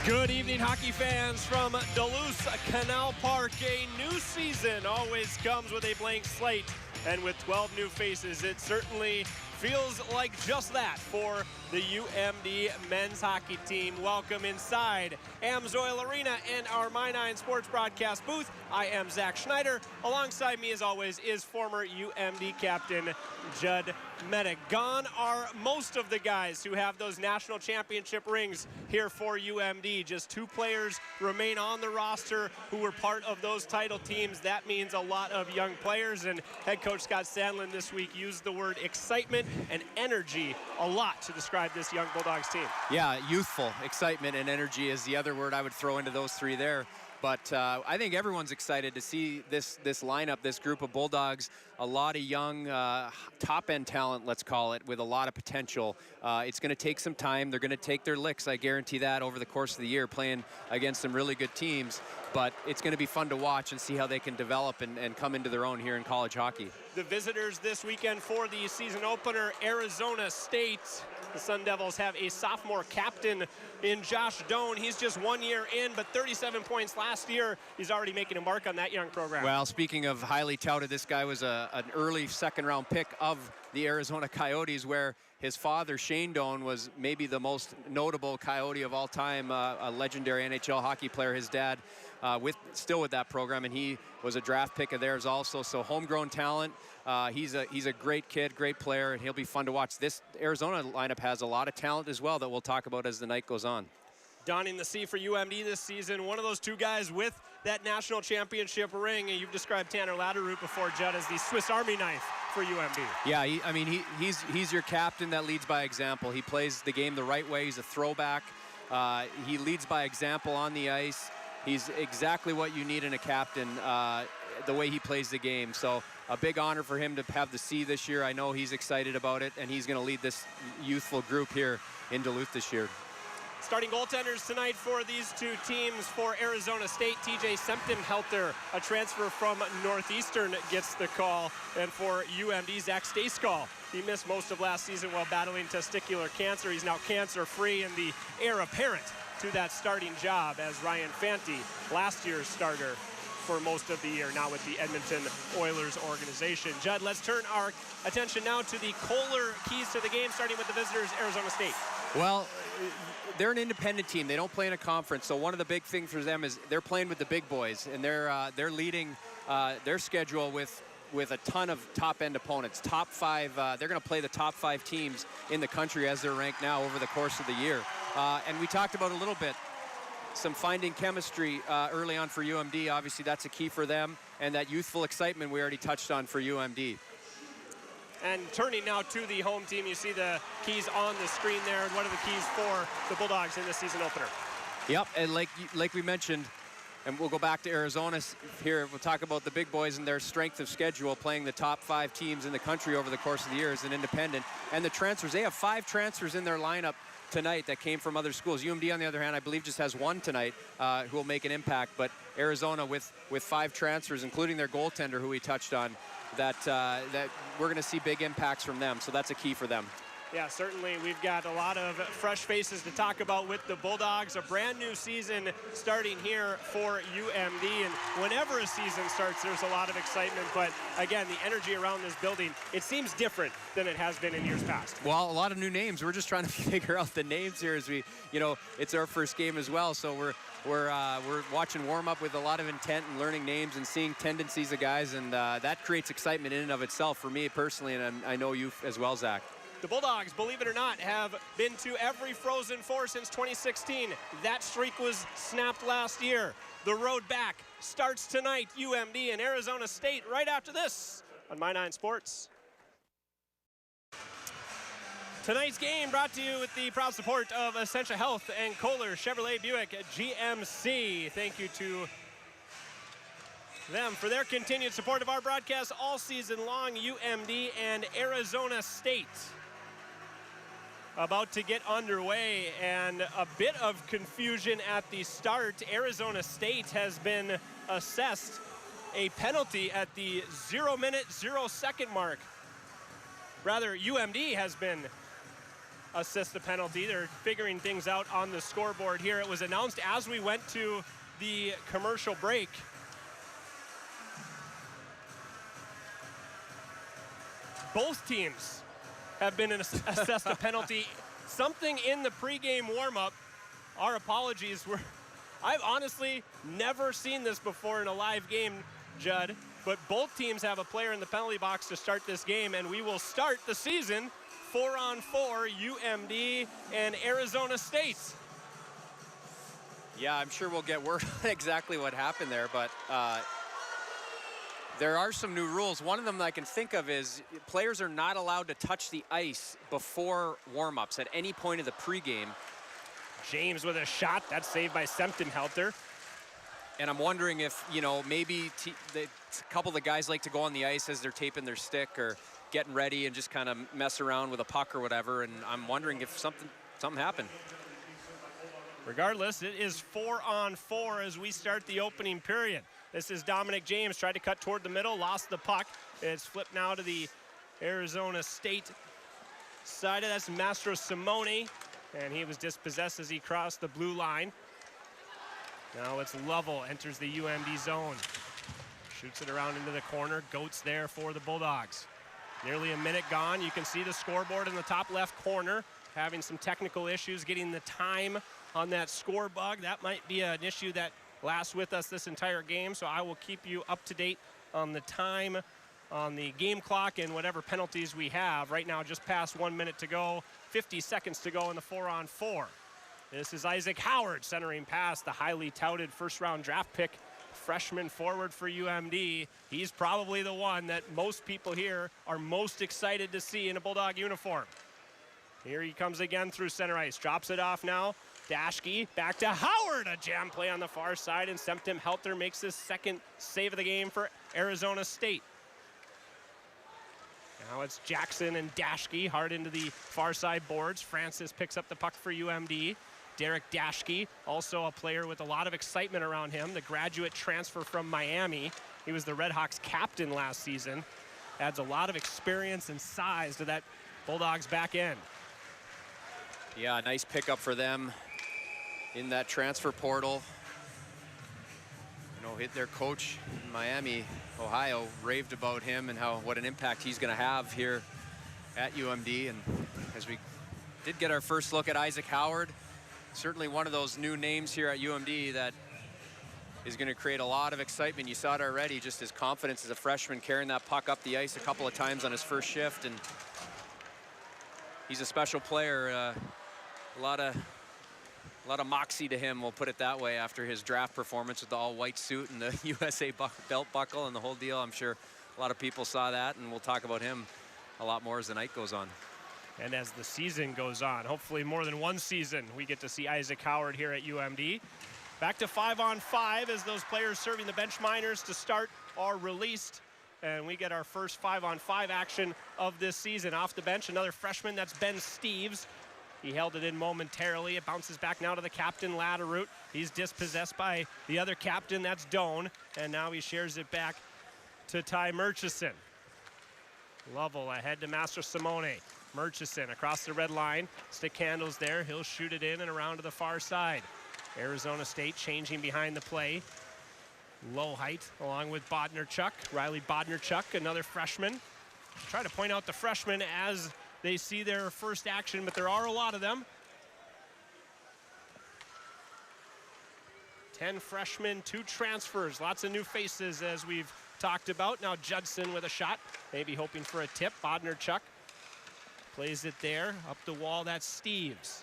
Good evening, hockey fans from Duluth Canal Park. A new season always comes with a blank slate, and with 12 new faces, it certainly feels like just that for the UMD men's hockey team. Welcome inside Amsoil Arena in our My9 Sports broadcast booth. I am Zach Schneider. Alongside me, as always, is former UMD captain Judd Medic. Gone are most of the guys who have those national championship rings here for UMD. Just two players remain on the roster who were part of those title teams. That means a lot of young players, and head coach Scott Sandlin this week used the word excitement and energy a lot to describe this young Bulldogs team. Yeah, youthful. Excitement and energy is the other word I would throw into those three there. But I think everyone's excited to see this lineup, this group of Bulldogs, a lot of young top-end talent, let's call it, with a lot of potential. It's going to take some time. They're going to take their licks, I guarantee that, over the course of the year, playing against some really good teams. But it's going to be fun to watch and see how they can develop and come into their own here in college hockey. The visitors this weekend for the season opener, Arizona State. The Sun Devils have a sophomore captain in Josh Doan. He's just 1 year in, but 37 points last year. He's already making a mark on that young program. Well, speaking of highly touted, this guy was an early second-round pick of the Arizona Coyotes, where his father, Shane Doan, was maybe the most notable Coyote of all time, a legendary NHL hockey player. His dad still with that program, and he was a draft pick of theirs also. So homegrown talent. He's a great kid, great player, and he'll be fun to watch. This Arizona lineup has a lot of talent as well that we'll talk about as the night goes on. Donning the C for UMD this season, one of those two guys with that national championship ring. And you've described Tanner Latterroot before, Judd, as the Swiss Army knife for UMD. Yeah, he's your captain that leads by example. He plays the game the right way. He's a throwback. He leads by example on the ice. He's exactly what you need in a captain, the way he plays the game. So a big honor for him to have the C this year. I know he's excited about it, and he's going to lead this youthful group here in Duluth this year. Starting goaltenders tonight for these two teams. For Arizona State, TJ Sempton-Helter, a transfer from Northeastern, gets the call. And for UMD, Zach Stayskal. He missed most of last season while battling testicular cancer. He's now cancer-free, and the heir apparent to that starting job as Ryan Fanti, last year's starter for most of the year, now with the Edmonton Oilers organization. Judd, let's turn our attention now to the Kohler keys to the game, starting with the visitors, Arizona State. Well, they're an independent team. They don't play in a conference, so one of the big things for them is they're playing with the big boys, and they're leading their schedule with a ton of top-end opponents. Top five, they're going to play the top 5 teams in the country as they're ranked now over the course of the year. And we talked about a little bit some finding chemistry early on for UMD. Obviously, that's a key for them, and that youthful excitement we already touched on for UMD. And turning now to the home team, you see the keys on the screen there. And what are the keys for the Bulldogs in this season opener? Yep, and like we mentioned, and we'll go back to Arizona here. We'll talk about the big boys and their strength of schedule, playing the top 5 teams in the country over the course of the year as an independent. And the transfers, they have 5 transfers in their lineup tonight that came from other schools. UMD, on the other hand, I believe just has 1 tonight who will make an impact. But Arizona with 5 transfers, including their goaltender, who we touched on, that we're going to see big impacts from them. So that's a key for them. Yeah, certainly. We've got a lot of fresh faces to talk about with the Bulldogs. A brand new season starting here for UMD. And whenever a season starts, there's a lot of excitement. But again, the energy around this building, it seems different than it has been in years past. Well, a lot of new names. We're just trying to figure out the names here as we, it's our first game as well. So we're watching warm-up with a lot of intent and learning names and seeing tendencies of guys. And that creates excitement in and of itself for me personally, and I know you as well, Zach. The Bulldogs, believe it or not, have been to every Frozen Four since 2016. That streak was snapped last year. The road back starts tonight. UMD and Arizona State right after this on My9 Sports. Tonight's game brought to you with the proud support of Essentia Health and Kohler Chevrolet Buick GMC. Thank you to them for their continued support of our broadcast all season long. UMD and Arizona State about to get underway, and a bit of confusion at the start. Arizona State has been assessed a penalty at the 0 minute, 0 second mark. Rather, UMD has been assist the penalty. They're figuring things out on the scoreboard here. It was announced as we went to the commercial break. Both teams have been assessed a penalty. Something in the pregame warm-up. Our apologies. I've honestly never seen this before in a live game, Judd. But both teams have a player in the penalty box to start this game, and we will start the season 4-on-4, UMD and Arizona State. Yeah, I'm sure we'll get word on exactly what happened there, but there are some new rules. One of them that I can think of is players are not allowed to touch the ice before warm-ups at any point of the pregame. James with a shot. That's saved by Sempton-Helter. And I'm wondering if, you know, maybe a couple of the guys like to go on the ice as they're taping their stick or getting ready and just kind of mess around with a puck or whatever. And I'm wondering if something happened. Regardless, it is 4-on-4 as we start the opening period. This is Dominic James, tried to cut toward the middle, lost the puck. It's flipped now to the Arizona State side. That's Mastro Simone, and he was dispossessed as he crossed the blue line. Now it's Lovell, enters the UMD zone. Shoots it around into the corner. Goats there for the Bulldogs. Nearly a minute gone. You can see the scoreboard in the top left corner having some technical issues getting the time on that score bug. That might be an issue that lasts with us this entire game, so I will keep you up to date on the time on the game clock and whatever penalties we have. Right now, just past 1 minute to go, 50 seconds to go in the 4-on-4. This is Isaac Howard centering past the highly touted first-round draft pick, freshman forward for UMD. He's probably the one that most people here are most excited to see in a Bulldog uniform. Here he comes again through center ice, drops it off now. Dashke back to Howard, a jam play on the far side, and Sempton-Helter makes his second save of the game for Arizona State. Now it's Jackson and Dashke hard into the far side boards. Francis picks up the puck for UMD. Derek Dashke, also a player with a lot of excitement around him, the graduate transfer from Miami. He was the Redhawks captain last season. Adds a lot of experience and size to that Bulldogs back end. Yeah, nice pickup for them in that transfer portal. You know, hit their coach in Miami, Ohio, raved about him and what an impact he's going to have here at UMD. And as we did get our first look at Isaac Howard, certainly one of those new names here at UMD that is going to create a lot of excitement. You saw it already, just his confidence as a freshman, carrying that puck up the ice a couple of times on his first shift. And he's a special player. A lot of moxie to him, we'll put it that way, after his draft performance with the all-white suit and the USA belt buckle and the whole deal. I'm sure a lot of people saw that, and we'll talk about him a lot more as the night goes on. And as the season goes on, hopefully more than one season, we get to see Isaac Howard here at UMD. Back to 5-on-5 as those players serving the bench minors to start are released. And we get our first 5-on-5 action of this season. Off the bench, another freshman, that's Ben Steeves. He held it in momentarily. It bounces back now to the captain, Latterroot. He's dispossessed by the other captain, that's Doan. And now he shares it back to Ty Murchison. Lovell ahead to Master Simone. Murchison across the red line. Stick handles there. He'll shoot it in and around to the far side. Arizona State changing behind the play. Low height along with Bodnerchuk. Riley Bodnerchuk, another freshman. Try to point out the freshmen as they see their first action, but there are a lot of them. 10 freshmen, 2 transfers, lots of new faces as we've talked about. Now Judson with a shot, maybe hoping for a tip. Bodnerchuk plays it there, up the wall, that's Steeves.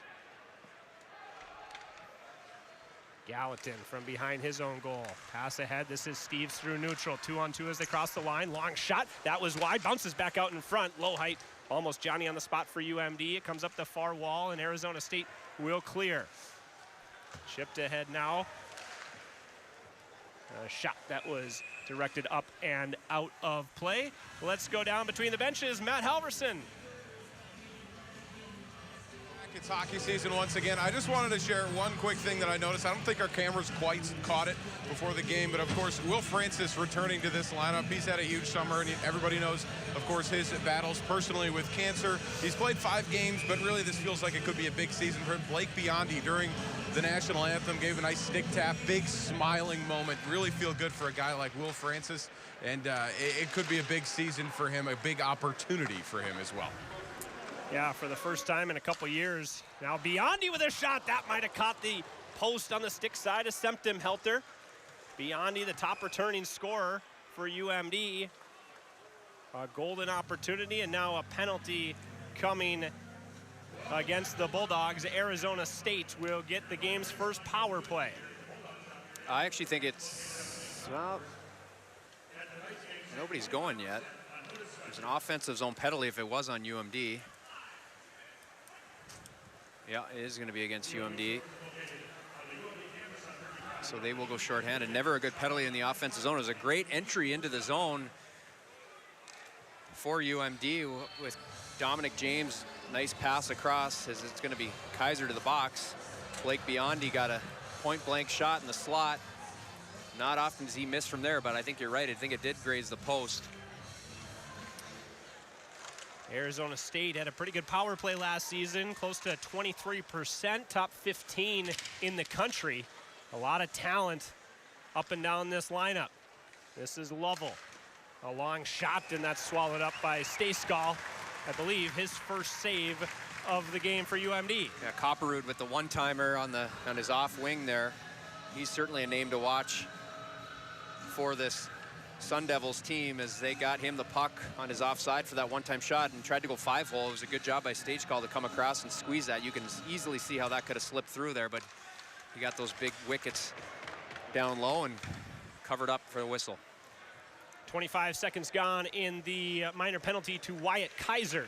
Gallatin from behind his own goal. Pass ahead, this is Steeves through neutral. 2-on-2 as they cross the line, long shot, that was wide, bounces back out in front, low height. Almost Johnny on the spot for UMD. It comes up the far wall, and Arizona State will clear. Chipped ahead now. A shot that was directed up and out of play. Let's go down between the benches. Matt Halverson. It's hockey season once again. I just wanted to share one quick thing that I noticed. I don't think our cameras quite caught it before the game, but of course, Will Francis returning to this lineup. He's had a huge summer, and everybody knows, of course, his battles personally with cancer. He's played 5 games, but really this feels like it could be a big season for him. Blake Biondi during the national anthem gave a nice stick tap, big smiling moment. Really feel good for a guy like Will Francis, and it could be a big season for him, a big opportunity for him as well. Yeah, for the first time in a couple years. Now Biondi with a shot. That might have caught the post on the stick side of Septim Helter. Biondi, the top returning scorer for UMD. A golden opportunity, and now a penalty coming against the Bulldogs. Arizona State will get the game's first power play. I actually think it's, well, nobody's going yet. There's an offensive zone penalty if it was on UMD. Yeah, it is going to be against UMD. So they will go shorthanded. Never a good penalty in the offensive zone. It was a great entry into the zone for UMD with Dominic James. Nice pass across as it's going to be Kaiser to the box. Blake Biondi got a point-blank shot in the slot. Not often does he miss from there, but I think you're right. I think it did graze the post. Arizona State had a pretty good power play last season, close to 23%, top 15 in the country. A lot of talent up and down this lineup. This is Lovell. A long shot, and that's swallowed up by Stayskal. I believe his first save of the game for UMD. Yeah, Copperwood with the one-timer on his off wing there. He's certainly a name to watch for this Sun Devils team, as they got him the puck on his offside for that one-time shot and tried to go 5-hole. It was a good job by Stagecall to come across and squeeze that. You can easily see how that could have slipped through there, but he got those big wickets down low and covered up for the whistle. 25 seconds gone in the minor penalty to Wyatt Kaiser.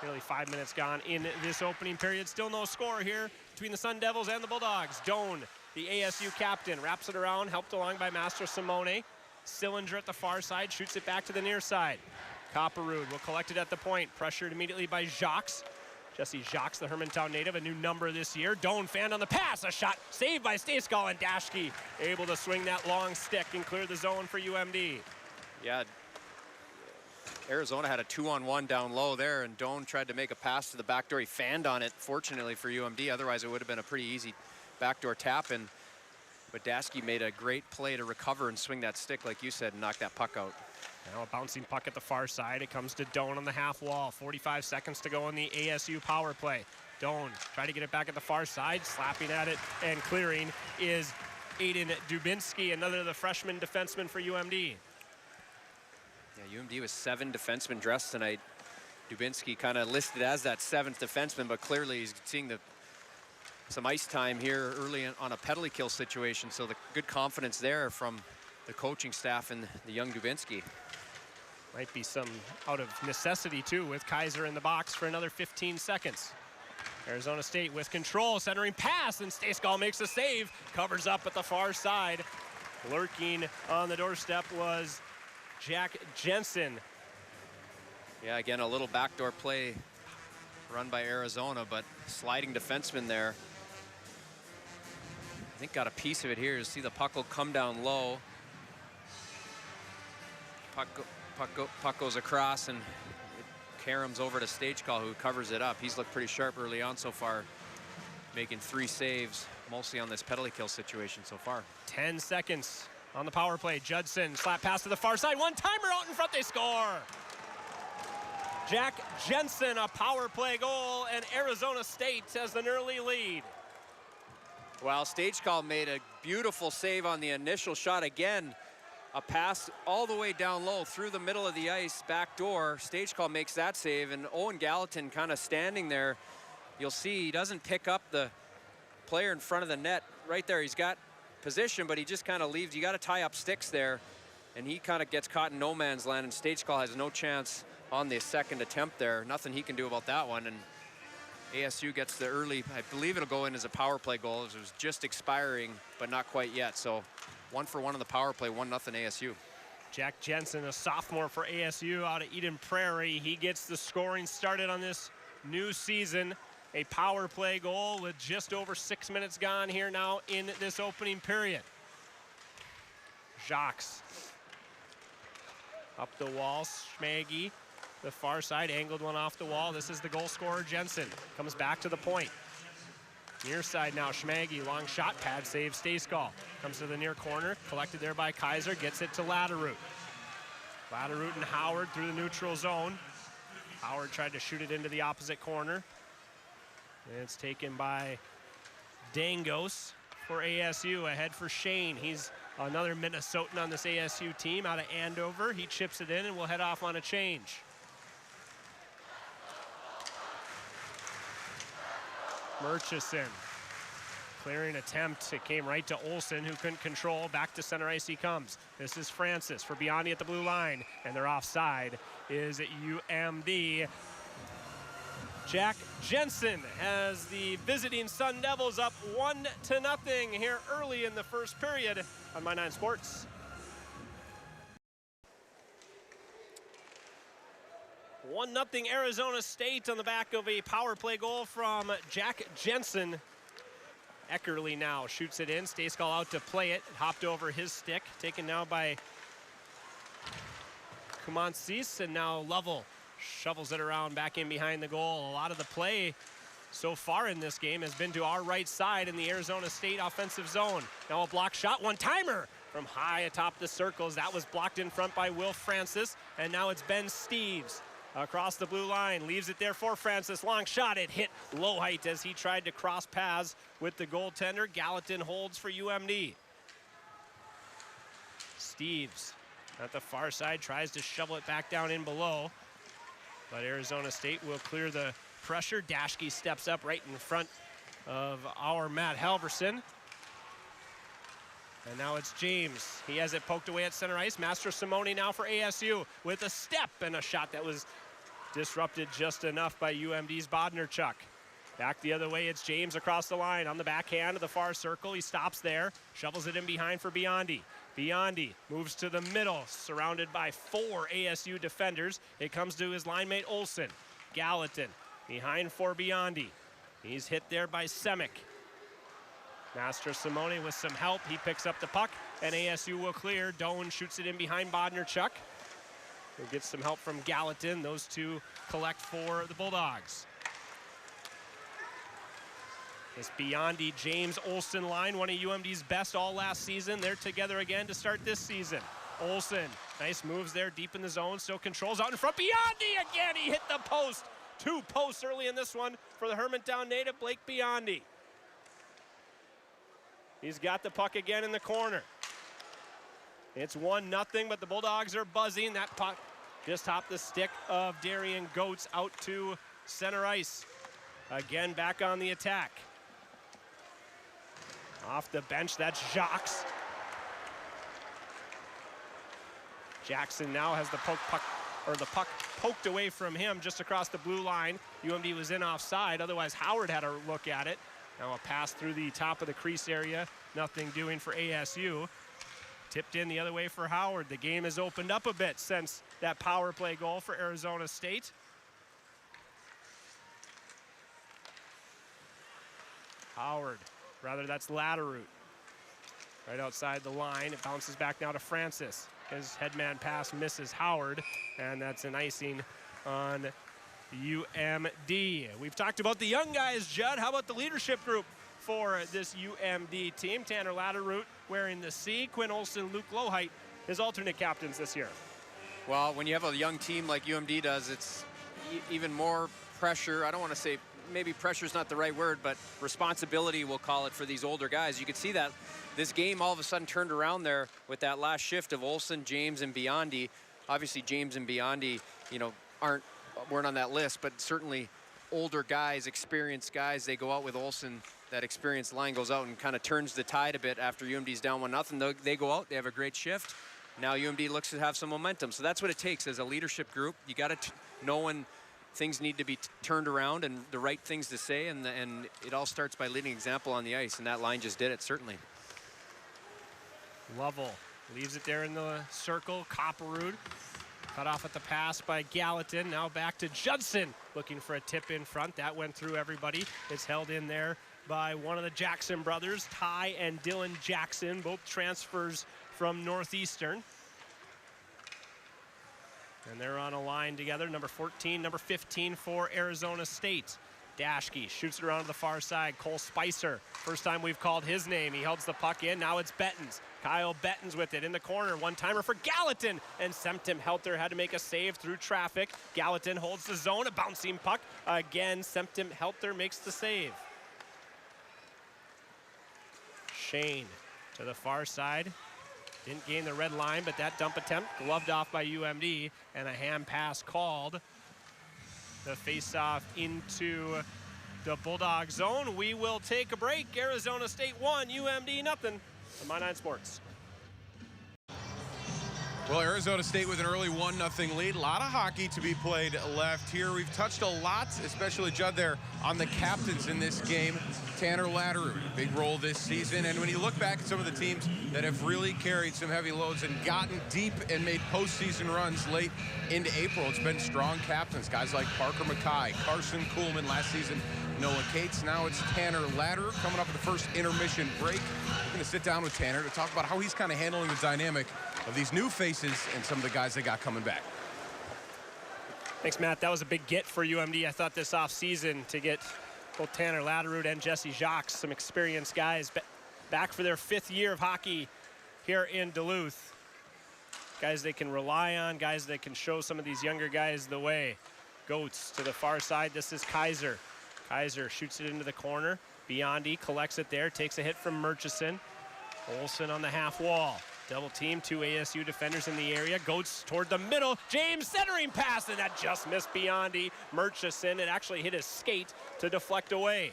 Nearly 5 minutes gone in this opening period. Still no score here between the Sun Devils and the Bulldogs. Doan, the ASU captain, wraps it around, helped along by Master Simone. Sillinger at the far side, shoots it back to the near side. Copperwood will collect it at the point, pressured immediately by Jacques. Jesse Jacques, the Hermantown native, a new number this year. Doan fanned on the pass, a shot saved by Stayskal, and Dashke able to swing that long stick and clear the zone for UMD. Yeah, Arizona had a 2-on-1 down low there, and Doan tried to make a pass to the back door. He fanned on it, fortunately for UMD. Otherwise, it would have been a pretty easy backdoor tap in. But Dashke made a great play to recover and swing that stick, like you said, and knock that puck out. Now a bouncing puck at the far side. It comes to Doan on the half wall. 45 seconds to go in the ASU power play. Doan try to get it back at the far side, slapping at it and clearing is Aiden Dubinsky, another of the freshman defenseman for UMD. Yeah, UMD was 7 defensemen dressed tonight. Dubinsky kind of listed as that 7th defenseman, but clearly he's seeing some ice time here early on a penalty kill situation. So the good confidence there from the coaching staff and the young Dubinsky. Might be some out of necessity too, with Kaiser in the box for another 15 seconds. Arizona State with control, centering pass, and Stayskal makes a save, covers up at the far side. Lurking on the doorstep was Jack Jensen. Yeah, again, a little backdoor play run by Arizona, but sliding defenseman there. I think got a piece of it here. You see the puck will come down low. Puck goes across, and it caroms over to Stagecall, who covers it up. He's looked pretty sharp early on so far, making 3 saves, mostly on this penalty kill situation so far. 10 seconds on the power play. Judson, slap pass to the far side. One-timer out in front, they score. Jack Jensen, a power play goal, and Arizona State has an early lead. Well, Stagecall made a beautiful save on the initial shot. Again, a pass all the way down low through the middle of the ice, back door. Stagecall makes that save, and Owen Gallatin kind of standing there. You'll see he doesn't pick up the player in front of the net right there. He's got position, but he just kind of leaves. You got to tie up sticks there, and he kind of gets caught in no man's land, and Stagecall has no chance on the second attempt there. Nothing he can do about that one, and ASU gets the early, I believe it'll go in as a power play goal. It was just expiring, but not quite yet. So 1 for 1 on the power play, 1-0 ASU. Jack Jensen, a sophomore for ASU out of Eden Prairie. He gets the scoring started on this new season. A power play goal with just over 6 minutes gone here now in this opening period. Jacques up the wall, Schmaggy, the far side, angled one off the wall. This is the goal scorer, Jensen. Comes back to the point. Near side now, Schmaggy, long shot, pad save, Stayskal. Comes to the near corner, collected there by Kaiser, gets it to Latterroot. Latterroot and Howard through the neutral zone. Howard tried to shoot it into the opposite corner. And it's taken by Dangos for ASU. Ahead for Shane. He's another Minnesotan on this ASU team out of Andover. He chips it in and will head off on a change. Murchison. Clearing attempt. It came right to Olsen, who couldn't control. Back to center ice he comes. This is Francis for Biondi at the blue line. And their offside is UMD. Jack Jensen has the visiting Sun Devils up 1-0 here early in the first period on My 9 Sports. 1-0 Arizona State on the back of a power play goal from Jack Jensen. Eckerly now shoots it in. Stayskal out to play it. It hopped over his stick. Taken now by Kumansis, and now Lovell shovels it around back in behind the goal. A lot of the play so far in this game has been to our right side in the Arizona State offensive zone. Now a block shot, one-timer from high atop the circles. That was blocked in front by Will Francis, and now it's Ben Steeves across the blue line. Leaves it there for Francis. Long shot. It hit low height as he tried to cross paths with the goaltender. Gallatin holds for UMD. Steeves at the far side tries to shovel it back down in below. But Arizona State will clear the pressure. Dashke steps up right in front of our Matt Halverson. And now it's James. He has it poked away at center ice. Master Simone now for ASU with a step and a shot that was disrupted just enough by UMD's Bodnerchuk. Back the other way, it's James across the line on the backhand of the far circle. He stops there, shovels it in behind for Biondi. Biondi moves to the middle, surrounded by 4 ASU defenders. It comes to his line mate Olsen. Gallatin behind for Biondi. He's hit there by Semick. Master Simone with some help. He picks up the puck, and ASU will clear. Doan shoots it in behind Bodnerchuk. He'll get some help from Gallatin. Those two collect for the Bulldogs. This Biondi James Olsen line, one of UMD's best all last season. They're together again to start this season. Olsen, nice moves there deep in the zone, still controls out in front. Biondi again, he hit the post. 2 posts early in this one for the Hermantown native, Blake Biondi. He's got the puck again in the corner. It's 1-0, but the Bulldogs are buzzing. That puck just hopped the stick of Darian Goetz out to center ice. Again, back on the attack. Off the bench, that's Jacques. Jackson now has the puck poked away from him just across the blue line. UMD was in offside, otherwise Howard had a look at it. Now a pass through the top of the crease area, nothing doing for ASU. Tipped in the other way for Howard. The game has opened up a bit since that power play goal for Arizona State. Howard, rather that's Latterroot. Right outside the line, it bounces back now to Francis. His headman pass misses Howard, and that's an icing on UMD. We've talked about the young guys, Judd. How about the leadership group for this UMD team? Tanner Latterroot wearing the C. Quinn Olsen, Luke Lohheit, his alternate captains this year. Well, when you have a young team like UMD does, it's even more pressure. I don't want to say, maybe pressure is not the right word, but responsibility, we'll call it, for these older guys. You could see that this game all of a sudden turned around there with that last shift of Olsen, James, and Biondi. Obviously, James and Biondi, you know, weren't on that list, but certainly older guys, experienced guys. They go out with Olsen. That experienced line goes out and kind of turns the tide a bit after UMD's down 1-0. They go out, they have a great shift. Now UMD looks to have some momentum. So that's what it takes as a leadership group. You got to know when things need to be turned around and the right things to say, and it all starts by leading example on the ice, and that line just did it, certainly. Lovell leaves it there in the circle. Copperud Cut off at the pass by Gallatin. Now back to Judson, looking for a tip in front. That went through everybody. It's held in there by one of the Jackson brothers, Ty and Dylan Jackson, both transfers from Northeastern. And they're on a line together, number 14, number 15 for Arizona State. Dashke shoots it around to the far side. Cole Spicer, first time we've called his name. He holds the puck in. Now it's Bettens. Kyle Bettens with it in the corner. One-timer for Gallatin. And Semtim Helter had to make a save through traffic. Gallatin holds the zone. A bouncing puck. Again, Semtim Helter makes the save. Shane to the far side. Didn't gain the red line, but that dump attempt gloved off by UMD. And a hand pass called. The face-off into the Bulldog zone. We will take a break. Arizona State 1, UMD nothing. On My 9 Sports. Well, Arizona State with an early 1-0 lead. A lot of hockey to be played left here. We've touched a lot, especially Judd there, on the captains in this game. Tanner Latterud, big role this season. And when you look back at some of the teams that have really carried some heavy loads and gotten deep and made postseason runs late into April, it's been strong captains. Guys like Parker McKay, Carson Kuhlman last season, Noah Cates. Now it's Tanner Latterud coming up at the first intermission break. We're going to sit down with Tanner to talk about how he's kind of handling the dynamic of these new faces and some of the guys they got coming back. Thanks, Matt. That was a big get for UMD. I thought this offseason to get both Tanner Latterud and Jesse Jacques, some experienced guys, back for their 5th year of hockey here in Duluth. Guys they can rely on, guys that can show some of these younger guys the way. Goats to the far side. This is Kaiser. Kaiser shoots it into the corner. Biondi collects it there, takes a hit from Murchison. Olsen on the half wall. Double team, 2 ASU defenders in the area. Goes toward the middle. James centering pass, and that just missed Biondi. Murchison, it actually hit his skate to deflect away.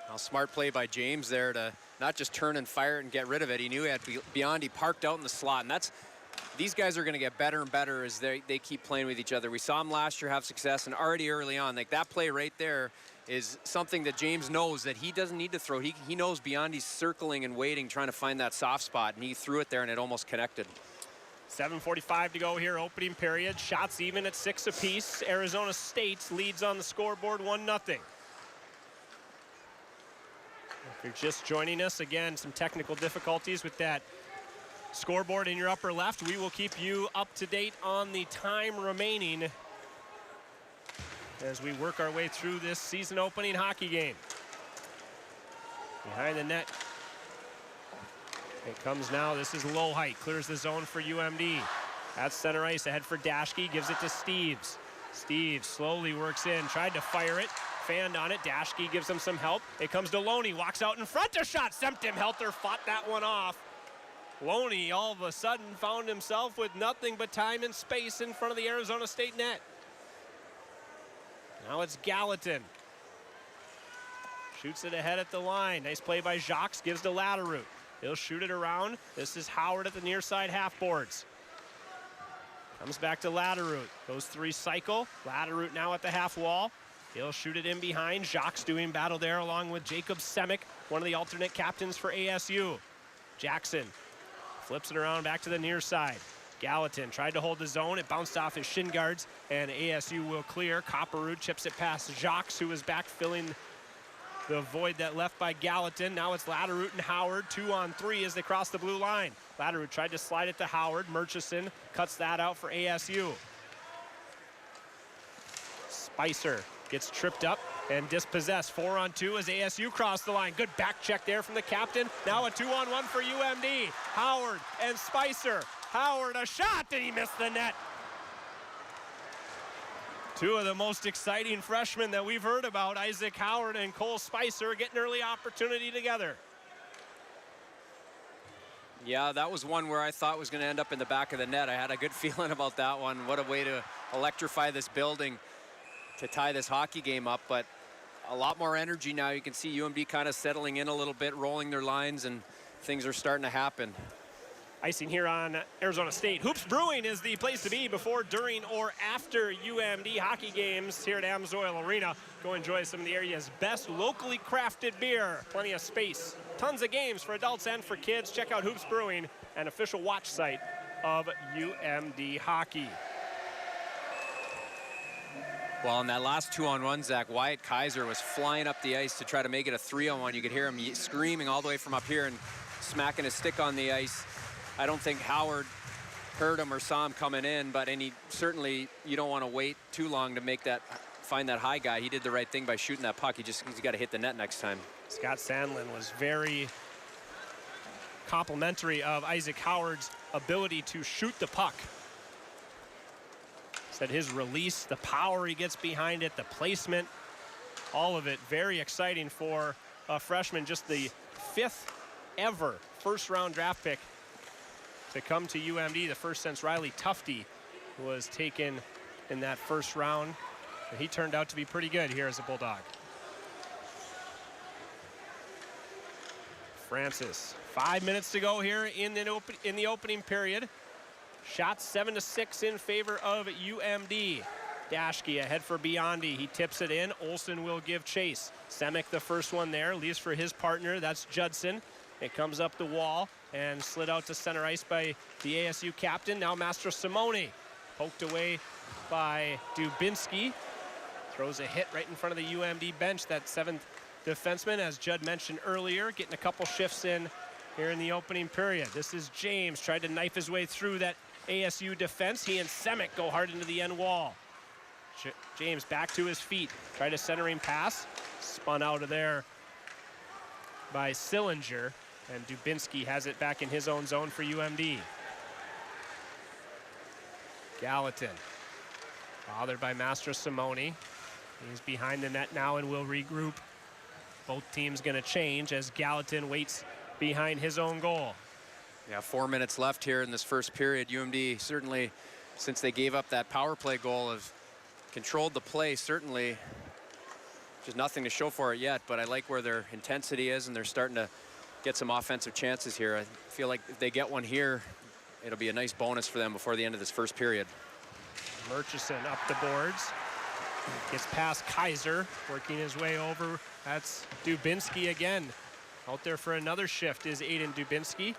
Well, smart play by James there to not just turn and fire it and get rid of it. He knew he had Biondi parked out in the slot, and these guys are going to get better and better as they keep playing with each other. We saw them last year have success, and already early on, like that play right there is something that James knows that he doesn't need to throw. He knows Biondi's circling and waiting, trying to find that soft spot, and he threw it there, and it almost connected. 7:45 to go here, opening period. Shots even at 6 apiece. Arizona State leads on the scoreboard 1-0. If you're just joining us, again, some technical difficulties with that scoreboard in your upper left. We will keep you up to date on the time remaining as we work our way through this season opening hockey game. Behind the net. It comes now. This is low height. Clears the zone for UMD. At center ice, ahead for Dashke. Gives it to Steves. Steves slowly works in. Tried to fire it. Fanned on it. Dashke gives him some help. It comes to Loney. Walks out in front. A shot. Semtim Helter fought that one off. Loney all of a sudden found himself with nothing but time and space in front of the Arizona State net. Now it's Gallatin. Shoots it ahead at the line. Nice play by Jacques. Gives to Latterud. He'll shoot it around. This is Howard at the near side half boards. Comes back to Latterud. Those 3 cycle. Latterud now at the half wall. He'll shoot it in behind. Jacques doing battle there along with Jacob Semick, one of the alternate captains for ASU. Jackson flips it around back to the near side. Gallatin tried to hold the zone. It bounced off his shin guards, and ASU will clear. Copperwood chips it past Jacques, who is back filling the void that left by Gallatin. Now it's Latterud and Howard, 2-on-3 as they cross the blue line. Latterud tried to slide it to Howard. Murchison cuts that out for ASU. Spicer gets tripped up and dispossessed. 4-on-2 as ASU cross the line. Good back check there from the captain. Now a 2-on-1 for UMD. Howard and Spicer. Howard, a shot, and he missed the net. 2 of the most exciting freshmen that we've heard about, Isaac Howard and Cole Spicer, getting early opportunity together. Yeah, that was one where I thought was going to end up in the back of the net. I had a good feeling about that one. What a way to electrify this building to tie this hockey game up, but a lot more energy now. You can see UMD kind of settling in a little bit, rolling their lines, and things are starting to happen. Icing here on Arizona State. Hoops Brewing is the place to be before, during, or after UMD hockey games here at Amsoil Arena. Go enjoy some of the area's best locally crafted beer. Plenty of space. Tons of games for adults and for kids. Check out Hoops Brewing, an official watch site of UMD hockey. Well, on that last 2-on-1, Zach, Wyatt Kaiser was flying up the ice to try to make it a 3-on-1. You could hear him screaming all the way from up here and smacking his stick on the ice. I don't think Howard heard him or saw him coming in, but certainly you don't want to wait too long to find that high guy. He did the right thing by shooting that puck. He's got to hit the net next time. Scott Sandlin was very complimentary of Isaac Howard's ability to shoot the puck. Said his release, the power he gets behind it, the placement, all of it very exciting for a freshman, just the 5th ever first-round draft pick to come to UMD, the first since Riley Tufte was taken in that first round. And he turned out to be pretty good here as a Bulldog. Francis, 5 minutes to go here in the opening period. Shots 7-6 in favor of UMD. Dashke ahead for Biondi. He tips it in. Olsen will give chase. Semick the first one there, leaves for his partner. That's Judson. It comes up the wall and slid out to center ice by the ASU captain. Now Mastro Simone. Poked away by Dubinsky. Throws a hit right in front of the UMD bench. That 7th defenseman, as Judd mentioned earlier, getting a couple shifts in here in the opening period. This is James, tried to knife his way through that ASU defense. He and Semick go hard into the end wall. James back to his feet, tried a centering pass, spun out of there by Sillinger, and Dubinsky has it back in his own zone for UMD. Gallatin, bothered by Mastro Simone. He's behind the net now and will regroup. Both teams going to change as Gallatin waits behind his own goal. Yeah, 4 minutes left here in this first period. UMD certainly, since they gave up that power play goal, have controlled the play. Certainly, just nothing to show for it yet, but I like where their intensity is, and they're starting to get some offensive chances here. I feel like if they get one here, it'll be a nice bonus for them before the end of this first period. Murchison up the boards. Gets past Kaiser, working his way over. That's Dubinsky again. Out there for another shift is Aiden Dubinsky.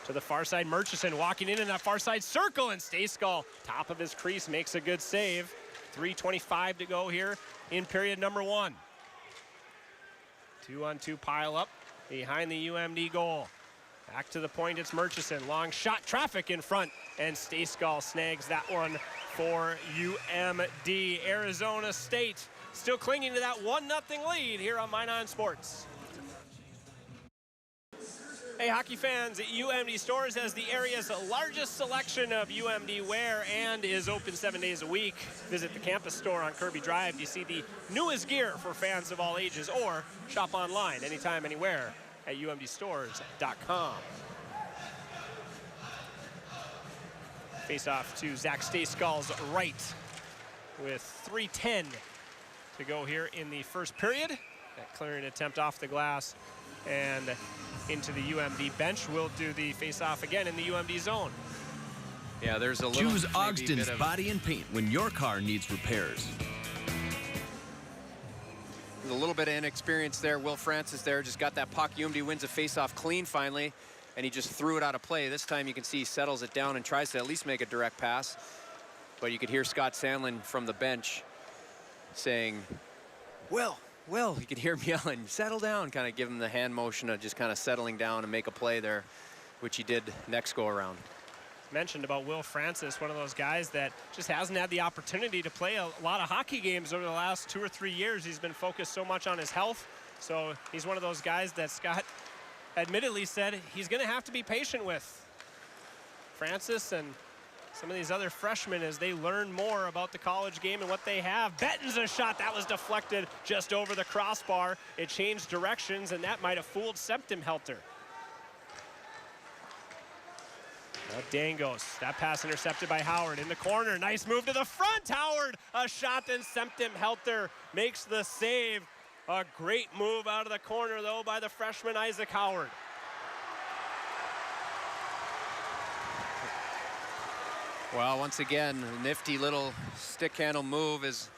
To the far side, Murchison walking in that far side circle, and Stayskal, top of his crease, makes a good save. 3:25 to go here in period number 1. 2-on-2 pile up behind the UMD goal. Back to the point, it's Murchison. Long shot, traffic in front, and Stayskal snags that one for UMD. Arizona State still clinging to that 1-0 lead here on Minot Sports. Hey, hockey fans, UMD Stores has the area's largest selection of UMD wear and is open 7 days a week. Visit the campus store on Kirby Drive to see the newest gear for fans of all ages, or shop online anytime, anywhere at umdstores.com. Face off to Zach Stayskull's right with 3:10 to go here in the first period. That clearing attempt off the glass and into the UMD bench. We'll do the face-off again in the UMD zone. Yeah, there's a little... Choose Ogston's Body and Paint when your car needs repairs. There's a little bit of inexperience there. Will Francis there just got that puck. UMD wins a face-off clean finally, and he just threw it out of play. This time you can see he settles it down and tries to at least make a direct pass. But you could hear Scott Sandlin from the bench saying, Will, you could hear him yelling, settle down, kind of give him the hand motion of just kind of settling down and make a play there, which he did next go around. Mentioned about Will Francis, one of those guys that just hasn't had the opportunity to play a lot of hockey games over the last 2 or 3 years. He's been focused so much on his health. So he's one of those guys that Scott admittedly said he's going to have to be patient with. Francis and some of these other freshmen as they learn more about the college game and what they have. Benton's a shot that was deflected just over the crossbar. It changed directions, and that might have fooled Septim-Helter. Dangos, that pass intercepted by Howard in the corner. Nice move to the front, Howard. A shot, then Septim-Helter makes the save. A great move out of the corner, though, by the freshman Isaac Howard. Well, once again, a nifty little stick handle move as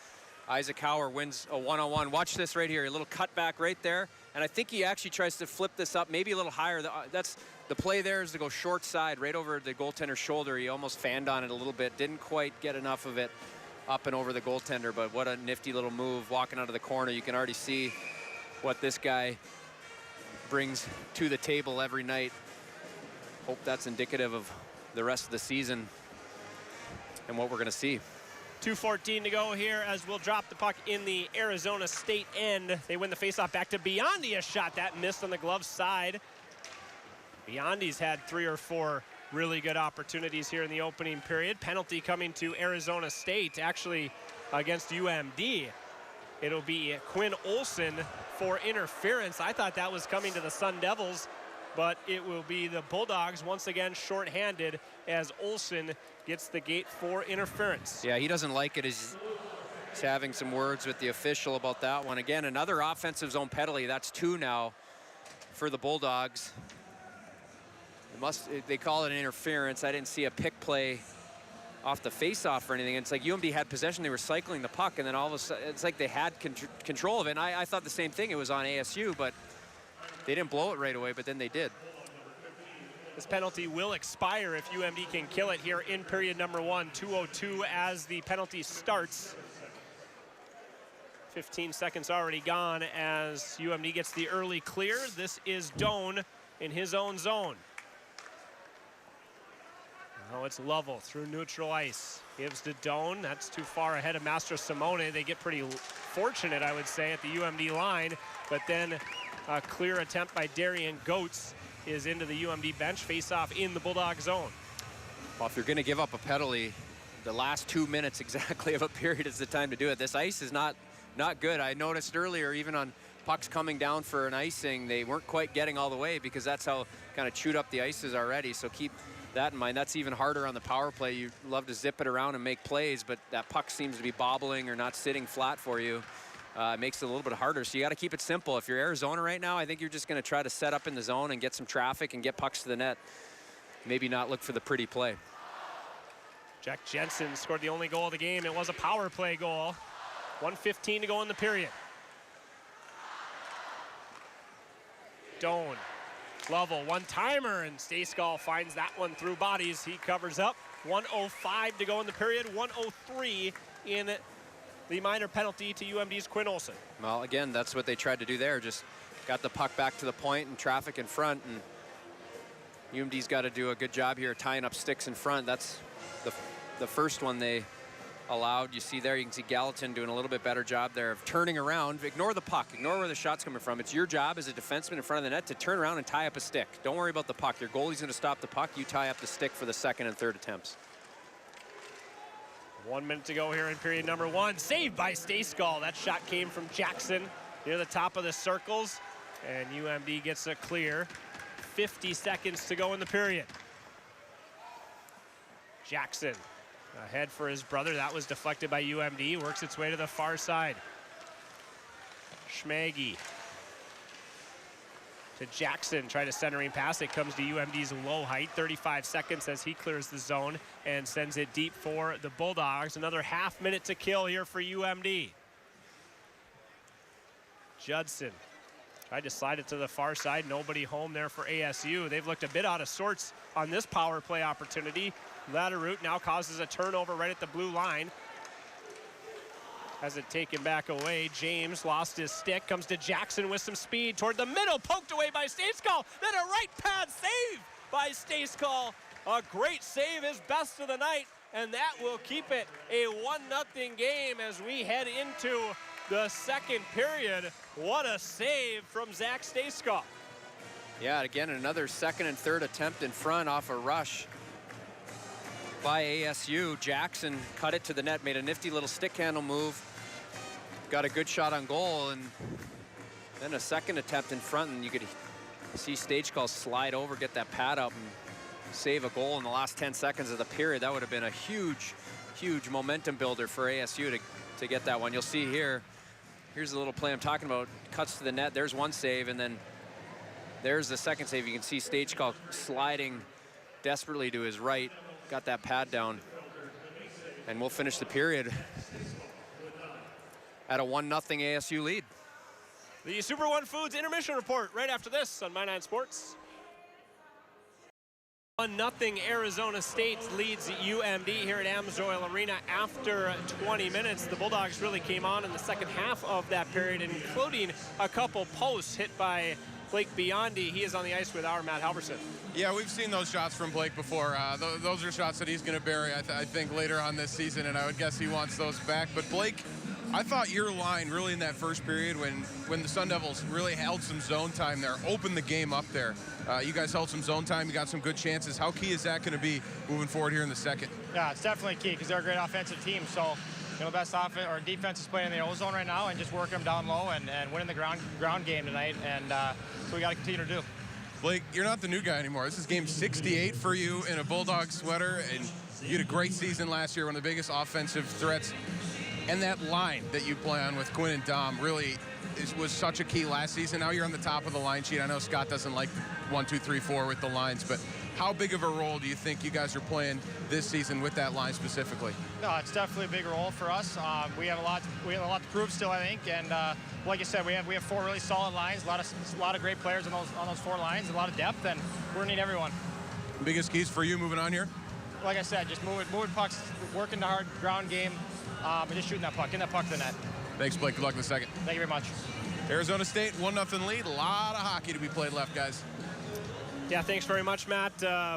Isaac Howard wins a one-on-one. Watch this right here, a little cutback right there. And I think he actually tries to flip this up, maybe a little higher. That's the play there is to go short side, right over the goaltender's shoulder. He almost fanned on it a little bit, didn't quite get enough of it. up and over the goaltender, but what a nifty little move walking out of the corner. You can already see what this guy brings to the table every night. Hope that's indicative of the rest of the season and what we're going to see. 2:14 to go here as we'll drop the puck in the Arizona State end. They win the faceoff back to Biondi. A shot that missed on the glove side. Biondi's had 3 or 4 really good opportunities here in the opening period. Penalty coming to Arizona State, actually against UMD. It'll be Quinn Olson for interference. I thought that was coming to the Sun Devils, but it will be the Bulldogs once again shorthanded as Olson gets the gate for interference. Yeah, he doesn't like it. He's having some words with the official about that one. Again, another offensive zone penalty. That's 2 now for the Bulldogs. They call it an interference. I didn't see a pick play off the face-off or anything. It's like UMD had possession. They were cycling the puck, and then all of a sudden, it's like they had control of it. And I thought the same thing. It was on ASU, but they didn't blow it right away, but then they did. This penalty will expire if UMD can kill it here in period number 1. 2:02 as the penalty starts. 15 seconds already gone as UMD gets the early clear. This is Doan in his own zone. Now it's Lovell through neutral ice. Gives to Doan. That's too far ahead of Mastro Simone. They get pretty fortunate, I would say, at the UMD line. But then a clear attempt by Darian Goetz is into the UMD bench. Face-off in the Bulldog zone. Well, if you're going to give up a penalty, the last 2 minutes exactly of a period is the time to do it. This ice is not good. I noticed earlier, even on pucks coming down for an icing, they weren't quite getting all the way because that's how kind of chewed up the ice is already. So keep that in mind. That's even harder on the power play. You love to zip it around and make plays, but that puck seems to be bobbling or not sitting flat for you. It makes it a little bit harder. So you got to keep it simple. If you're Arizona right now, I think you're just going to try to set up in the zone and get some traffic and get pucks to the net. Maybe not look for the pretty play. Jack Jensen scored the only goal of the game. It was a power play goal. 1:15 to go in the period. Doan. Lovell, one-timer, and Stayskal finds that one through bodies. He covers up. 1:05 to go in the period. 1:03 in the minor penalty to UMD's Quinn Olson. Well, again, that's what they tried to do there. Just got the puck back to the point and traffic in front, and UMD's got to do a good job here tying up sticks in front. That's the first one they allowed. You see there, you can see Gallatin doing a little bit better job there of turning around. Ignore the puck, ignore where the shot's coming from. It's your job as a defenseman in front of the net to turn around and tie up a stick. Don't worry about the puck. Your goalie's going to stop the puck. You tie up the stick for the second and third attempts. 1 minute to go here in period number 1. Saved by Stayskal. That shot came from Jackson near the top of the circles, and UMD gets a clear. 50 seconds to go in the period. Jackson ahead for his brother. That was deflected by UMD. Works its way to the far side. Schmaggy to Jackson. Try to centering pass. It comes to UMD's low height. 35 seconds as he clears the zone and sends it deep for the Bulldogs. Another half minute to kill here for UMD. Judson tried to slide it to the far side. Nobody home there for ASU. They've looked a bit out of sorts on this power play opportunity. Latteroute now causes a turnover right at the blue line. Has it taken back away. James lost his stick. Comes to Jackson with some speed toward the middle. Poked away by Stayskal. Then a right pad save by Stayskal. A great save, his best of the night. And that will keep it a 1-0 game as we head into the second period. What a save from Zach Stayskal. Yeah, again, another second and third attempt in front off a rush by ASU. Jackson cut it to the net, made a nifty little stick handle move, got a good shot on goal, and then a second attempt in front, and you could see Stagecall slide over, get that pad up, and save a goal in the last 10 seconds of the period. That would have been a huge, huge momentum builder for ASU to get that one. You'll see here, here's the little play I'm talking about. Cuts to the net, there's one save, and then there's the second save. You can see Stagecall sliding desperately to his right. Got that pad down, and we'll finish the period at a 1-0 ASU lead. The Super One Foods intermission report right after this on My 9 Sports. 1-0 Arizona State leads UMD here at Amsoil Arena after 20 minutes. The Bulldogs really came on in the second half of that period, including a couple posts hit by Blake Biondi. He is on the ice with our Matt Halverson. Yeah, we've seen those shots from Blake before. Those are shots that he's going to bury, I think, later on this season, and I would guess he wants those back. But Blake, I thought your line really in that first period when the Sun Devils really held some zone time there, opened the game up there. You guys held some zone time. You got some good chances. How key is that going to be moving forward here in the second? Yeah, it's definitely key because they're a great offensive team. So, the best offense or defense is playing in the O-zone right now and just working them down low and winning the ground game tonight. And so we got to continue to do. Blake, you're not the new guy anymore. This is game 68 for you in a Bulldog sweater, and you had a great season last year, one of the biggest offensive threats. And that line that you play on with Quinn and Dom really was such a key last season. Now you're on the top of the line sheet. I know Scott doesn't like 1, 2, 3, 4 with the lines, but how big of a role do you think you guys are playing this season with that line specifically? No, it's definitely a big role for us. We have a lot to prove still, I think. And like you said, we have 4 really solid lines, a lot of great players on those 4 lines, a lot of depth, and we're gonna need everyone. Biggest keys for you moving on here? Like I said, just moving pucks, working the hard ground game, and just shooting that puck, getting that puck to the net. Thanks, Blake. Good luck in the second. Thank you very much. Arizona State, 1-0 lead. A lot of hockey to be played left, guys. Yeah, thanks very much, Matt.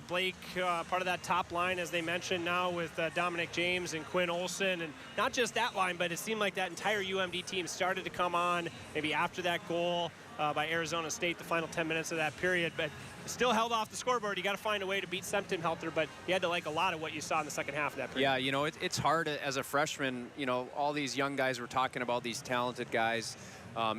Blake, part of that top line, as they mentioned now, with Dominic James and Quinn Olson. And not just that line, but it seemed like that entire UMD team started to come on maybe after that goal by Arizona State, the final 10 minutes of that period. But still held off the scoreboard. You got to find a way to beat Semptimphelter, but you had to like a lot of what you saw in the second half of that period. Yeah, it's hard as a freshman. All these young guys we're talking about, these talented guys.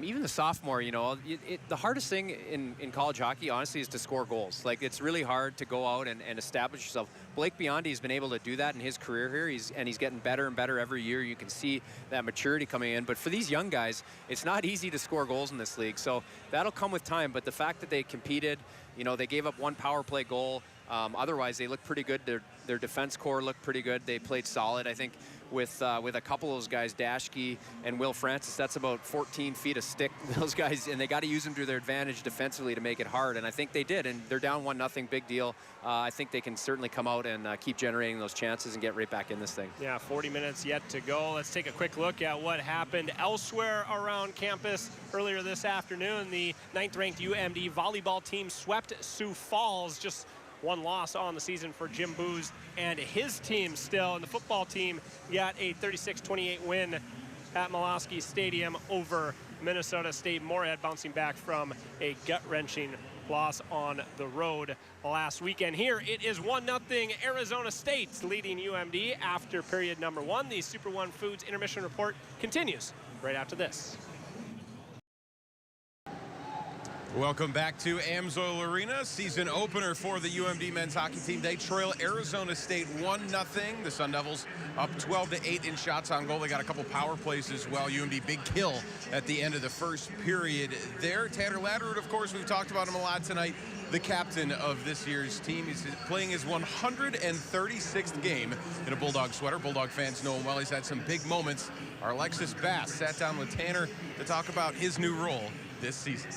Even the sophomore, the hardest thing in college hockey, honestly, is to score goals. Like, it's really hard to go out and establish yourself. Blake Biondi has been able to do that in his career here. He's getting better and better every year. You can see that maturity coming in. But for these young guys, it's not easy to score goals in this league. So that'll come with time. But the fact that they competed, they gave up 1 power play goal. Otherwise, they looked pretty good. Their defense core looked pretty good. They played solid. I think with a couple of those guys, Dashke and Will Francis, that's about 14 feet of stick, those guys, and they got to use them to their advantage defensively to make it hard, and I think they did, and they're down 1-0, big deal. I think they can certainly come out and keep generating those chances and get right back in this thing. Yeah, 40 minutes yet to go. Let's take a quick look at what happened elsewhere around campus earlier this afternoon. The 9th-ranked UMD volleyball team swept Sioux Falls. Just 1 loss on the season for Jim Booz and his team still. And the football team got a 36-28 win at Molosky Stadium over Minnesota State Moorhead, bouncing back from a gut-wrenching loss on the road last weekend. Here it is 1-0 Arizona State leading UMD after period number 1. The Super One Foods intermission report continues right after this. Welcome back to Amsoil Arena, season opener for the UMD men's hockey team. They trail Arizona State 1-0. The Sun Devils up 12-8 in shots on goal. They got a couple power plays as well. UMD big kill at the end of the first period there. Tanner Latterwood, of course, we've talked about him a lot tonight. The captain of this year's team. He's playing his 136th game in a Bulldog sweater. Bulldog fans know him well. He's had some big moments. Our Alexis Bass sat down with Tanner to talk about his new role this season.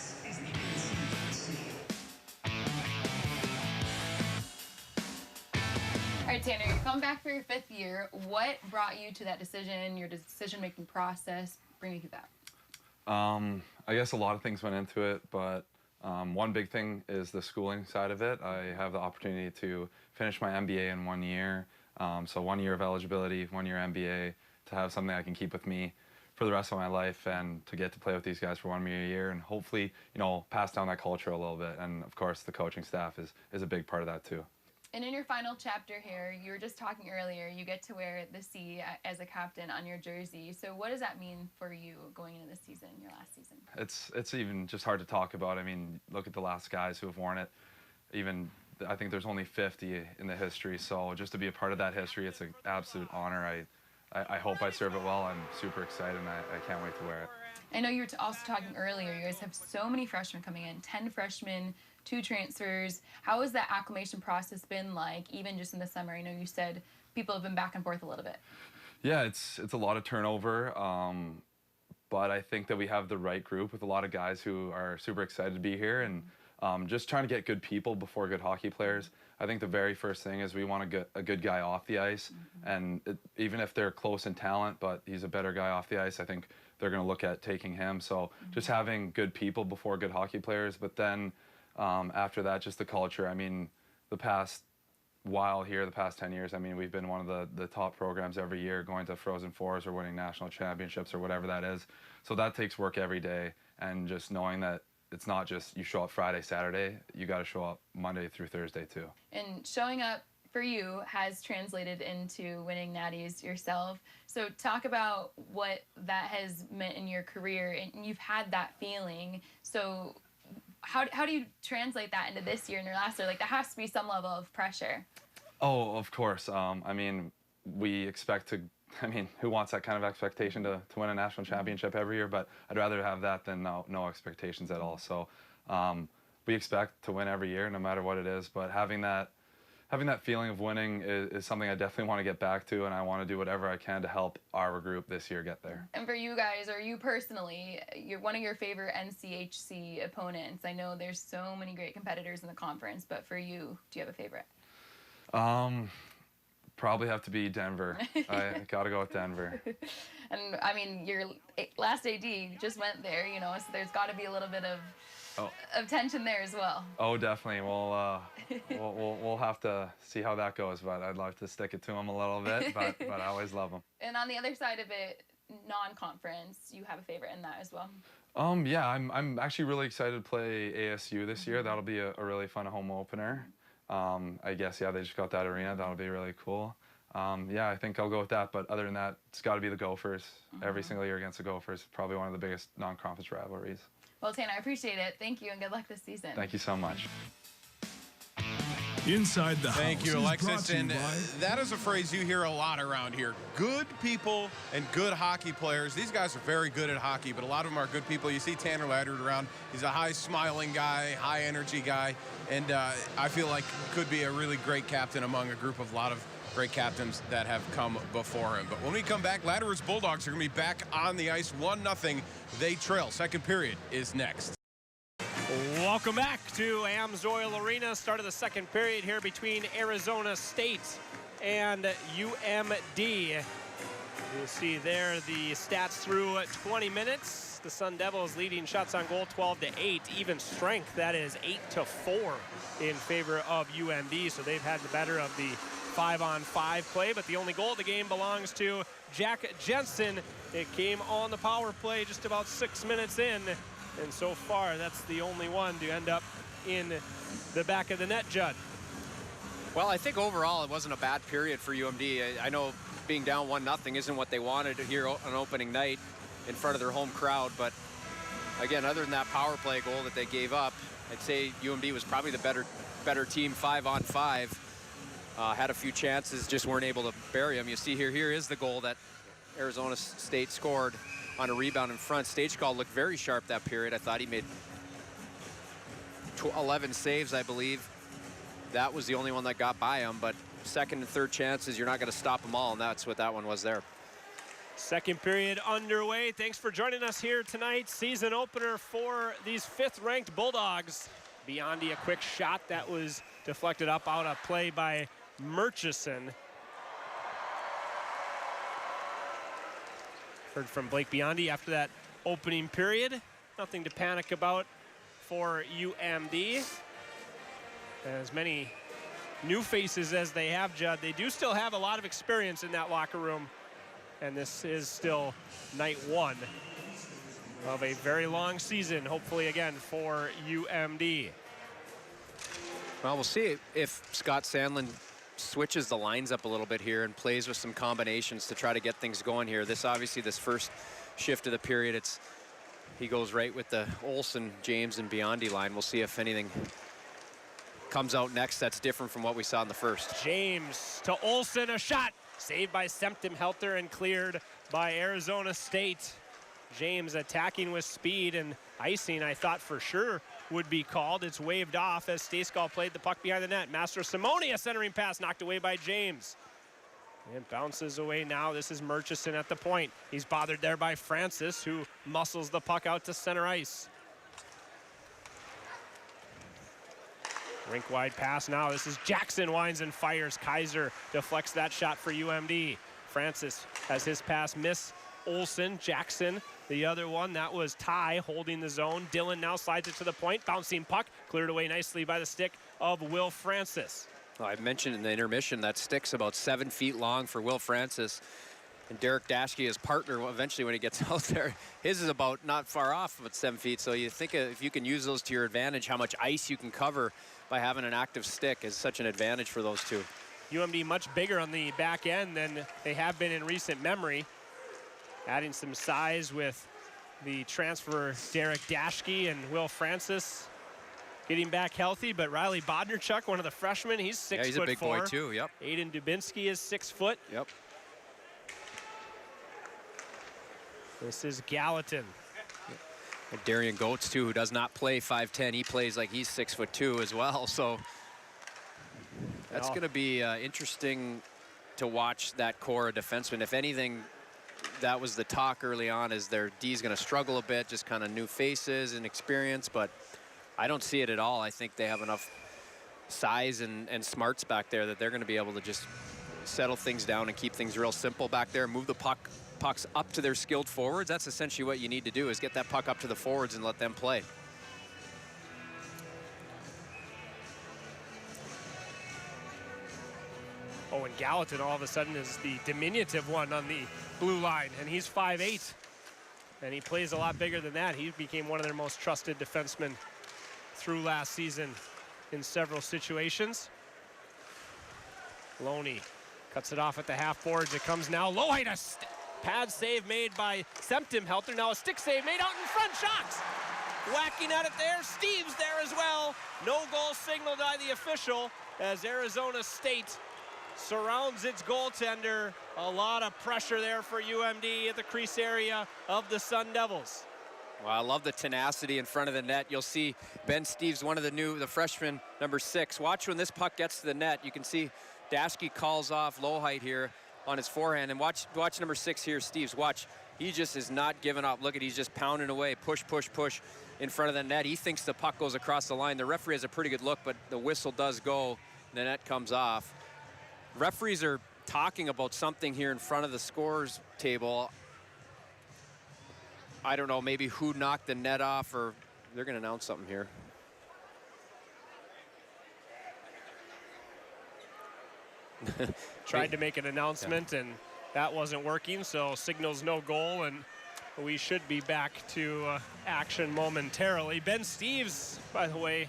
All right, Tanner, you're coming back for your 5th year. What brought you to that decision, your decision-making process? Bring me through that. I guess a lot of things went into it, but one big thing is the schooling side of it. I have the opportunity to finish my MBA in 1 year. So 1 year of eligibility, 1 year MBA, to have something I can keep with me for the rest of my life, and to get to play with these guys for 1 year and hopefully, pass down that culture a little bit. And of course, the coaching staff is a big part of that too. And in your final chapter here, you were just talking earlier, you get to wear the C as a captain on your jersey. So what does that mean for you going into this season, your last season? It's even just hard to talk about. I mean, look at the last guys who have worn it. Even, I think there's only 50 in the history. So just to be a part of that history, it's an absolute honor. I hope I serve it well. I'm super excited, and I can't wait to wear it. I know you were also talking earlier, you guys have so many freshmen coming in, 10 freshmen, 2 transfers. How has that acclimation process been like, even just in the summer? I know you said people have been back and forth a little bit. Yeah, it's a lot of turnover, but I think that we have the right group with a lot of guys who are super excited to be here, and just trying to get good people before good hockey players. I think the very first thing is we want to get a good guy off the ice. And even if they're close in talent, but he's a better guy off the ice, I think they're going to look at taking him. So just having good people before good hockey players. But then after that, just the culture. I mean, the past while here, the past 10 years, I mean, we've been one of the top programs every year, going to Frozen Fours or winning national championships or whatever that is. So that takes work every day, and just knowing that it's not just you show up Friday, Saturday, you got to show up Monday through Thursday too. And showing up for you has translated into winning natties yourself. So talk about what that has meant in your career, and you've had that feeling. So how do you translate that into this year and your last year? Like, there has to be some level of pressure. Oh, of course. I mean, we expect to, I mean, who wants that kind of expectation to win a national championship every year? But I'd rather have that than no expectations at all. So we expect to win every year, no matter what it is. But having that feeling of winning is something I definitely want to get back to, and I want to do whatever I can to help our group this year get there. And for you guys, or you personally, you're one of your favorite NCHC opponents. I know there's so many great competitors in the conference, but for you, do you have a favorite? Probably have to be Denver. I got to go with Denver. And I mean, your last AD just went there, you know, so there's got to be a little bit of tension there as well. Oh, definitely. We'll have to see how that goes, but I'd love to stick it to him a little bit, but I always love him. And on the other side of it, non-conference, you have a favorite in that as well? Yeah, I'm actually really excited to play ASU this year. That'll be a really fun home opener. I guess, yeah, they just got that arena. That'll be really cool. Yeah, I think I'll go with that, but other than that, it's got to be the Gophers. Every single year against the Gophers, probably one of the biggest non-conference rivalries. Well, Tanner, I appreciate it. Thank you, and good luck this season. Thank you so much. Inside the House. Thank you, Alexis. And by... that is a phrase you hear a lot around here. Good people and good hockey players. These guys are very good at hockey, but a lot of them are good people. You see Tanner Laddard around. He's a high-smiling guy, high-energy guy, and I feel like could be a really great captain among a group of a lot of great captains that have come before him. But when we come back, Ladder's Bulldogs are going to be back on the ice 1-0. They trail. Second period is next. Welcome back to Amsoil Arena. Start of the second period here between Arizona State and UMD. You see there the stats through 20 minutes. The Sun Devils leading shots on goal 12-8. Even strength, that is 8-4 in favor of UMD. So they've had the better of the 5-on-5 play, but the only goal of the game belongs to Jack Jensen. It came on the power play just about 6 minutes in, and so far that's the only one to end up in the back of the net, Judd. Well, I think overall it wasn't a bad period for UMD. I know being down 1-0 isn't what they wanted here on opening night in front of their home crowd, but again, other than that power play goal that they gave up, I'd say UMD was probably the better team 5-on-5. Had a few chances, just weren't able to bury them. You see here is the goal that Arizona State scored on a rebound in front. Stagecall looked very sharp that period. I thought he made 11 saves, I believe. That was the only one that got by him, but second and third chances, you're not going to stop them all, and that's what that one was there. Second period underway. Thanks for joining us here tonight. Season opener for these 5th-ranked Bulldogs. Biondi, a quick shot that was deflected up out of play by Murchison. Heard from Blake Biondi after that opening period. Nothing to panic about for UMD. As many new faces as they have, Judd, they do still have a lot of experience in that locker room. And this is still night 1 of a very long season, hopefully again for UMD. Well, we'll see if Scott Sandlin switches the lines up a little bit here and plays with some combinations to try to get things going here. This first shift of the period, he goes right with the Olsen, James, and Biondi line. We'll see if anything comes out next that's different from what we saw in the first. James to Olsen, a shot saved by Septim Helter and cleared by Arizona State. James attacking with speed, and icing I thought for sure would be called. It's waved off as Stacekall played the puck behind the net. Master Simone, a centering pass knocked away by James. It bounces away now. This is Murchison at the point. He's bothered there by Francis, who muscles the puck out to center ice. Rink wide pass now. This is Jackson, winds and fires. Kaiser deflects that shot for UMD. Francis has his pass miss. Olsen, Jackson, the other one. That was Ty holding the zone. Dillon now slides it to the point. Bouncing puck, cleared away nicely by the stick of Will Francis. Well, I mentioned in the intermission that stick's about 7 feet long for Will Francis. And Derek Daschke, his partner, eventually when he gets out there, his is about not far off, about 7 feet. So you think if you can use those to your advantage, how much ice you can cover by having an active stick is such an advantage for those two. UMD much bigger on the back end than they have been in recent memory. Adding some size with the transfer Derek Daschke and Will Francis getting back healthy, but Riley Bodnerchuk, one of the freshmen, he's 6'4". Yeah, he's a big boy too, yep. Aiden Dubinsky is 6 foot. Yep. This is Gallatin. And Darian Goetz too, who does not play 5'10", he plays like he's 6'2" as well, so that's going to be interesting to watch that core of defensemen. If anything, that was the talk early on, is their D's going to struggle a bit, just kind of new faces and experience, but I don't see it at all. I think they have enough size and smarts back there that they're going to be able to just settle things down and keep things real simple back there, move the pucks up to their skilled forwards. That's essentially what you need to do, is get that puck up to the forwards and let them play. Oh, and Gallatin all of a sudden is the diminutive one on the blue line, and he's 5'8", and he plays a lot bigger than that. He became one of their most trusted defensemen through last season in several situations. Loney cuts it off at the half boards. It comes now. Lowhite, a pad save made by Septim-Helter. Now a stick save made out in front. Shocks whacking at it there. Steve's there as well. No goal signaled by the official as Arizona State surrounds its goaltender. A lot of pressure there for UMD at the crease area of the Sun Devils. Well, I love the tenacity in front of the net. You'll see Ben Steeves, one of the freshman, number 6. Watch when this puck gets to the net. You can see Daschke calls off Lowhite here on his forehand. And watch number 6 here, Steeves. Watch. He just is not giving up. Look at, he's just pounding away. Push, push, push in front of the net. He thinks the puck goes across the line. The referee has a pretty good look, but the whistle does go. The net comes off. Referees are talking about something here in front of the scorers table. I don't know, maybe who knocked the net off, or they're going to announce something here. Tried to make an announcement, and that wasn't working, so signals no goal, and we should be back to action momentarily. Ben Steeves, by the way,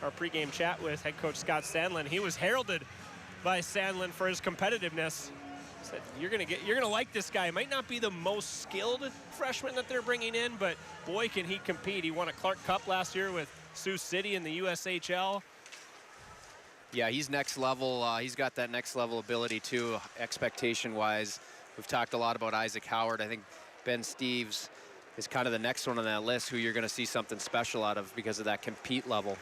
our pregame chat with head coach Scott Sandlin, he was heralded by Sandlin for his competitiveness. Said, you're gonna like this guy. Might not be the most skilled freshman that they're bringing in, but boy, can he compete. He won a Clark Cup last year with Sioux City in the USHL. Yeah, he's next level. He's got that next level ability too, expectation-wise. We've talked a lot about Isaac Howard. I think Ben Steeves is kind of the next one on that list who you're going to see something special out of because of that compete level.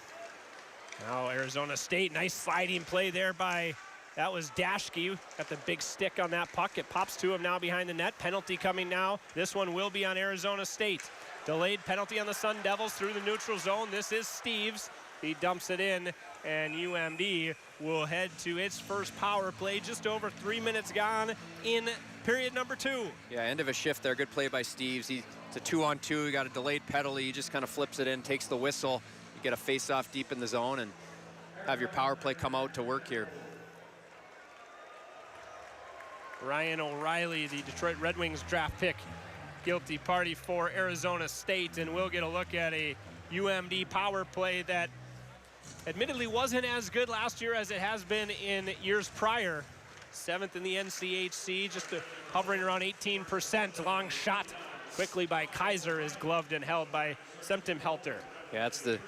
Now Arizona State, nice sliding play there by, that was Daschke. Got the big stick on that puck. It pops to him now behind the net. Penalty coming now. This one will be on Arizona State. Delayed penalty on the Sun Devils through the neutral zone. This is Steeves. He dumps it in, and UMD will head to its first power play. Just over 3 minutes gone in period number 2. Yeah, end of a shift there. Good play by Steeves. It's a 2-on-2. He got a delayed penalty. He just kind of flips it in, takes the whistle. You get a face-off deep in the zone and have your power play come out to work here. Ryan O'Reilly, the Detroit Red Wings draft pick, guilty party for Arizona State, and we'll get a look at a UMD power play that admittedly wasn't as good last year as it has been in years prior. 7th in the NCHC, just hovering around 18%. Long shot quickly by Kaiser is gloved and held by Septim-Helter. Yeah, that's the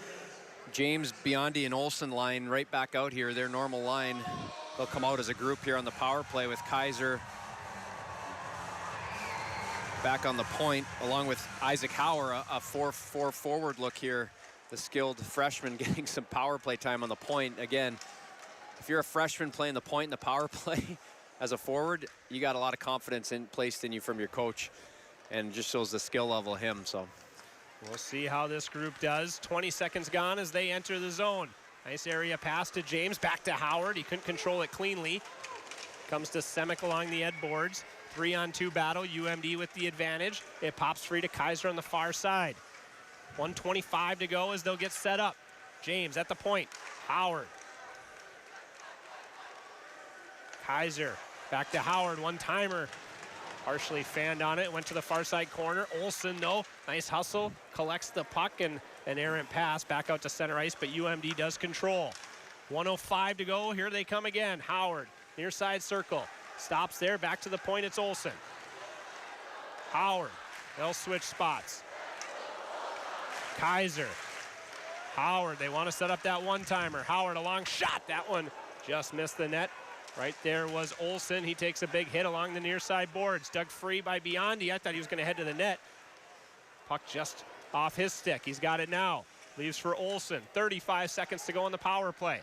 James, Biondi, and Olsen line right back out here, their normal line. They'll come out as a group here on the power play with Kaiser back on the point, along with Isaac Hauer, a 4-4 forward look here. The skilled freshman getting some power play time on the point. Again, if you're a freshman playing the point in the power play as a forward, you got a lot of confidence placed in you from your coach, and just shows the skill level of him. So we'll see how this group does. 20 seconds gone as they enter the zone. Nice area pass to James, back to Howard. He couldn't control it cleanly. Comes to Semick along the ed boards. 3-on-2 battle, UMD with the advantage. It pops free to Kaiser on the far side. 1:25 to go as they'll get set up. James at the point, Howard. Kaiser back to Howard, one-timer. Partially fanned on it, went to the far side corner. Olsen, though, nice hustle, collects the puck and an errant pass back out to center ice, but UMD does control. 1:05 to go, here they come again. Howard, near side circle, stops there, back to the point, it's Olsen. Howard, they'll switch spots. Kaiser, Howard, they want to set up that one-timer. Howard, a long shot, that one just missed the net. Right there was Olsen. He takes a big hit along the near side boards. Dug free by Biondi. I thought he was going to head to the net. Puck just off his stick. He's got it now. Leaves for Olsen. 35 seconds to go on the power play.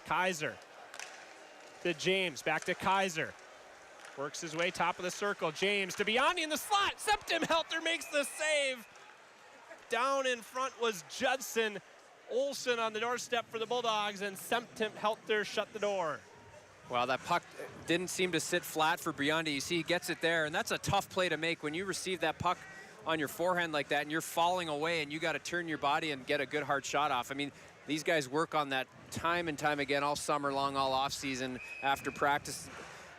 Kaiser to James. Back to Kaiser. Works his way top of the circle. James to Biondi in the slot. Septim-Helter makes the save. Down in front was Judson. Olsen on the doorstep for the Bulldogs, and Septim-Helter shut the door. Well, that puck didn't seem to sit flat for Biondi. You see, he gets it there, and that's a tough play to make when you receive that puck on your forehand like that and you're falling away and you got to turn your body and get a good hard shot off. I mean, these guys work on that time and time again all summer long, all off season after practice.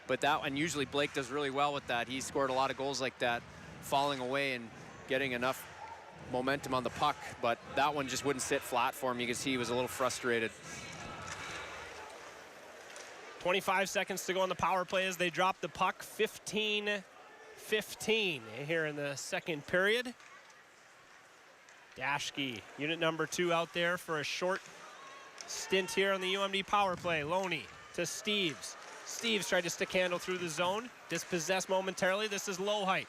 But that one, usually Blake does really well with that. He scored a lot of goals like that, falling away and getting enough momentum on the puck. But that one just wouldn't sit flat for him. You can see he was a little frustrated. 25 seconds to go on the power play as they drop the puck. 15-15 here in the second period. Dashke, unit number 2 out there for a short stint here on the UMD power play. Loney to Steves. Steves tried to stick handle through the zone. Dispossessed momentarily. This is Lowhite.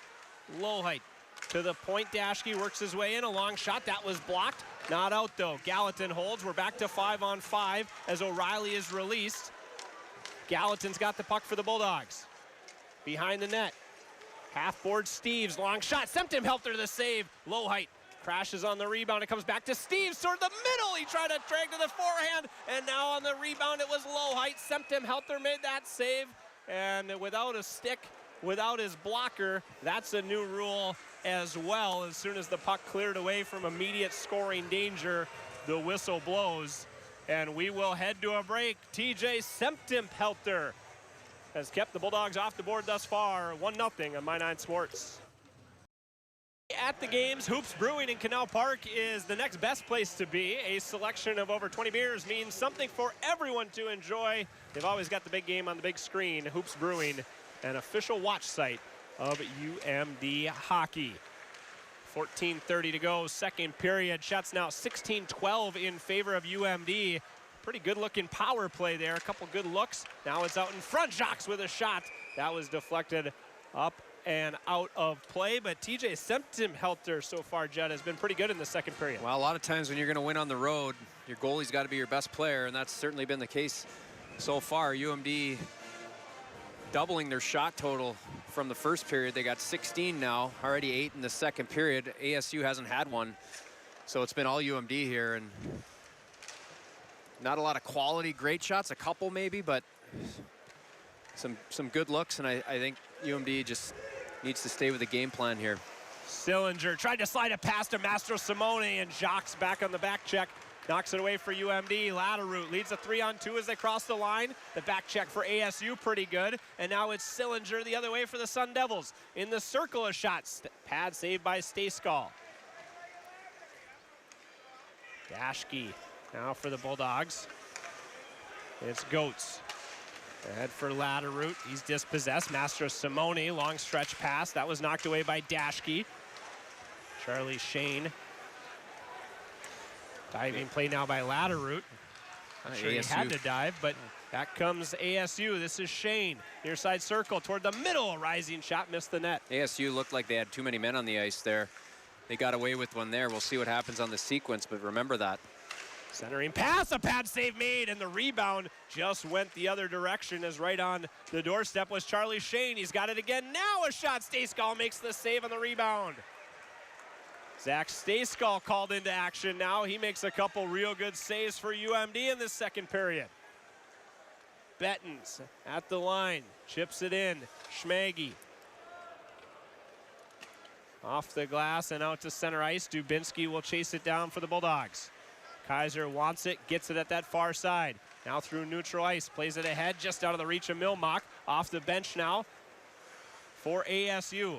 Lowhite to the point. Dashke works his way in. A long shot. That was blocked. Not out, though. Gallatin holds. We're back to 5-on-5 as O'Reilly is released. Gallatin's got the puck for the Bulldogs. Behind the net. Half-board Steves, long shot. Septim-Helter to the save. Lowhite crashes on the rebound. It comes back to Steves toward the middle. He tried to drag to the forehand, and now on the rebound it was Lowhite. Septim-Helter made that save, and without a stick, without his blocker, that's a new rule as well. As soon as the puck cleared away from immediate scoring danger, the whistle blows. And we will head to a break. TJ Septim-Helter has kept the Bulldogs off the board thus far. 1-0 on My 9 Sports. At the games, Hoops Brewing in Canal Park is the next best place to be. A selection of over 20 beers means something for everyone to enjoy. They've always got the big game on the big screen. Hoops Brewing, an official watch site of UMD hockey. 14:30 to go, second period. Shots now 16-12 in favor of UMD. Pretty good looking power play there. A couple good looks. Now it's out in front. Jacques with a shot. That was deflected up and out of play. But TJ Septim-Helter so far, Judd, has been pretty good in the second period. Well, a lot of times when you're going to win on the road, your goalie's got to be your best player, and that's certainly been the case so far. UMD doubling their shot total from the first period. They got 16 now, already 8 in the second period. ASU hasn't had one, so it's been all UMD here, and not a lot of quality great shots, a couple maybe, but some good looks, and I think UMD just needs to stay with the game plan here. Sillinger tried to slide it past to Mastro Simone, and Jacques back on the back check. Knocks it away for UMD. Latteroot leads a 3-on-2 as they cross the line. The back check for ASU pretty good. And now it's Sillinger the other way for the Sun Devils. In the circle of shots. Pad saved by Stayskal. Dashke now for the Bulldogs. It's Goetz. Ahead for Latteroot. He's dispossessed. Mastro Simone, long stretch pass. That was knocked away by Dashke. Charlie Shane. Diving play now by Latteroot. I'm sure he had to dive, but back comes ASU. This is Shane. Near side circle toward the middle. A rising shot, missed the net. ASU looked like they had too many men on the ice there. They got away with one there. We'll see what happens on the sequence, but remember that. Centering pass, a pad save made, and the rebound just went the other direction as right on the doorstep was Charlie Shane. He's got it again. Now a shot. Stayskal makes the save on the rebound. Zach Stayskull called into action now. He makes a couple real good saves for UMD in this second period. Bettens at the line, chips it in. Schmaggy. Off the glass and out to center ice. Dubinsky will chase it down for the Bulldogs. Kaiser wants it, gets it at that far side. Now through neutral ice, plays it ahead, just out of the reach of Milmock. Off the bench now for ASU.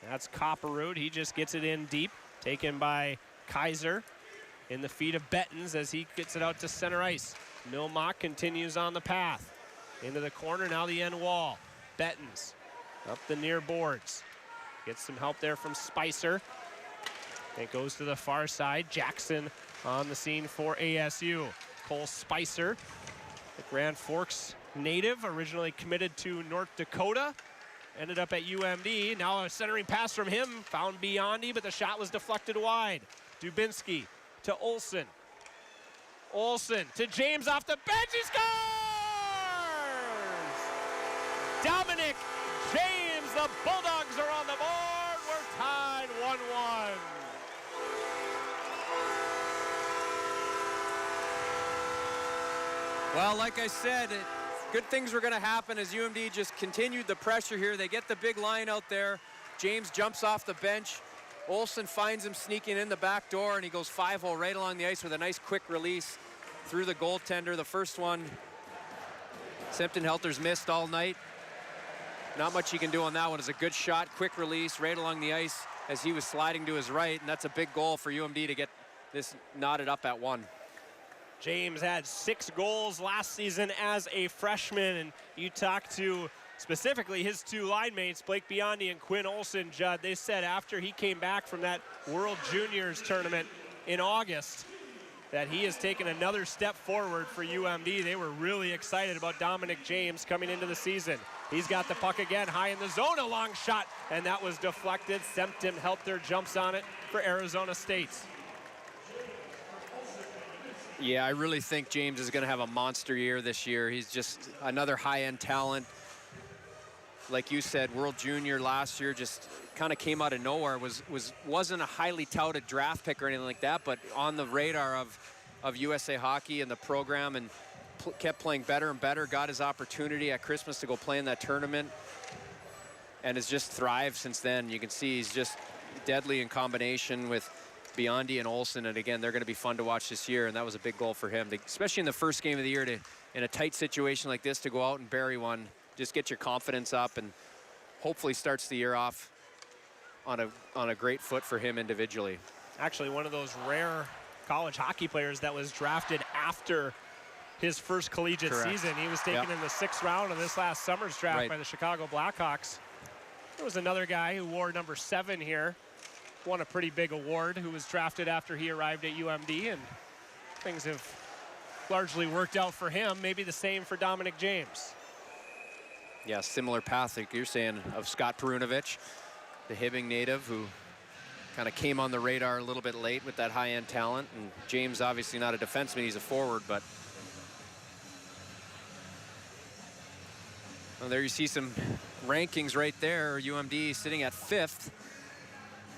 That's Copperroot. He just gets it in deep. Taken by Kaiser in the feet of Bettens as he gets it out to center ice. Milmock continues on the path. Into the corner, now the end wall. Bettens up the near boards. Gets some help there from Spicer. It goes to the far side. Jackson on the scene for ASU. Cole Spicer, the Grand Forks native, originally committed to North Dakota. Ended up at UMD. Now a centering pass from him. Found Biondi, but the shot was deflected wide. Dubinsky to Olsen. Olsen to James off the bench. He scores! Dominic James. The Bulldogs are on the board. We're tied 1-1. Well, like I said, good things were going to happen as UMD just continued the pressure here. They get the big line out there. James jumps off the bench. Olsen finds him sneaking in the back door, and he goes 5-hole right along the ice with a nice quick release through the goaltender. The first one, Simpton-Helter's missed all night. Not much he can do on that one. It's a good shot, quick release right along the ice as he was sliding to his right, and that's a big goal for UMD to get this knotted up at 1. James had 6 goals last season as a freshman, and you talk to specifically his 2 line mates, Blake Biondi and Quinn Olsen, Judd. They said after he came back from that World Juniors tournament in August that he has taken another step forward for UMD. They were really excited about Dominic James coming into the season. He's got the puck again, high in the zone, a long shot, and that was deflected. Simpton-Helter jumps on it for Arizona State. Yeah, I really think James is going to have a monster year this year. He's just another high-end talent. Like you said, World Junior last year just kind of came out of nowhere. Wasn't a highly touted draft pick or anything like that, but on the radar of USA Hockey and the program, and kept playing better and better. Got his opportunity at Christmas to go play in that tournament, and has just thrived since then. You can see he's just deadly in combination with Biondi and Olsen, and again, they're going to be fun to watch this year, and that was a big goal for him, especially in the first game of the year, in a tight situation like this, to go out and bury one. Just get your confidence up, and hopefully starts the year off on a great foot for him individually. Actually, one of those rare college hockey players that was drafted after his first collegiate season. He was taken in the 6th round of this last summer's draft by the Chicago Blackhawks. There was another guy who wore number 7 here, won a pretty big award, who was drafted after he arrived at UMD, and things have largely worked out for him. Maybe the same for Dominic James. Yeah, similar path, like you're saying, of Scott Perunovich, the Hibbing native, who kind of came on the radar a little bit late with that high-end talent. And James, obviously not a defenseman, he's a forward, but well, there you see some rankings right there. UMD sitting at 5th.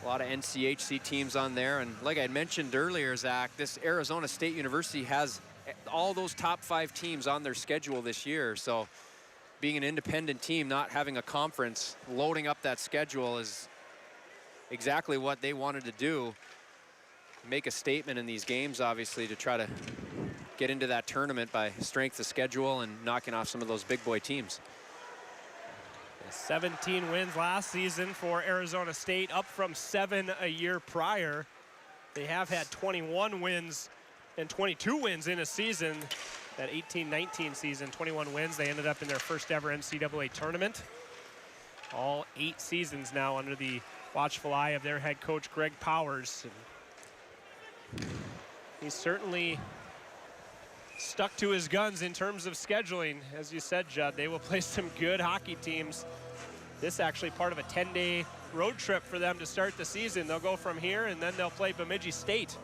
A lot of NCHC teams on there, and like I mentioned earlier, Zach, this Arizona State University has all those top 5 teams on their schedule this year. So being an independent team, not having a conference, loading up that schedule is exactly what they wanted to do. Make a statement in these games, obviously, to try to get into that tournament by strength of schedule and knocking off some of those big boy teams. 17 wins last season for Arizona State, up from 7 a year prior. They have had 21 wins and 22 wins in a season. That 18-19 season, 21 wins. They ended up in their first ever NCAA tournament. All 8 seasons now under the watchful eye of their head coach, Greg Powers. And he's certainly stuck to his guns in terms of scheduling. As you said, Judd, they will play some good hockey teams. This actually part of a 10-day road trip for them to start the season. They'll go from here, and then they'll play Bemidji State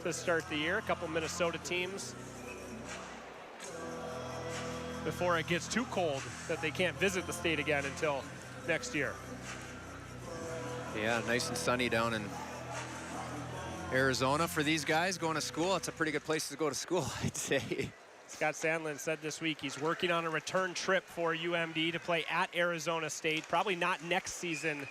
to start the year. A couple Minnesota teams before it gets too cold that they can't visit the state again until next year. Yeah, nice and sunny down in Arizona for these guys going to school. It's a pretty good place to go to school, I'd say. Scott Sandlin said this week he's working on a return trip for UMD to play at Arizona State. Probably not next season,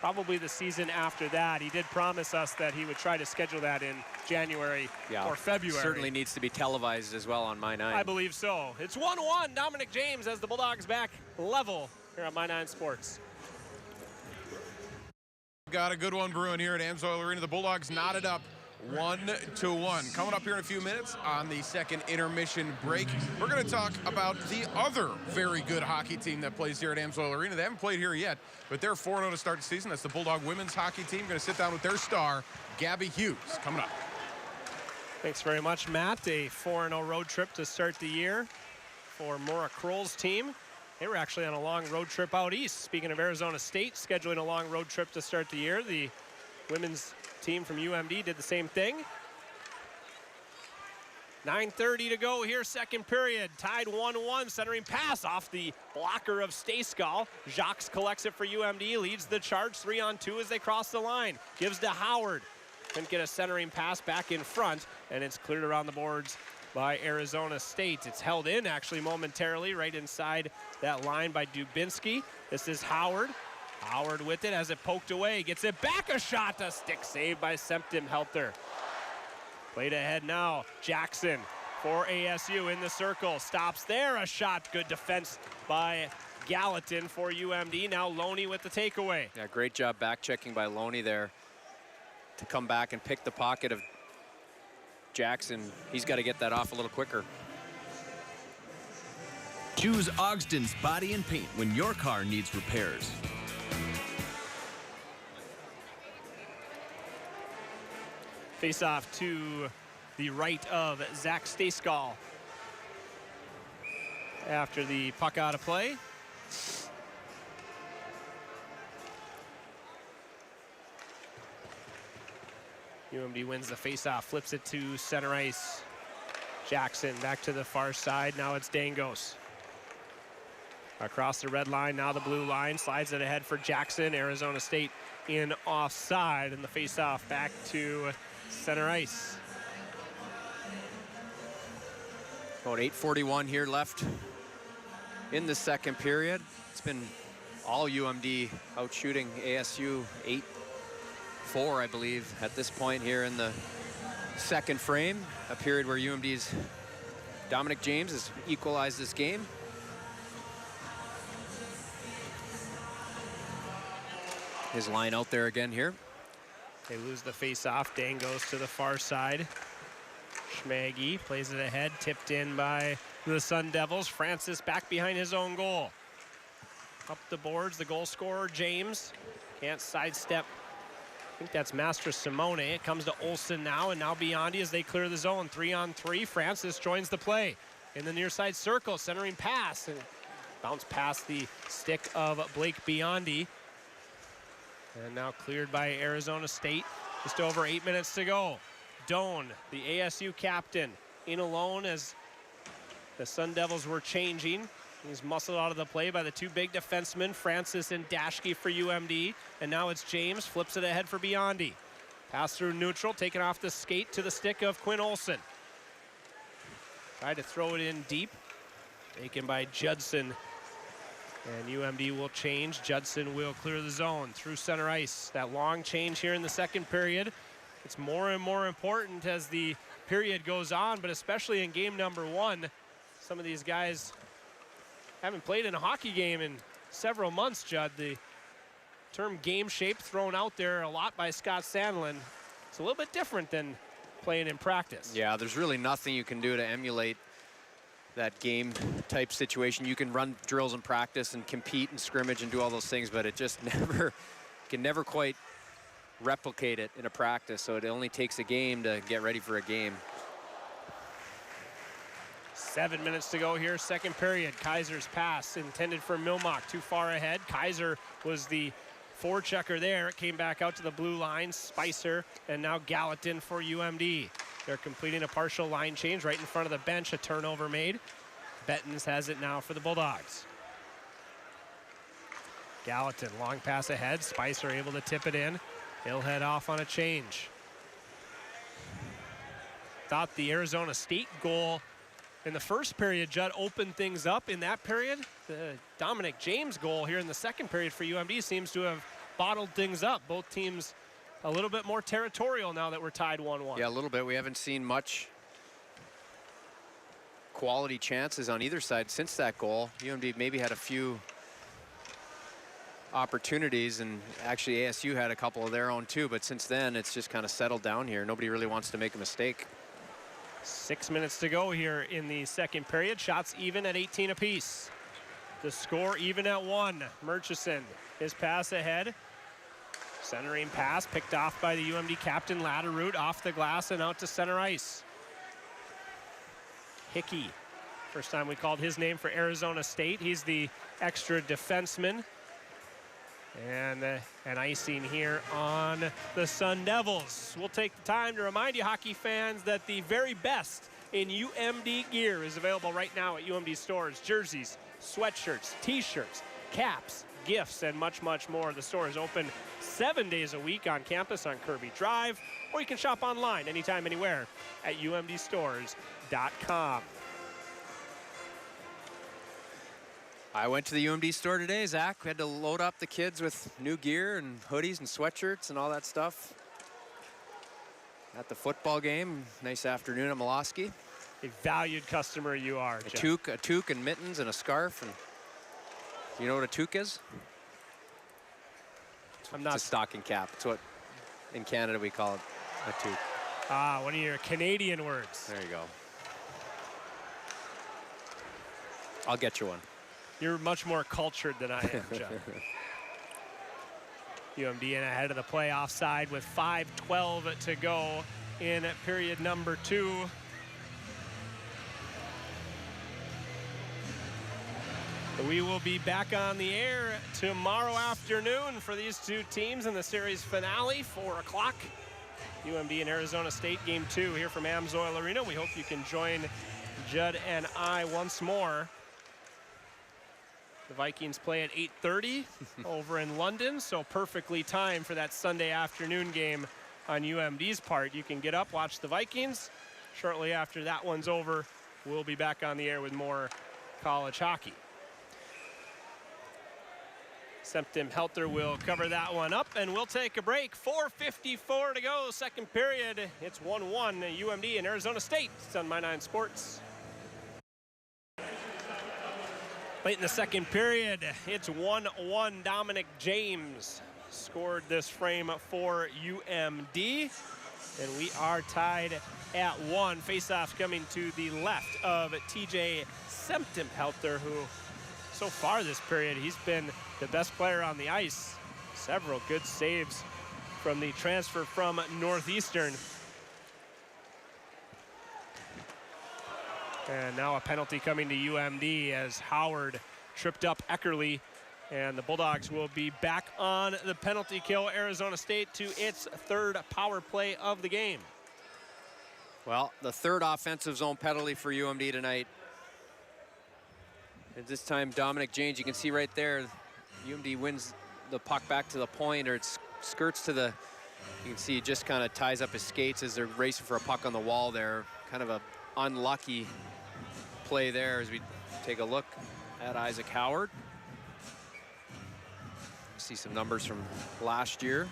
probably the season after that. He did promise us that he would try to schedule that in January or February. Certainly needs to be televised as well on My 9. I believe so. It's 1-1. Dominic James as the Bulldogs back level here on My 9 Sports. Got a good one brewing here at Amsoil Arena. The Bulldogs knotted up 1-1. Coming up here in a few minutes on the second intermission break, we're going to talk about the other very good hockey team that plays here at Amsoil Arena. They haven't played here yet, but they're 4-0 to start the season. That's the Bulldog women's hockey team. Going to sit down with their star, Gabby Hughes, coming up. Thanks very much, Matt. A 4-0 road trip to start the year for Maura Kroll's team. They were actually on a long road trip out east. Speaking of Arizona State, scheduling a long road trip to start the year. The women's team from UMD did the same thing. 9:30 to go here, second period. Tied 1-1, centering pass off the blocker of Stayskal. Jacques collects it for UMD, leads the charge 3-on-2 as they cross the line. Gives to Howard. Couldn't get a centering pass back in front, and it's cleared around the boards by Arizona State. It's held in actually momentarily right inside that line by Dubinsky. This is Howard. Howard with it as it poked away. Gets it back, a shot, a stick saved by Septim Helter. Played ahead now. Jackson for ASU in the circle. Stops there, a shot. Good defense by Gallatin for UMD. Now Loney with the takeaway. Yeah, great job back checking by Loney there to come back and pick the pocket of Jackson. He's got to get that off a little quicker. Choose Ogston's Body and Paint when your car needs repairs. Face off to the right of Zach Stayskal after the puck out of play. UMD wins the face-off, flips it to center ice. Jackson back to the far side. Now it's Dangos. Across the red line, now the blue line. Slides it ahead for Jackson. Arizona State in offside, and the face-off back to center ice. About 8:41 here left in the second period. It's been all UMD out shooting ASU 8-4, I believe, at this point here in the second frame. A period where UMD's Dominic James has equalized this game. His line out there again here. They lose the face-off. Dang goes to the far side. Schmaggy plays it ahead, tipped in by the Sun Devils. Francis back behind his own goal. Up the boards, the goal scorer, James. Can't sidestep. I think that's Master Simone. It comes to Olsen now, and now Biondi as they clear the zone. 3-on-3. Francis joins the play in the near side circle, centering pass, and bounce past the stick of Blake Biondi. And now cleared by Arizona State. Just over 8 minutes to go. Doan, the ASU captain, in alone as the Sun Devils were changing. He's muscled out of the play by the two big defensemen, Francis and Dashke for UMD. And now it's James, flips it ahead for Biondi. Pass through neutral, taken off the skate to the stick of Quinn Olsen. Tried to throw it in deep. Taken by Judson. And UMD will change. Judson will clear the zone through center ice. That long change here in the second period. It's more and more important as the period goes on, but especially in game number one. Some of these guys haven't played in a hockey game in several months, Judd. The term game shape thrown out there a lot by Scott Sandlin. It's a little bit different than playing in practice. Yeah, there's really nothing you can do to emulate that game type situation. You can run drills in practice and compete and scrimmage and do all those things, but it just can never quite replicate it in a practice. So it only takes a game to get ready for a game. 7 minutes to go here, second period. Kaiser's pass intended for Milmock, too far ahead. Kaiser was the forechecker there. It came back out to the blue line. Spicer and now Gallatin for UMD. They're completing a partial line change right in front of the bench. A turnover made. Bettens has it now for the Bulldogs. Gallatin, long pass ahead. Spicer able to tip it in. He'll head off on a change. Thought the Arizona State goal in the first period, Judd, opened things up in that period. The Dominic James goal here in the second period for UMD seems to have bottled things up. Both teams a little bit more territorial now that we're tied 1-1. Yeah, a little bit. We haven't seen much quality chances on either side since that goal. UMD maybe had a few opportunities, and actually ASU had a couple of their own too, but since then it's just kind of settled down here. Nobody really wants to make a mistake. 6 minutes to go here in the second period. Shots even at 18 apiece. The score even at 1. Murchison, his pass ahead. Centering pass picked off by the UMD captain, Latterroot, off the glass and out to center ice. Hickey, first time we called his name for Arizona State. He's the extra defenseman. And an icing here on the Sun Devils. We'll take the time to remind you, hockey fans, that the very best in UMD gear is available right now at UMD stores. Jerseys, sweatshirts, t-shirts, caps, gifts, and much, much more. The store is open 7 days a week on campus on Kirby Drive, or you can shop online anytime, anywhere at umdstores.com. I went to the UMD store today, Zach. We had to load up the kids with new gear and hoodies and sweatshirts and all that stuff. At the football game, nice afternoon at Molosky. A valued customer you are, A Jeff. toque and mittens and a scarf. And you know what a toque is? I'm not. It's a stocking cap. It's what in Canada we call it a toque. Ah, one of your Canadian words. There you go. I'll get you one. You're much more cultured than I am, Jeff. UMD in ahead of the play offside with 5:12 to go in period number 2. We will be back on the air tomorrow afternoon for these two teams in the series finale, 4 o'clock. UMD and Arizona State, game 2 here from Amsoil Arena. We hope you can join Judd and I once more. The Vikings play at 8:30 over in London, so perfectly timed for that Sunday afternoon game on UMD's part. You can get up, watch the Vikings. Shortly after that one's over, we'll be back on the air with more college hockey. Septim Helter will cover that one up, and we'll take a break. 4:54 to go, second period. It's 1-1, UMD and Arizona State. It's on My 9 Sports. Late in the second period, it's 1-1. Dominic James scored this frame for UMD, and we are tied at 1. Faceoff coming to the left of TJ Septim-Helter, who so far this period, he's been the best player on the ice. Several good saves from the transfer from Northeastern. And now a penalty coming to UMD as Howard tripped up Eckerly, and the Bulldogs will be back on the penalty kill. Arizona State to its 3rd power play of the game. Well, the 3rd offensive zone penalty for UMD tonight. And this time, Dominic James, you can see right there, UMD wins the puck back to the point, or it skirts to the, you can see he just kind of ties up his skates as they're racing for a puck on the wall there. Kind of a unlucky play there as we take a look at Isaac Howard. See some numbers from last year.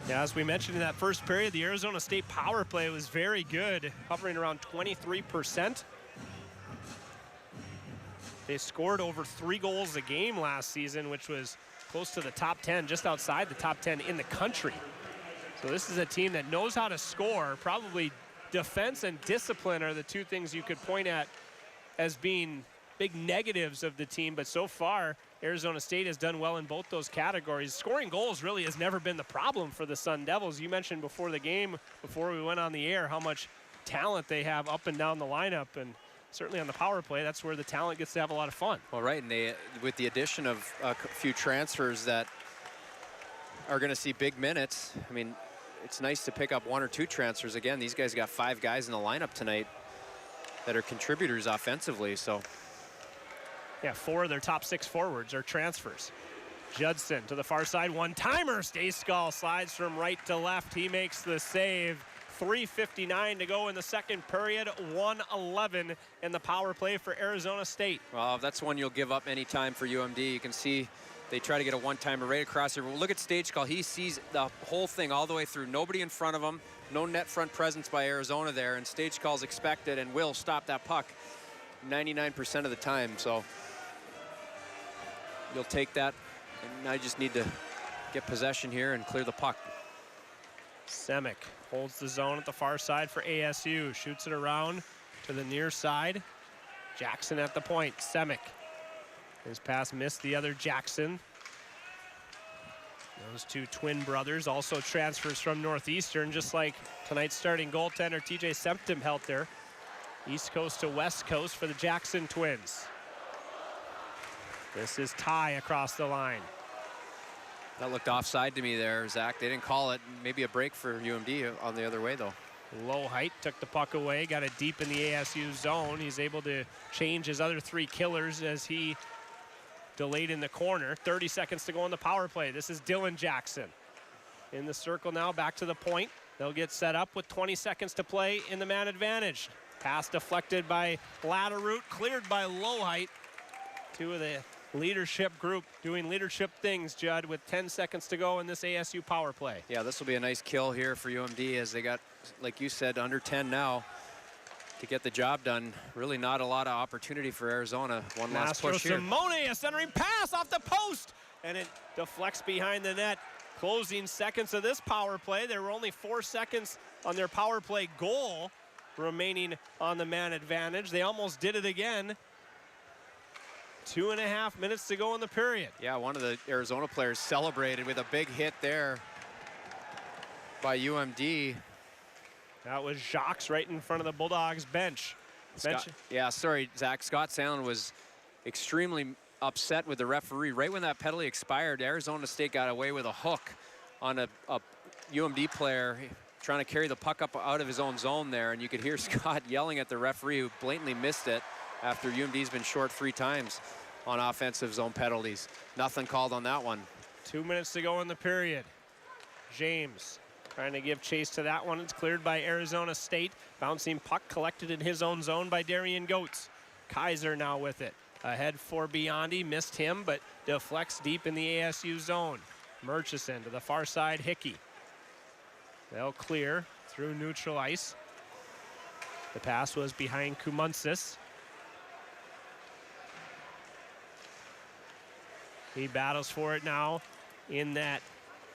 Yeah, as we mentioned in that first period, the Arizona State power play was very good, hovering around 23%. They scored over 3 goals a game last season, which was close to the top 10, just outside the top 10 in the country. So this is a team that knows how to score. Probably defense and discipline are the two things you could point at as being big negatives of the team, but so far Arizona State has done well in both those categories. Scoring goals really has never been the problem for the Sun Devils. You mentioned before the game, before we went on the air, how much talent they have up and down the lineup, and certainly on the power play, that's where the talent gets to have a lot of fun. Well, right, and they, with the addition of a few transfers that are going to see big minutes, I mean, it's nice to pick up 1 or 2 transfers. Again, these guys got 5 guys in the lineup tonight that are contributors offensively, so Yeah, 4 of their top 6 forwards are transfers. Judson to the far side, one-timer. Stayskal slides from right to left. He makes the save. 3:59 to go in the second period. 1:11 in the power play for Arizona State. Well, that's one you'll give up any time for UMD. You can see they try to get a one-timer right across here. Well, look at Stagecall. He sees the whole thing all the way through. Nobody in front of him. No net front presence by Arizona there. And Stagecall's expected and will stop that puck 99% of the time. So you'll take that. And I just need to get possession here and clear the puck. Semick holds the zone at the far side for ASU. Shoots it around to the near side. Jackson at the point. Semick. His pass missed the other Jackson. Those two twin brothers also transfers from Northeastern, just like tonight's starting goaltender TJ Septemhelter. East Coast to West Coast for the Jackson twins. This is Ty across the line. That looked offside to me there, Zach. They didn't call it. Maybe a break for UMD on the other way, though. Low height, took the puck away, got it deep in the ASU zone. He's able to change his other 3 killers as he delayed in the corner. 30 seconds to go on the power play. This is Dylan Jackson. In the circle now, back to the point. They'll get set up with 20 seconds to play in the man advantage. Pass deflected by Latterroot, cleared by Low height. 2 of the leadership group doing leadership things, Judd, with 10 seconds to go in this ASU power play. Yeah, this will be a nice kill here for UMD as they got, like you said, under 10 now to get the job done. Really not a lot of opportunity for Arizona. One last push here. Simone, a centering pass off the post, and it deflects behind the net. Closing seconds of this power play. There were only 4 seconds on their power play goal remaining on the man advantage. They almost did it again. 2.5 minutes to go in the period. Yeah, one of the Arizona players celebrated with a big hit there by UMD. That was Jacques right in front of the Bulldogs bench. Yeah, sorry, Zach. Scott Sandlin was extremely upset with the referee. Right when that penalty expired, Arizona State got away with a hook on a UMD player trying to carry the puck up out of his own zone there, and you could hear Scott yelling at the referee who blatantly missed it after UMD's been short 3 times on offensive zone penalties. Nothing called on that one. 2 minutes to go in the period. James trying to give chase to that one. It's cleared by Arizona State. Bouncing puck collected in his own zone by Darian Goetz. Kaiser now with it. Ahead for Biondi, missed him, but deflects deep in the ASU zone. Murchison to the far side, Hickey. They'll clear through neutral ice. The pass was behind Kumunsis. He battles for it now in that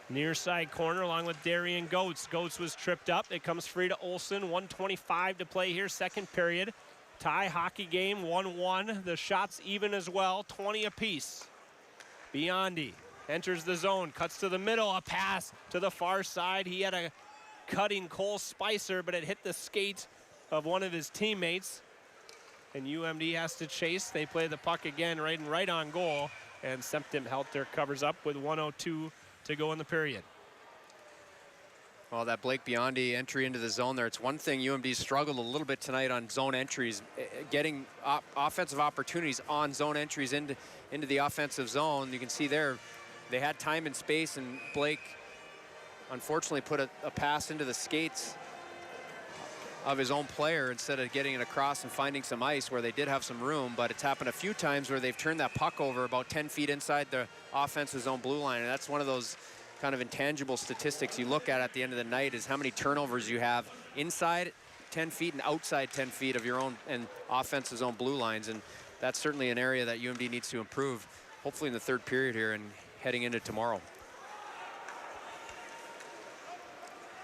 near side corner along with Darian Goetz. Goetz was tripped up. It comes free to Olsen. 1:25 to play here, second period. Tie hockey game, 1-1. The shots even as well, 20 apiece. Biondi enters the zone, cuts to the middle, a pass to the far side. He had a cutting Cole Spicer, but it hit the skate of one of his teammates. And UMD has to chase. They play the puck again right on goal. And Septemhelter covers up with 1:02 to go in the period. Well, that Blake Biondi entry into the zone there, it's one thing UMD struggled a little bit tonight on zone entries, getting offensive opportunities on zone entries into the offensive zone. You can see there they had time and space, and Blake unfortunately put a pass into the skates of his own player instead of getting it across and finding some ice where they did have some room. But it's happened a few times where they've turned that puck over about 10 feet inside the offensive zone blue line, and that's one of those kind of intangible statistics you look at the end of the night, is how many turnovers you have inside 10 feet and outside 10 feet of your own and offensive zone blue lines. And that's certainly an area that UMD needs to improve, hopefully in the third period here and heading into tomorrow.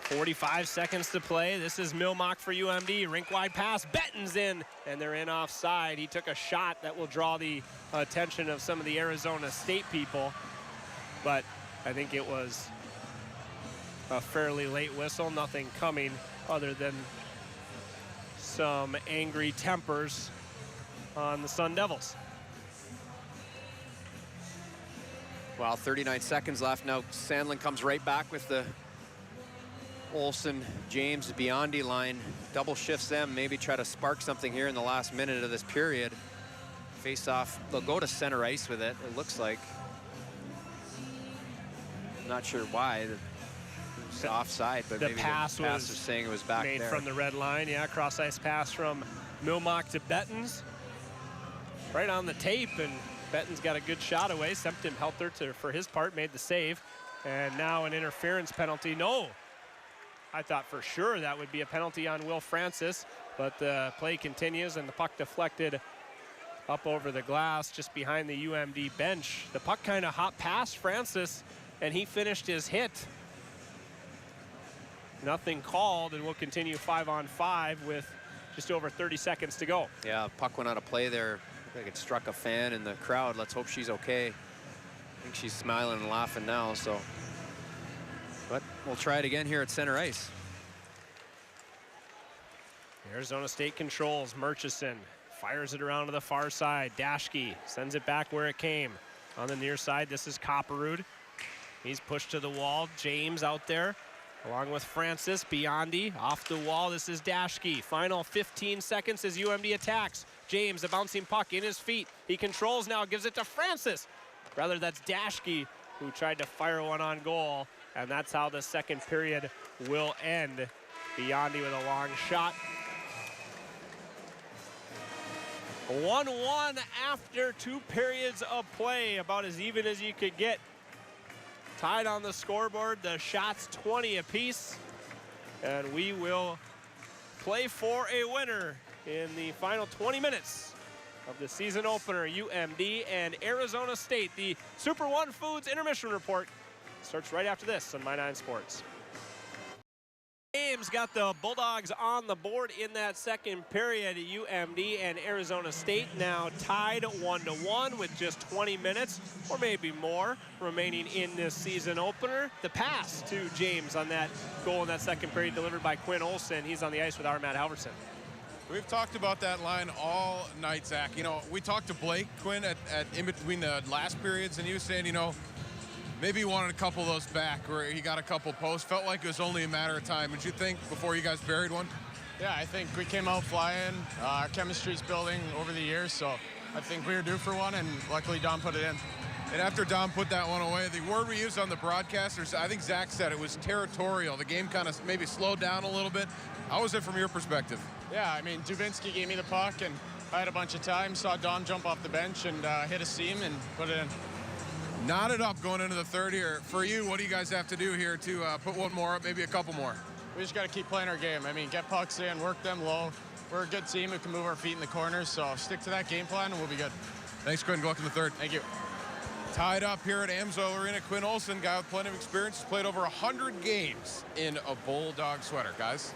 45 seconds to play. This is Milmock for UMD. Rink wide pass. Benton's in, and they're in offside. He took a shot that will draw the attention of some of the Arizona State people, but I think it was a fairly late whistle. Nothing coming other than some angry tempers on the Sun Devils. Well, 39 seconds left. Now Sandlin comes right back with the Olsen, James, Biondi line. Double shifts them, maybe try to spark something here in the last minute of this period. face off. They'll go to center ice with it, it looks like. I'm not sure why. It's offside, but The maybe pass the pass was saying it was back made there. from the red line. Yeah, cross ice pass from Milmock to Bettens. Right on the tape, and Bettens got a good shot away. Semptim helped her for his part, made the save. And now an interference penalty. No, I thought for sure that would be a penalty on Will Francis, but the play continues and the puck deflected up over the glass just behind the UMD bench. The puck kind of hopped past Francis and he finished his hit. Nothing called, and we'll continue 5-on-5 with just over 30 seconds to go. Yeah, puck went out of play there. Looked like it struck a fan in the crowd. Let's hope she's okay. I think she's smiling and laughing now, so. But we'll try it again here at center ice. Arizona State controls. Murchison fires it around to the far side. Dashke sends it back where it came. On the near side, this is Copperud. He's pushed to the wall. James out there, along with Francis. Biondi off the wall. This is Dashke. Final 15 seconds as UMD attacks. James, a bouncing puck in his feet. He controls now, gives it to Francis. Rather, that's Dashke who tried to fire one on goal. And that's how the second period will end. Biondi with a long shot. 1-1 after 2 periods of play, about as even as you could get. Tied on the scoreboard, the shots 20 apiece. And we will play for a winner in the final 20 minutes of the season opener, UMD and Arizona State. The Super One Foods Intermission Report starts right after this on My 9 Sports. James got the Bulldogs on the board in that second period. UMD and Arizona State now tied 1-1 with just 20 minutes or maybe more remaining in this season opener. The pass to James on that goal in that second period delivered by Quinn Olson. He's on the ice with our Matt Halverson. We've talked about that line all night, Zach. You know, we talked to Blake Quinn at in between the last periods, and he was saying, you know, maybe he wanted a couple of those back where he got a couple posts. Felt like it was only a matter of time. Did you think before you guys buried one? Yeah, I think we came out flying. Our chemistry's building over the years, so I think we were due for one, and luckily Don put it in. And after Don put that one away, the word we used on the broadcasters, I think Zach said it was territorial. The game kind of maybe slowed down a little bit. How was it from your perspective? Yeah, I mean, Dubinsky gave me the puck, and I had a bunch of time. Saw Don jump off the bench and hit a seam and put it in. Knotted up going into the third here. For you, what do you guys have to do here to put one more up, maybe a couple more? We just got to keep playing our game. I mean, get pucks in, work them low. We're a good team who can move our feet in the corners, so stick to that game plan and we'll be good. Thanks, Quinn. Good luck in the third. Thank you. Tied up here at Amsoil Arena, Quinn Olson, guy with plenty of experience, has played over 100 games in a Bulldog sweater, guys.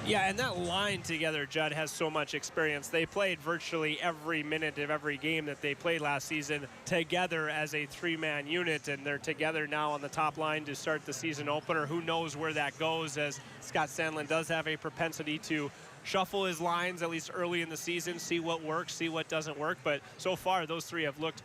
Yeah, and that line together, Judd, has so much experience. They played virtually every minute of every game that they played last season together as a three-man unit, and they're together now on the top line to start the season opener. Who knows where that goes, as Scott Sandlin does have a propensity to shuffle his lines, at least early in the season, see what works, see what doesn't work. But so far, those three have looked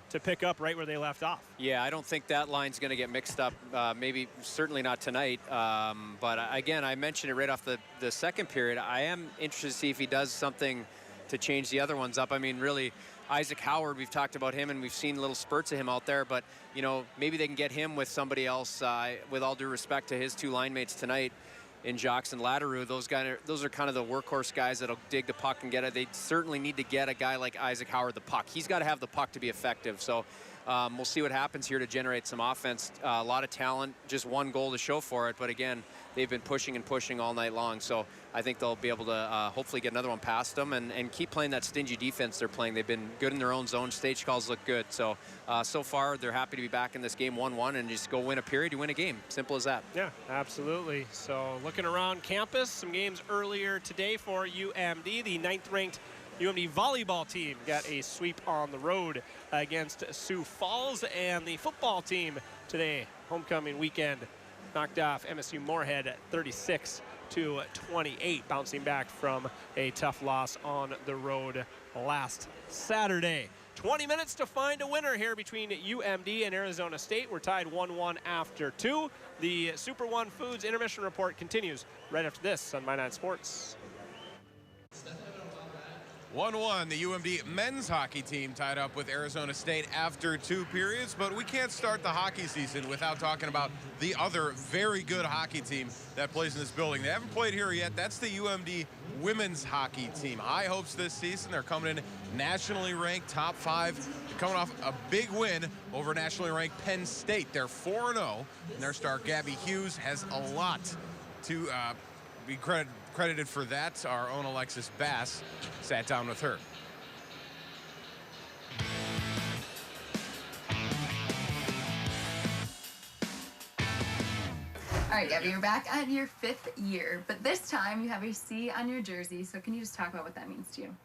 to pick up right where they left off. Yeah, I don't think that line's going to get mixed up. Maybe, certainly not tonight. But again, I mentioned it right off the second period. I am interested to see if he does something to change the other ones up. I mean, really, Isaac Howard, we've talked about him and we've seen little spurts of him out there. But, you know, maybe they can get him with somebody else, with all due respect to his two line mates tonight in Jacques and Laderoux. Those are kind of the workhorse guys that'll dig the puck and get it. They certainly need to get a guy like Isaac Howard the puck. He's got to have the puck to be effective. So we'll see what happens here to generate some offense. A lot of talent, just one goal to show for it. But again, they've been pushing and pushing all night long. So I think they'll be able to hopefully get another one past them and keep playing that stingy defense they're playing. They've been good in their own zone. Stage calls look good. So so far, they're happy to be back in this game 1-1 and just go win a period, you win a game. Simple as that. Yeah, absolutely. So looking around campus, some games earlier today for UMD. The 9th-ranked UMD volleyball team got a sweep on the road against Sioux Falls, and the football team today, homecoming weekend, knocked off MSU Moorhead at 36-28, bouncing back from a tough loss on the road last Saturday. 20 minutes to find a winner here between UMD and Arizona State. We're tied 1-1 after 2. The Super One Foods Intermission Report continues right after this on My 9 Sports. 1-1, the UMD men's hockey team tied up with Arizona State after 2 periods, but we can't start the hockey season without talking about the other very good hockey team that plays in this building. They haven't played here yet. That's the UMD women's hockey team. High hopes this season. They're coming in nationally ranked top 5. They're coming off a big win over nationally ranked Penn State. They're 4-0, and their star Gabby Hughes has a lot to be credited for that. Our own Alexis Bass sat down with her. All right, Gabby, you're back at your 5th year, but this time you have a C on your jersey. So can you just talk about what that means to you?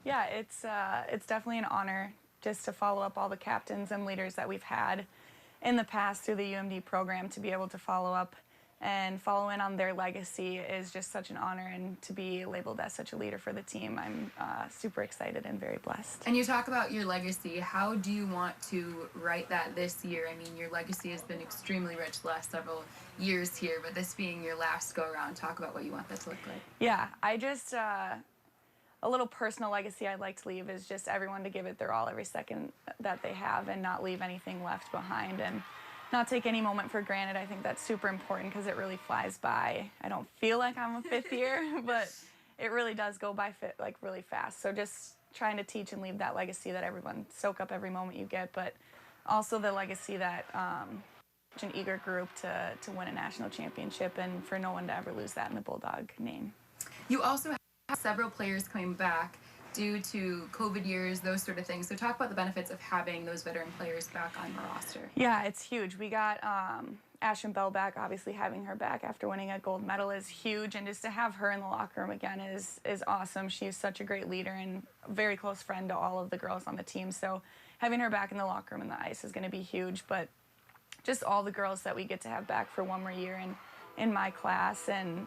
Yeah, it's definitely an honor just to follow up all the captains and leaders that we've had in the past through the UMD program. To be able to follow up and follow in on their legacy is just such an honor, and to be labeled as such a leader for the team, I'm super excited and very blessed. And you talk about your legacy. How do you want to write that this year? I mean, your legacy has been extremely rich the last several years here, but this being your last go-around, talk about what you want that to look like. Yeah, I just, a little personal legacy I'd like to leave is just everyone to give it their all every second that they have and not leave anything left behind, and not take any moment for granted. I think that's super important because it really flies by. I don't feel like I'm a 5th year, but it really does go by really fast. So just trying to teach and leave that legacy that everyone soak up every moment you get, but also the legacy that such an eager group to win a national championship, and for no one to ever lose that in the Bulldog name. You also have several players coming back due to COVID years, those sort of things. So talk about the benefits of having those veteran players back on your roster. Yeah, it's huge. We got Ashton Bell back. Obviously, having her back after winning a gold medal is huge, and just to have her in the locker room again is awesome. She's such a great leader and a very close friend to all of the girls on the team. So having her back in the locker room and the ice is going to be huge. But just all the girls that we get to have back for one more year in my class and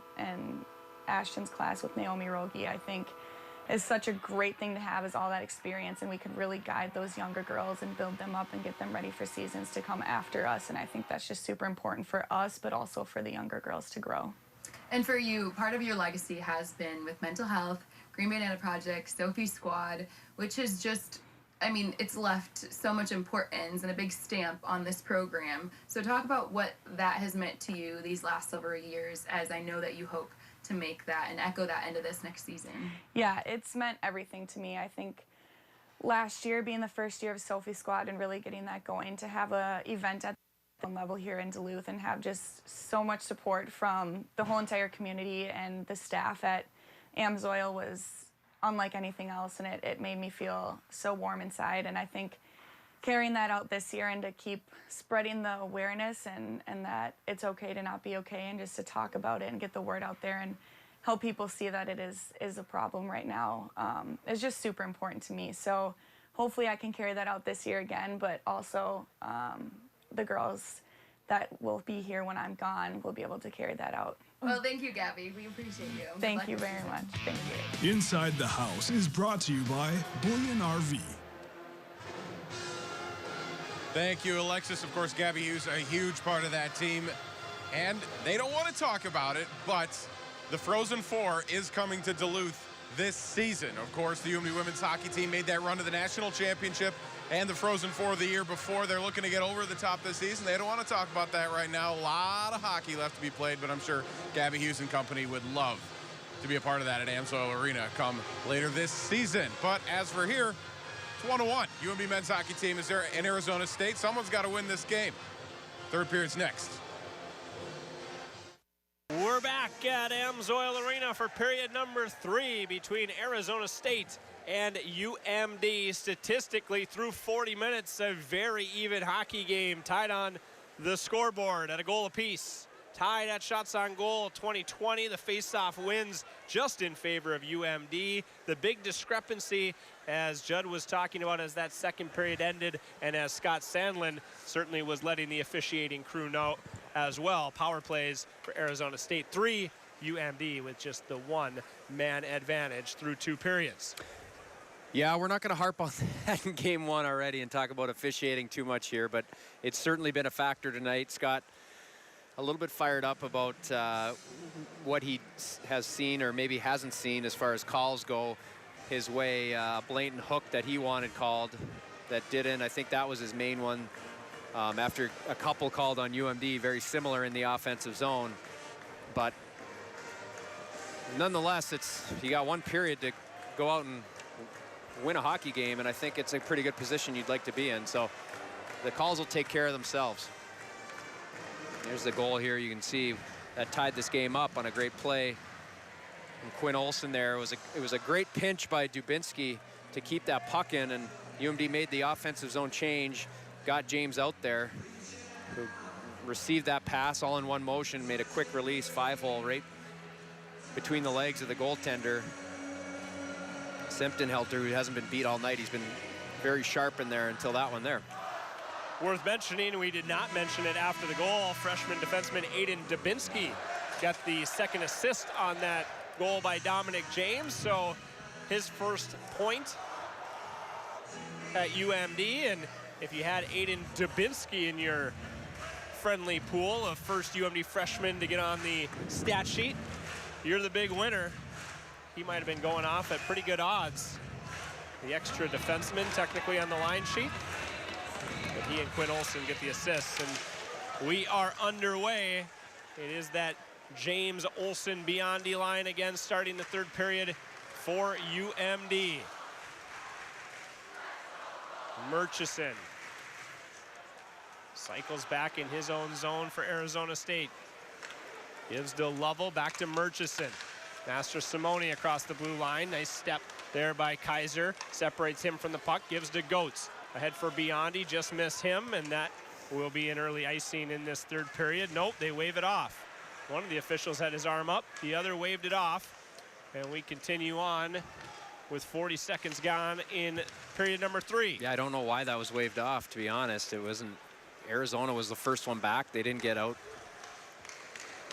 Ashton's class with Naomi Rogi, I think is such a great thing to have, is all that experience, and we could really guide those younger girls and build them up and get them ready for seasons to come after us. And I think that's just super important for us, but also for the younger girls to grow. And for you, part of your legacy has been with mental health, Green Banana Project, Sophie Squad, which has just, I mean, it's left so much importance and a big stamp on this program. So talk about what that has meant to you these last several years, as I know that you hope to make that and echo that into this next season. Yeah, it's meant everything to me. I think last year being the first year of Sophie Squad and really getting that going, to have a event at the level here in Duluth and have just so much support from the whole entire community and the staff at AMSOIL was unlike anything else, and it made me feel so warm inside. And I think carrying that out this year and to keep spreading the awareness and that it's okay to not be okay, and just to talk about it and get the word out there and help people see that it is a problem right now is just super important to me. So hopefully I can carry that out this year again, but also the girls that will be here when I'm gone will be able to carry that out. Well, thank you, Gabby. We appreciate you. Thank you very much. Thank you. Inside the House is brought to you by Bullion RV. Thank you, Alexis. Of course, Gabby Hughes, a huge part of that team. And they don't want to talk about it, but the Frozen Four is coming to Duluth this season. Of course, the UMD women's hockey team made that run to the national championship and the Frozen Four the year before. They're looking to get over the top this season. They don't want to talk about that right now. A lot of hockey left to be played, but I'm sure Gabby Hughes and company would love to be a part of that at AMSOIL Arena come later this season. But as for here, it's 1-1. UMD men's hockey team is there in Arizona State. Someone's got to win this game. Third period's next. We're back at AMSOIL Arena for period number 3 between Arizona State and UMD. Statistically, through 40 minutes, a very even hockey game, tied on the scoreboard at a goal apiece. Tied at shots on goal 20-20. The faceoff wins just in favor of UMD. The big discrepancy, as Judd was talking about as that second period ended, and as Scott Sandlin certainly was letting the officiating crew know as well. Power plays for Arizona State. 3, UMD with just the 1-man advantage through 2 periods. Yeah, we're not going to harp on that in game 1 already and talk about officiating too much here, but it's certainly been a factor tonight. Scott, a little bit fired up about what he has seen or maybe hasn't seen as far as calls go. his way. Blatant hook that he wanted called that didn't. I think that was his main one. After a couple called on UMD, very similar in the offensive zone. But nonetheless, you got one period to go out and win a hockey game, and I think it's a pretty good position you'd like to be in. So the calls will take care of themselves. There's the goal here. You can see that tied this game up on a great play. And Quinn Olson there. It was a great pinch by Dubinsky to keep that puck in, and UMD made the offensive zone change, got James out there, who received that pass all in one motion, made a quick release, 5-hole right between the legs of the goaltender. Simptonhelter, who hasn't been beat all night, he's been very sharp in there until that one there. Worth mentioning, we did not mention it after the goal, freshman defenseman Aiden Dubinsky got the second assist on that goal by Dominic James, so his first point at UMD. And if you had Aiden Dubinsky in your friendly pool of first UMD freshmen to get on the stat sheet, you're the big winner. He might have been going off at pretty good odds. The extra defenseman technically on the line sheet, but he and Quinn Olson get the assists, and we are underway. It is that James Olson Biondi line again, starting the third period for UMD. Murchison cycles back in his own zone for Arizona State. Gives to Lovell, back to Murchison. Master Simone across the blue line. Nice step there by Kaiser. Separates him from the puck, gives to Goetz. Ahead for Biondi, just missed him, and that will be an early icing in this third period. Nope, they wave it off. One of the officials had his arm up, the other waved it off, and we continue on with 40 seconds gone in period number 3. Yeah, I don't know why that was waved off, to be honest. It wasn't. Arizona was the first one back. They didn't get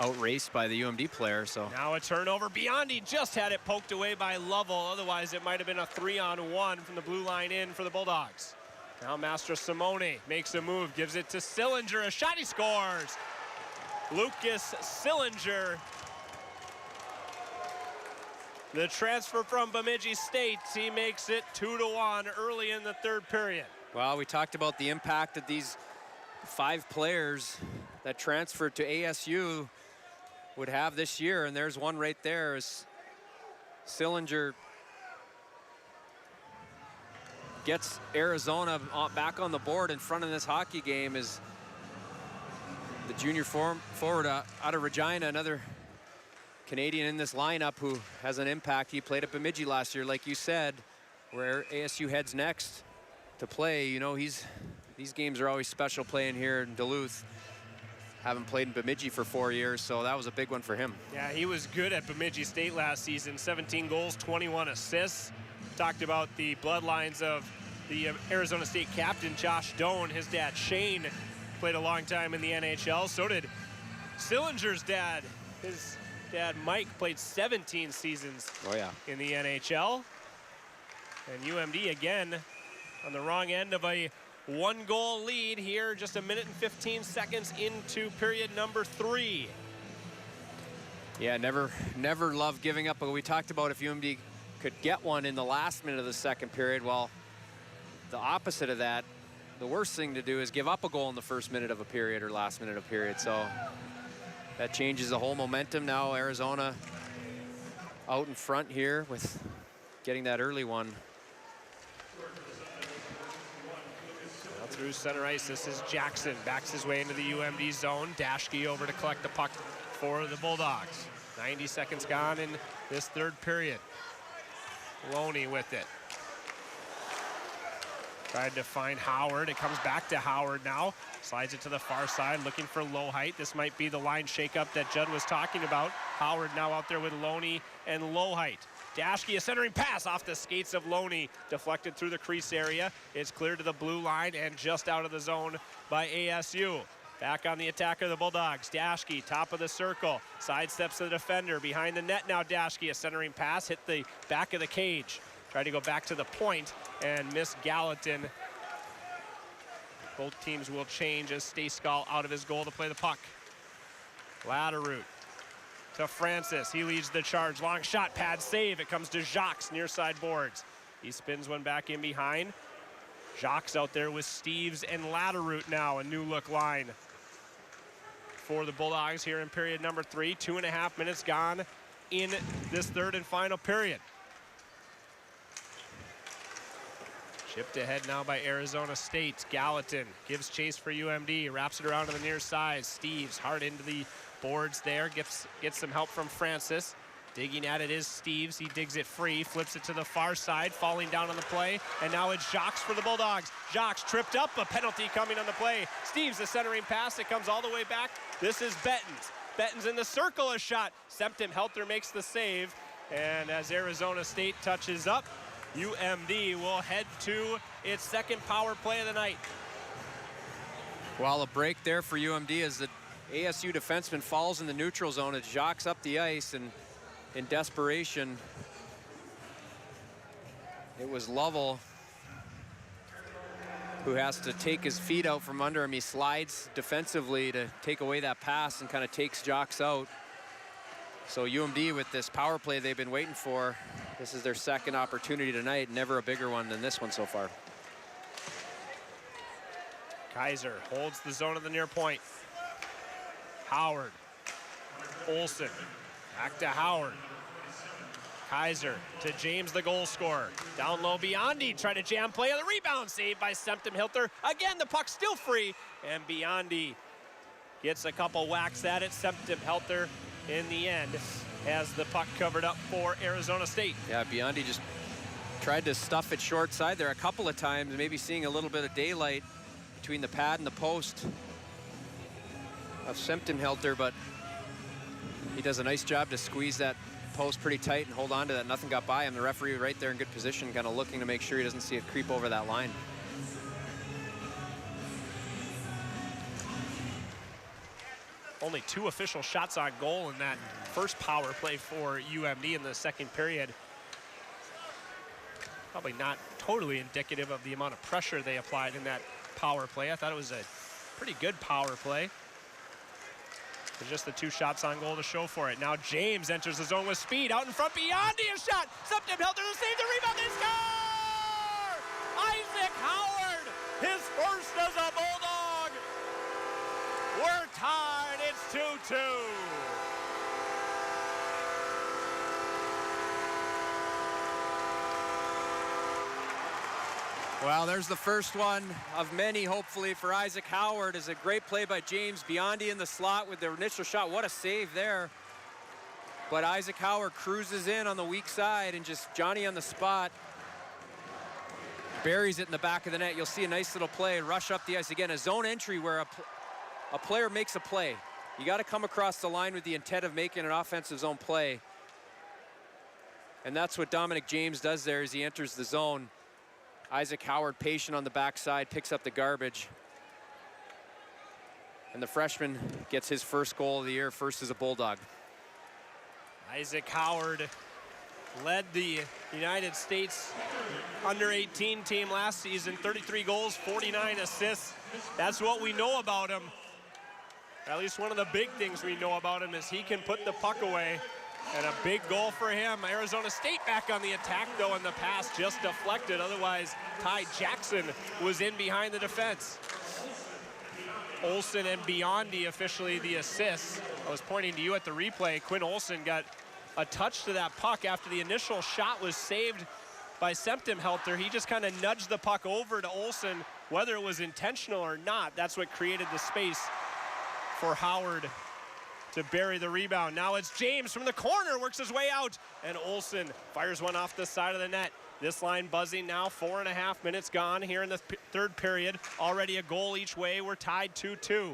outraced by the UMD player. So now a turnover. Biondi just had it poked away by Lovell. Otherwise, it might have been a 3-on-1 from the blue line in for the Bulldogs. Now Master Simone makes a move, gives it to Sillinger. A shot, he scores. Lucas Sillinger, the transfer from Bemidji State, he makes it 2-1 early in the third period. Well, we talked about the impact that these 5 players that transferred to ASU would have this year, and there's one right there. As Sillinger gets Arizona back on the board in front of this hockey game, is the junior forward out of Regina, another Canadian in this lineup who has an impact. He played at Bemidji last year, like you said, where ASU heads next to play. You know, these games are always special playing here in Duluth. Haven't played in Bemidji for 4 years, so that was a big one for him. Yeah, he was good at Bemidji State last season. 17 goals, 21 assists. Talked about the bloodlines of the Arizona State captain, Josh Doan. His dad, Shane, played a long time in the NHL. So did Sillinger's dad. His dad, Mike, played 17 seasons in the NHL. And UMD, again, on the wrong end of a 1-goal lead here, just 1 minute and 15 seconds into period number 3. Yeah, never loved giving up, but we talked about if UMD could get one in the last minute of the second period. Well, the opposite of that, the worst thing to do is give up a goal in the first minute of a period or last minute of a period. So that changes the whole momentum. Now Arizona out in front here with getting that early one. Through center ice, this is Jackson. Backs his way into the UMD zone. Dashke over to collect the puck for the Bulldogs. 90 seconds gone in this third period. Loney with it. Tried to find Howard. It comes back to Howard now. Slides it to the far side, looking for Lohheit. This might be the line shakeup that Judd was talking about. Howard now out there with Loney and Lohheit. Dashke, a centering pass off the skates of Loney, deflected through the crease area. It's cleared to the blue line and just out of the zone by ASU. Back on the attack of the Bulldogs. Dashke, top of the circle, sidesteps to the defender. Behind the net now, Dashke, a centering pass, hit the back of the cage. Tried to go back to the point and miss Gallatin. Both teams will change as Stayskal out of his goal to play the puck. Latterroot to Francis. He leads the charge. Long shot, pad save. It comes to Jacques near side boards. He spins one back in behind. Jacques out there with Steves and Latterroot now, a new look line for the Bulldogs here in period number 3. 2.5 minutes gone in this third and final period. Chipped ahead now by Arizona State. Gallatin gives chase for UMD, wraps it around to the near side. Steves hard into the boards there, gets some help from Francis. Digging at it is Steves. He digs it free, flips it to the far side, falling down on the play, and now it's Jacques for the Bulldogs. Jacques tripped up, a penalty coming on the play. Steves, the centering pass, it comes all the way back. This is Bettens. Bettens in the circle, a shot. Septim Helter makes the save, and as Arizona State touches up, UMD will head to its second power play of the night. Well, a break there for UMD as the ASU defenseman falls in the neutral zone. It Jacques up the ice, and in desperation, it was Lovell who has to take his feet out from under him. He slides defensively to take away that pass and kind of takes Jacques out. So UMD, with this power play they've been waiting for, this is their second opportunity tonight. Never a bigger one than this one so far. Kaiser holds the zone of the near point. Howard, Olsen, back to Howard. Kaiser to James, the goal scorer. Down low, Biondi trying to jam play on the rebound, saved by Septim Hilter. Again, the puck still free, and Biondi gets a couple whacks at it. Septim Hilter in the end has the puck covered up for Arizona State. Yeah, Biondi just tried to stuff it short side there a couple of times, maybe seeing a little bit of daylight between the pad and the post of Septim Hilter, but he does a nice job to squeeze that post pretty tight and hold on to that. Nothing got by him. The referee right there in good position, kind of looking to make sure he doesn't see it creep over that line. Only 2 official shots on goal in that first power play for UMD in the second period. Probably not totally indicative of the amount of pressure they applied in that power play. I thought it was a pretty good power play. There's just the 2 shots on goal to show for it. Now James enters the zone with speed. Out in front, Biondi, a shot. Septim Hilter to save the rebound. They score! Isaac Howard, his first as a Bulldog. We're tied. It's 2-2. Well, there's the first one of many, hopefully, for Isaac Howard. Is a great play by James. Biondi in the slot with the initial shot. What a save there. But Isaac Howard cruises in on the weak side, and just Johnny on the spot buries it in the back of the net. You'll see a nice little play, rush up the ice. Again, a zone entry where a player makes a play. You got to come across the line with the intent of making an offensive zone play. And that's what Dominic James does there as he enters the zone. Isaac Howard, patient on the backside, picks up the garbage. And the freshman gets his first goal of the year, first as a Bulldog. Isaac Howard led the United States under-18 team last season. 33 goals, 49 assists. That's what we know about him. At least one of the big things we know about him is he can put the puck away. And a big goal for him. Arizona State back on the attack, though, in the pass just deflected. Otherwise, Ty Jackson was in behind the defense. Olsen and Biondi officially the assists. I was pointing to you at the replay. Quinn Olsen got a touch to that puck after the initial shot was saved by Septim Helter. He just kind of nudged the puck over to Olsen, whether it was intentional or not. That's what created the space for Howard to bury the rebound. Now it's James from the corner, works his way out, and Olsen fires one off the side of the net. This line buzzing now, 4.5 minutes gone here in the third period. Already a goal each way. We're tied 2-2.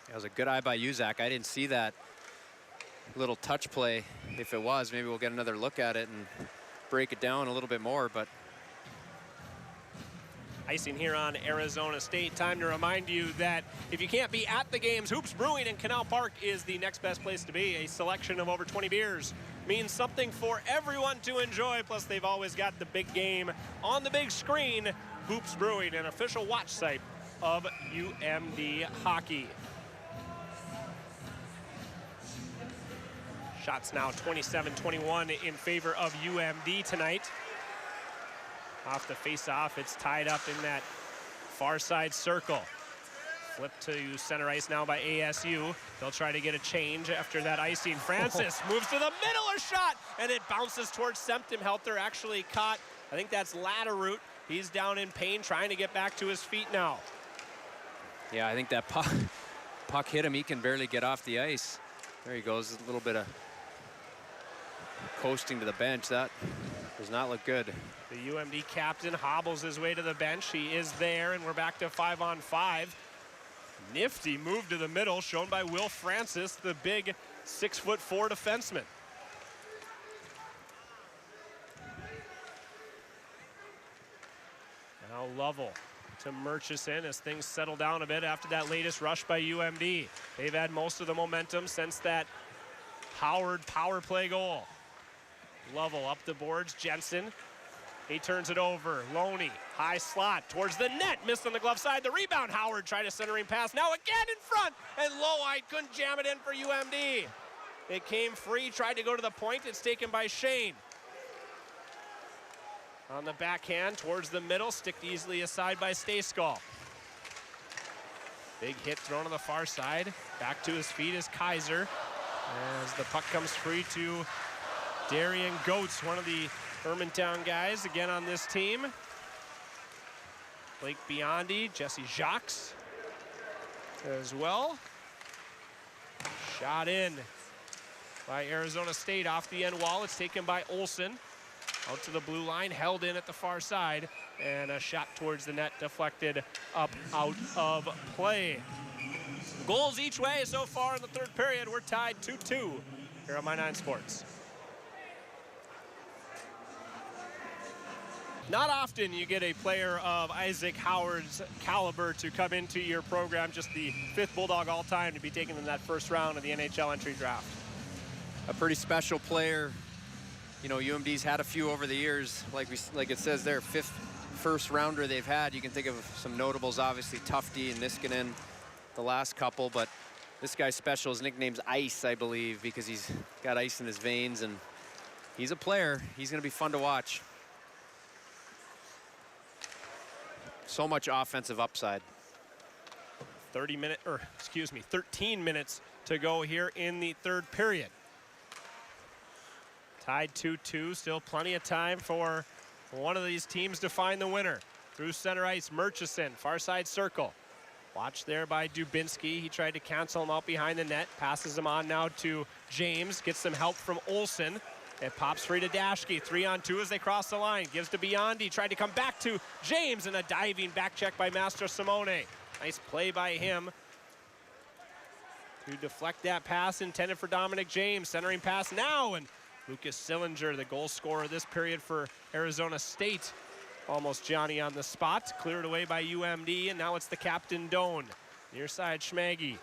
That was a good eye by Uzak. I didn't see that little touch play. If it was, maybe we'll get another look at it and break it down a little bit more, but icing here on Arizona State. Time to remind you that if you can't be at the games, Hoops Brewing in Canal Park is the next best place to be. A selection of over 20 beers means something for everyone to enjoy. Plus, they've always got the big game on the big screen. Hoops Brewing, an official watch site of UMD hockey. Shots now 27-21 in favor of UMD tonight. Off the face-off, it's tied up in that far side circle. Flip to center ice now by ASU. They'll try to get a change after that icing. Francis moves to the middle, a shot, and it bounces towards Septemhelter. Actually caught, I think that's Latterroot. He's down in pain, trying to get back to his feet now. Yeah, I think that puck hit him. He can barely get off the ice. There he goes, a little bit of coasting to the bench. That does not look good. The UMD captain hobbles his way to the bench. He is there, and we're back to 5-on-5. Nifty move to the middle, shown by Will Francis, the big 6'4" defenseman. Now Lovell to Murchison as things settle down a bit after that latest rush by UMD. They've had most of the momentum since that Howard power play goal. Lovell up the boards, Jensen. He turns it over, Loney, high slot towards the net, missed on the glove side. The rebound, Howard tried a centering pass, now again in front, and Lowite couldn't jam it in for UMD. It came free, tried to go to the point, it's taken by Shane. On the backhand, towards the middle, sticked easily aside by Stayskal. Big hit thrown on the far side. Back to his feet is Kaiser, as the puck comes free to Darian Goetz, one of the Hermantown guys again on this team. Blake Biondi, Jesse Jacques as well. Shot in by Arizona State off the end wall. It's taken by Olsen. Out to the blue line, held in at the far side, and a shot towards the net deflected up out of play. Goals each way so far in the third period. We're tied 2-2 here on My 9 Sports. Not often you get a player of Isaac Howard's caliber to come into your program, just the 5th Bulldog all-time to be taken in that first round of the NHL entry draft. A pretty special player. You know, UMD's had a few over the years, like it says there, 5th first rounder they've had. You can think of some notables, obviously Tufty and Niskanen, the last couple, but this guy's special. His nickname's Ice, I believe, because he's got ice in his veins, and he's a player. He's going to be fun to watch. So much offensive upside. 13 minutes to go here in the third period. Tied 2-2, still plenty of time for one of these teams to find the winner. Through center ice, Murchison, far side circle. Watched there by Dubinsky. He tried to cancel him out behind the net. Passes him on now to James. Gets some help from Olsen. It pops free to Dashke. 3-on-2 as they cross the line. Gives to Biondi. Tried to come back to James, and a diving back check by Master Simone. Nice play by him to deflect that pass intended for Dominic James. Centering pass now, and Lucas Sillinger, the goal scorer this period for Arizona State. Almost Johnny on the spot. Cleared away by UMD, and now it's the captain, Doan. Near side, Schmaggy.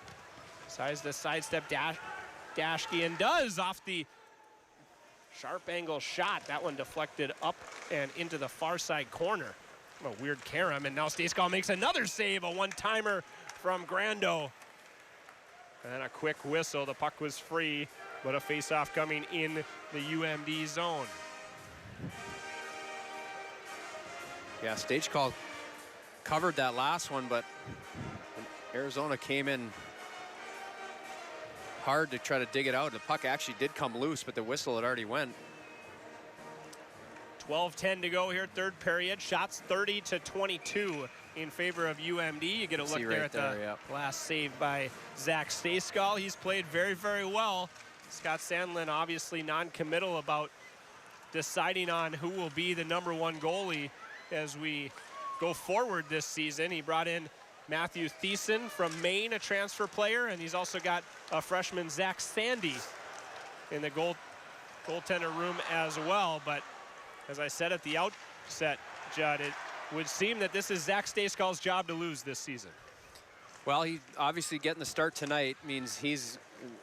Decides to sidestep Dashke, and does off the sharp angle shot. That one deflected up and into the far side corner. A weird carom, and now Stayskal makes another save, a one-timer from Grando. And a quick whistle. The puck was free, but a face-off coming in the UMD zone. Yeah, Stagecall covered that last one, but Arizona came in hard to try to dig it out. The puck actually did come loose, but the whistle had already went. 12:10 to go here, third period. Shots 30-22 in favor of UMD. You get a look there at the last save by Zach Stayskal. He's played very, very well. Scott Sandlin obviously non-committal about deciding on who will be the #1 goalie as we go forward this season. He brought in Matthew Thiessen from Maine, a transfer player, and he's also got a freshman, Zach Sandy, in the goaltender room as well. But as I said at the outset, Judd, it would seem that this is Zach Stayskal's job to lose this season. Well, he obviously getting the start tonight means he's,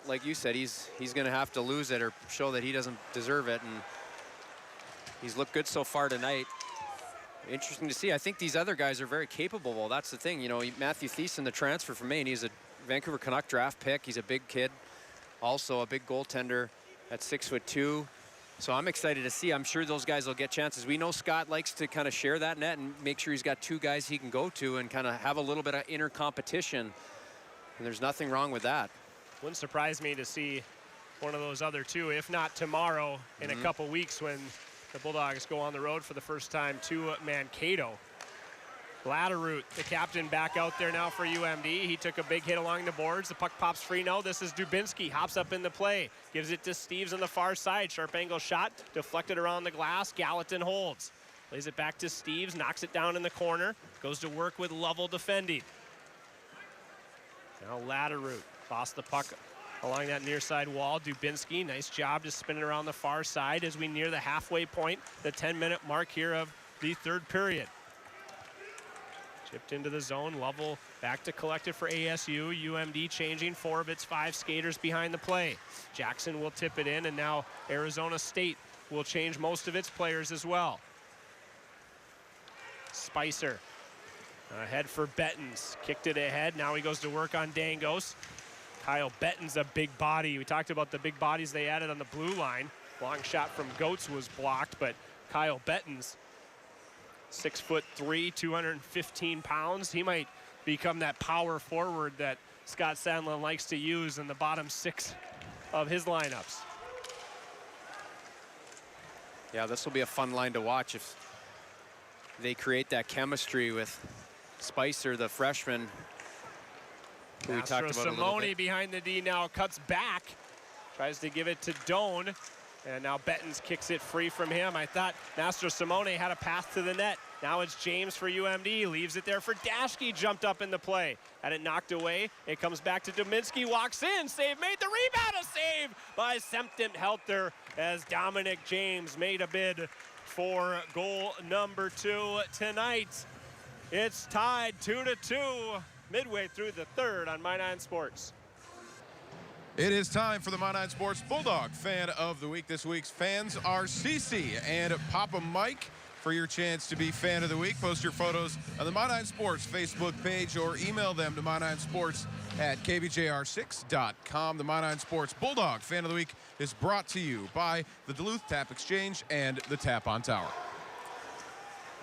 like you said, he's going to have to lose it or show that he doesn't deserve it, and he's looked good so far tonight. Interesting to see. I think these other guys are very capable. Well, that's the thing. You know, Matthew Thiessen, the transfer from Maine, he's a Vancouver Canuck draft pick. He's a big kid, also a big goaltender. at 6'2". So I'm excited to see. I'm sure those guys will get chances. We know Scott likes to kind of share that net and make sure he's got 2 guys he can go to and kind of have a little bit of inner competition. And there's nothing wrong with that. Wouldn't surprise me to see one of those other 2, if not tomorrow, in a couple weeks when the Bulldogs go on the road for the first time to Mankato. Latterroot, the captain, back out there now for UMD. He took a big hit along the boards. The puck pops free now. This is Dubinsky, hops up in the play. Gives it to Steves on the far side. Sharp angle shot, deflected around the glass. Gallatin holds. Plays it back to Steves, knocks it down in the corner. Goes to work with Lovell defending. Now Latterroot lost the puck along that near side wall. Dubinsky, nice job to spin it around the far side as we near the halfway point, the 10-minute mark here of the 3rd period. Chipped into the zone. Lovell back to collect it for ASU. UMD changing 4 of its 5 skaters behind the play. Jackson will tip it in, and now Arizona State will change most of its players as well. Spicer ahead for Bettens. Kicked it ahead. Now he goes to work on Dangos. Kyle Bettens, a big body. We talked about the big bodies they added on the blue line. Long shot from Goetz was blocked, but Kyle Bettens, 6'3", 215 pounds. He might become that power forward that Scott Sandlin likes to use in the bottom 6 of his lineups. Yeah, this will be a fun line to watch if they create that chemistry with Spicer, the freshman, who we talked about a little bit. Behind the D now cuts back, tries to give it to Doan. And now Bettens kicks it free from him. I thought Mastro Simone had a path to the net. Now it's James for UMD. Leaves it there for Daschke. Jumped up in the play. Had it knocked away. It comes back to Dominski. Walks in. Save made. The rebound. A save by Sempton Helter as Dominic James made a bid for goal number 2 tonight. It's tied 2-2 midway through the 3rd on My 9 Sports. It is time for the My 9 Sports Bulldog Fan of the Week. This week's fans are Cece and Papa Mike. For your chance to be Fan of the Week, post your photos on the My 9 Sports Facebook page or email them to my9sports@kbjr6.com. The My 9 Sports Bulldog Fan of the Week is brought to you by the Duluth Tap Exchange and the Tap on Tower.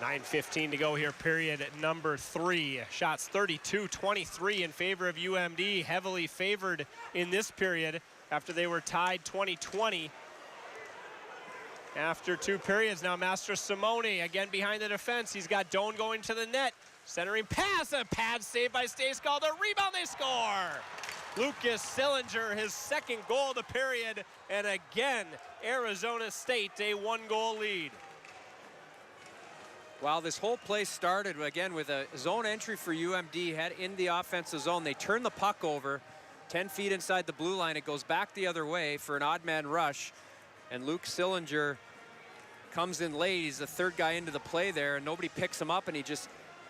9:15 to go here, period number 3. Shots 32-23 in favor of UMD. Heavily favored in this period after they were tied 20-20. After 2 periods, now Mastro Simone again behind the defense. He's got Doan going to the net. Centering pass, a pad save by Stayskal. The rebound, they score. Lucas Sillinger, his 2nd goal of the period. And again, Arizona State, a 1-goal lead. Well, this whole play started again with a zone entry for UMD, head in the offensive zone. They turn the puck over 10 feet inside the blue line. It goes back the other way for an odd man rush. And Luke Sillinger comes in late. He's the 3rd guy into the play there, and nobody picks him up, and he just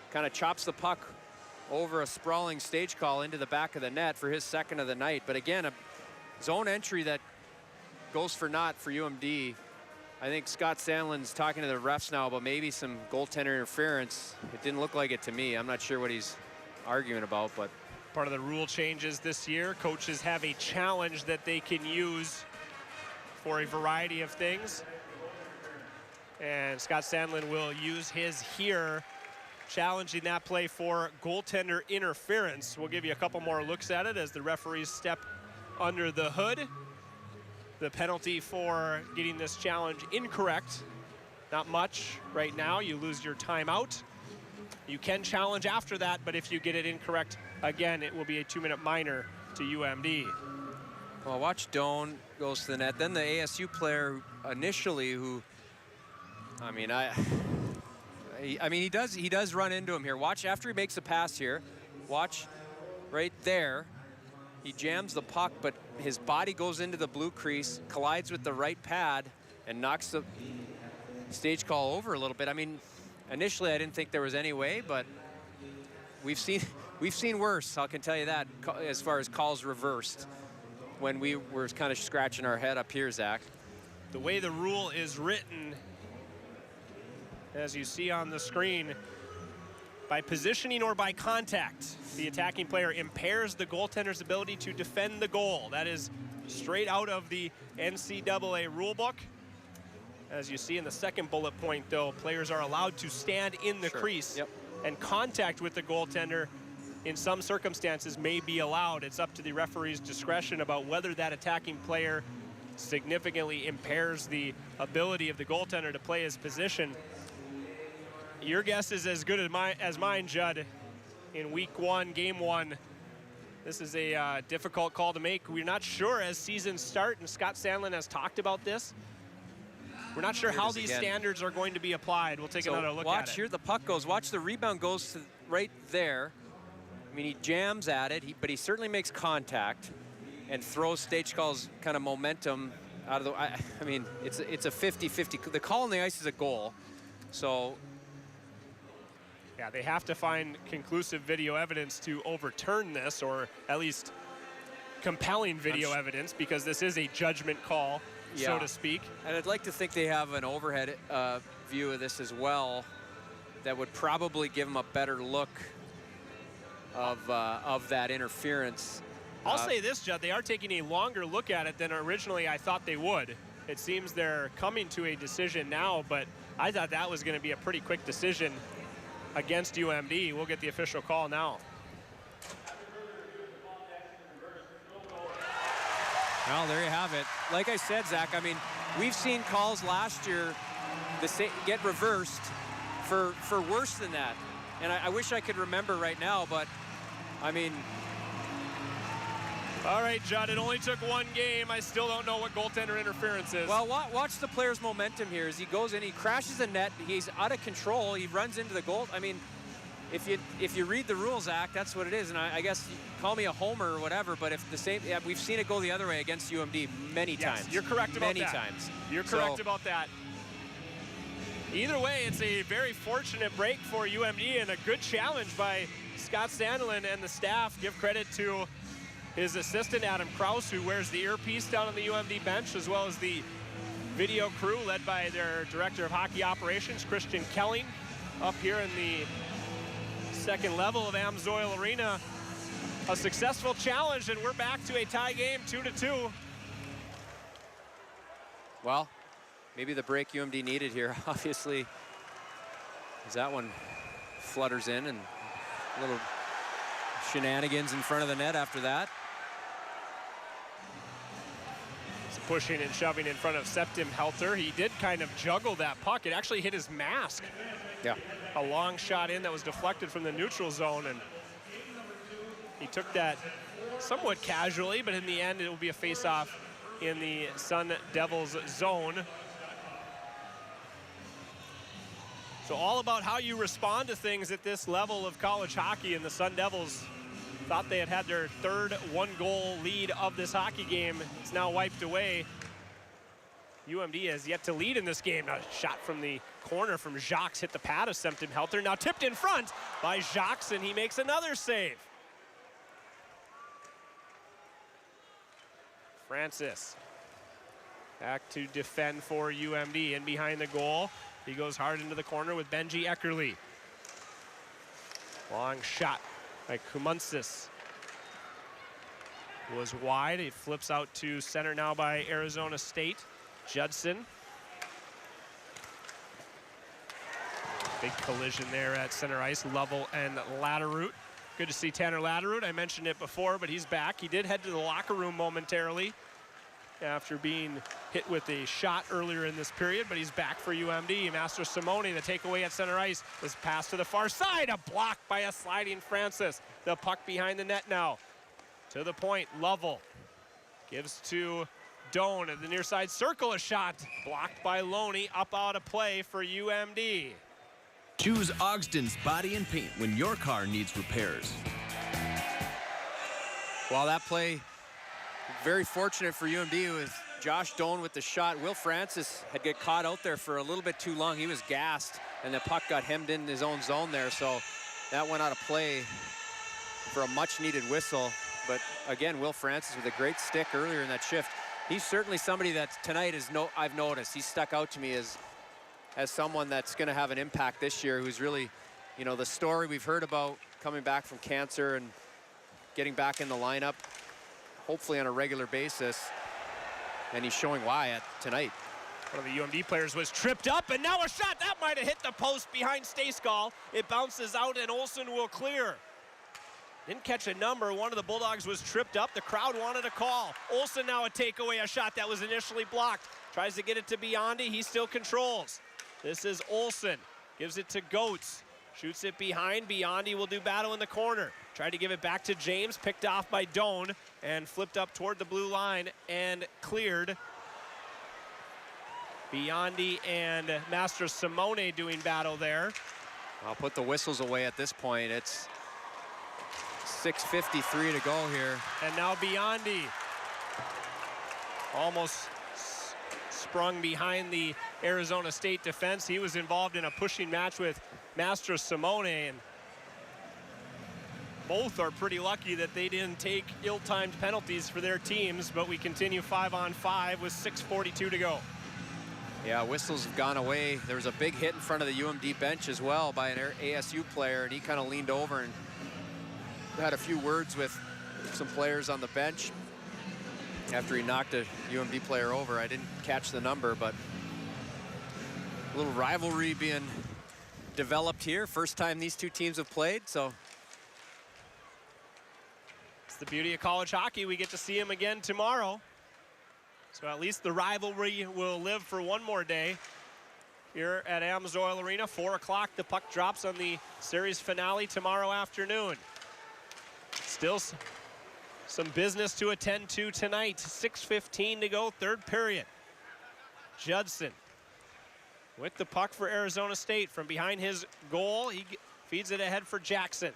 kind of chops the puck over a sprawling stage call into the back of the net for his 2nd of the night. But again, a zone entry that goes for naught for UMD. I think Scott Sandlin's talking to the refs now about maybe some goaltender interference. It didn't look like it to me. I'm not sure what he's arguing about, but part of the rule changes this year. Coaches have a challenge that they can use for a variety of things. And Scott Sandlin will use his here, challenging that play for goaltender interference. We'll give you a couple more looks at it as the referees step under the hood. The penalty for getting this challenge incorrect, not much right now. You lose your timeout. You can challenge after that, but if you get it incorrect again, it will be a 2-minute minor to UMD. Well, watch Doan goes to the net. Then the ASU player initially, who, I mean, he does run into him here. Watch after he makes a pass here. Watch right there. He jams the puck, but his body goes into the blue crease, collides with the right pad, and knocks the stage call over a little bit. I mean, initially I didn't think there was any way, but we've seen worse, I can tell you that, as far as calls reversed when we were kind of scratching our head up here, Zach. The way the rule is written, as you see on the screen, By positioning or by contact, the attacking player impairs the goaltender's ability to defend the goal. That is straight out of the NCAA rulebook. As you see in the second bullet point, though, players are allowed to stand in the crease, and contact with the goaltender in some circumstances may be allowed. It's up to the referee's discretion about whether that attacking player significantly impairs the ability of the goaltender to play his position. Your guess is as good as mine, Judd. In week 1, game 1, this is a difficult call to make. We're not sure as seasons start, and Scott Sandlin has talked about this. We're not sure how these standards are going to be applied. We'll take another look at it. Watch here, the puck goes. Watch the rebound goes to right there. I mean, he jams at it, but he certainly makes contact and throws Stejskal's kind of momentum out of the. I mean, it's a 50-50. The call on the ice is a goal, so. Yeah, they have to find conclusive video evidence to overturn this, or at least compelling video evidence, because this is a judgment call, so to speak. And I'd like to think they have an overhead view of this as well that would probably give them a better look of that interference. I'll say this, Judd, they are taking a longer look at it than originally I thought they would. It seems they're coming to a decision now, but I thought that was going to be a pretty quick decision against UMD. We'll get the official call now. Well, there you have it. Like I said, Zach, I mean, we've seen calls last year get reversed for worse than that. And I wish I could remember right now, but I mean. All right, Judd, it only took one game. I still don't know what goaltender interference is. Well, watch the player's momentum here as he goes in, he crashes the net, he's out of control, he runs into the goal. I mean, if you read the rules, Zach, that's what it is. And I guess you call me a homer or whatever, but if the same, we've seen it go the other way against UMD many times. You're correct about that. Many times. You're correct about that. Either way, it's a very fortunate break for UMD and a good challenge by Scott Sandlin and the staff. Give credit to his assistant, Adam Kraus, who wears the earpiece down on the UMD bench, as well as the video crew led by their director of hockey operations, Christian Kelling, up here in the second level of Amsoil Arena. A successful challenge, and we're back to a tie game, 2-2. Well, maybe the break UMD needed here, obviously, as that one flutters in, and a little shenanigans in front of the net after that. Some pushing and shoving in front of Septim Helter. He did kind of juggle that puck. It actually hit his mask. Yeah. A long shot in that was deflected from the neutral zone, and he took that somewhat casually, but in the end it will be a face-off in the Sun Devils zone. So all about how you respond to things at this level of college hockey, and the Sun Devils thought they had their third one-goal lead of this hockey game. It's now wiped away. UMD has yet to lead in this game. A shot from the corner from Jacques hit the pad of Septim Helter. Now tipped in front by Jacques, and he makes another save. Francis back to defend for UMD. In behind the goal, he goes hard into the corner with Benji Eckerly. Long shot by Kumunsis. Was wide. He flips out to center now by Arizona State. Judson. Big collision there at center ice. Lovell and Latterroot. Good to see Tanner Latterroot. I mentioned it before, but he's back. He did head to the locker room momentarily after being hit with a shot earlier in this period, but he's back for UMD. Master Simone, the takeaway at center ice, was passed to the far side. A block by a sliding Francis. The puck behind the net now. To the point, Lovell gives to Doan at the near side circle. A shot blocked by Loney. Up out of play for UMD. Choose Ogsden's Body and Paint when your car needs repairs. Well, that play, very fortunate for UMD with Josh Doan with the shot. Will Francis had get caught out there for a little bit too long. He was gassed, and the puck got hemmed in his own zone there, so that went out of play for a much-needed whistle. But again, Will Francis with a great stick earlier in that shift. He's certainly somebody that tonight I've noticed. He's stuck out to me as someone that's going to have an impact this year, who's really, you know, the story we've heard about coming back from cancer and getting back in the lineup, hopefully on a regular basis. And he's showing why tonight. One of the UMD players was tripped up, and now a shot that might have hit the post behind Stayskal. It bounces out, and Olsen will clear. Didn't catch a number. One of the Bulldogs was tripped up. The crowd wanted a call. Olsen now a takeaway, a shot that was initially blocked. Tries to get it to Biondi. He still controls. This is Olsen. Gives it to Goetz. Shoots it behind. Biondi will do battle in the corner. Tried to give it back to James. Picked off by Doan and flipped up toward the blue line and cleared. Biondi and Master Simone doing battle there. I'll put the whistles away at this point. It's 6:53 to go here. And now Biondi almost sprung behind the Arizona State defense. He was involved in a pushing match with Master Simone, and both are pretty lucky that they didn't take ill-timed penalties for their teams, but we continue 5-on-5 with 6:42 to go. Yeah, whistles have gone away. There was a big hit in front of the UMD bench as well by an ASU player, and he kind of leaned over and had a few words with some players on the bench after he knocked a UMD player over. I didn't catch the number, but a little rivalry being developed here. First time these two teams have played, so. It's the beauty of college hockey. We get to see him again tomorrow. So at least the rivalry will live for one more day here at Amsoil Arena. 4 o'clock, the puck drops on the series finale tomorrow afternoon. Still some business to attend to tonight. 6:15 to go, third period. Judson with the puck for Arizona State from behind his goal. He feeds it ahead for Jackson.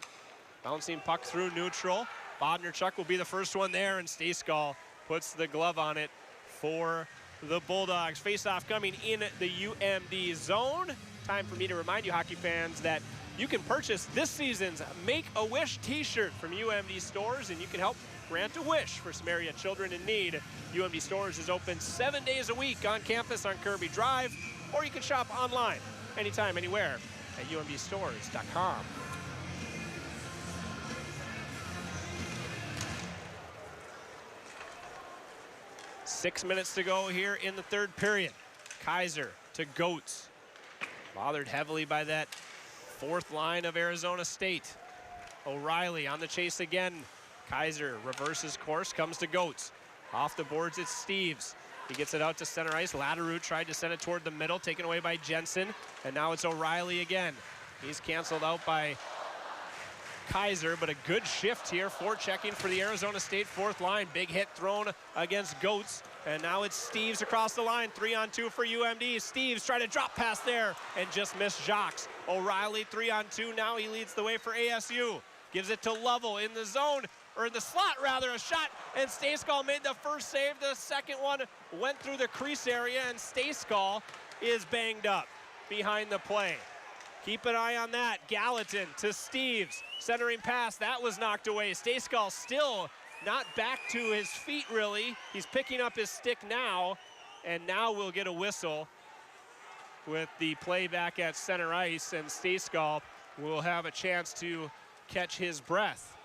Bouncing puck through neutral. Bodnerchuk will be the first one there, and Stayskal puts the glove on it for the Bulldogs. Face-off coming in the UMD zone. Time for me to remind you, hockey fans, that you can purchase this season's Make-A-Wish t-shirt from UMD stores, and you can help grant a wish for some area children in need. UMD stores is open 7 days a week on campus on Kirby Drive, or you can shop online anytime, anywhere at umdstores.com. Six minutes to go here in the third period. Kaiser to Goetz. Bothered heavily by that fourth line of Arizona State. O'Reilly on the chase again. Kaiser reverses course, comes to Goetz. Off the boards, it's Steves. He gets it out to center ice. Latteroute tried to send it toward the middle, taken away by Jensen. And now it's O'Reilly again. He's canceled out by Kaiser, but a good shift here, forechecking for the Arizona State fourth line. Big hit thrown against Goetz, and now it's Steves across the line. 3-on-2 for UMD. Steves trying to drop pass there and just missed Jacques. O'Reilly 3-on-2. Now he leads the way for ASU. Gives it to Lovell in the zone, or in the slot rather, a shot, and Stayskal made the first save. The second one went through the crease area, and Stayskal is banged up behind the play. Keep an eye on that. Gallatin to Steves. Centering pass, that was knocked away. Stayskal still not back to his feet, really. He's picking up his stick now, and now we'll get a whistle with the play back at center ice, and Stayskal will have a chance to catch his breath.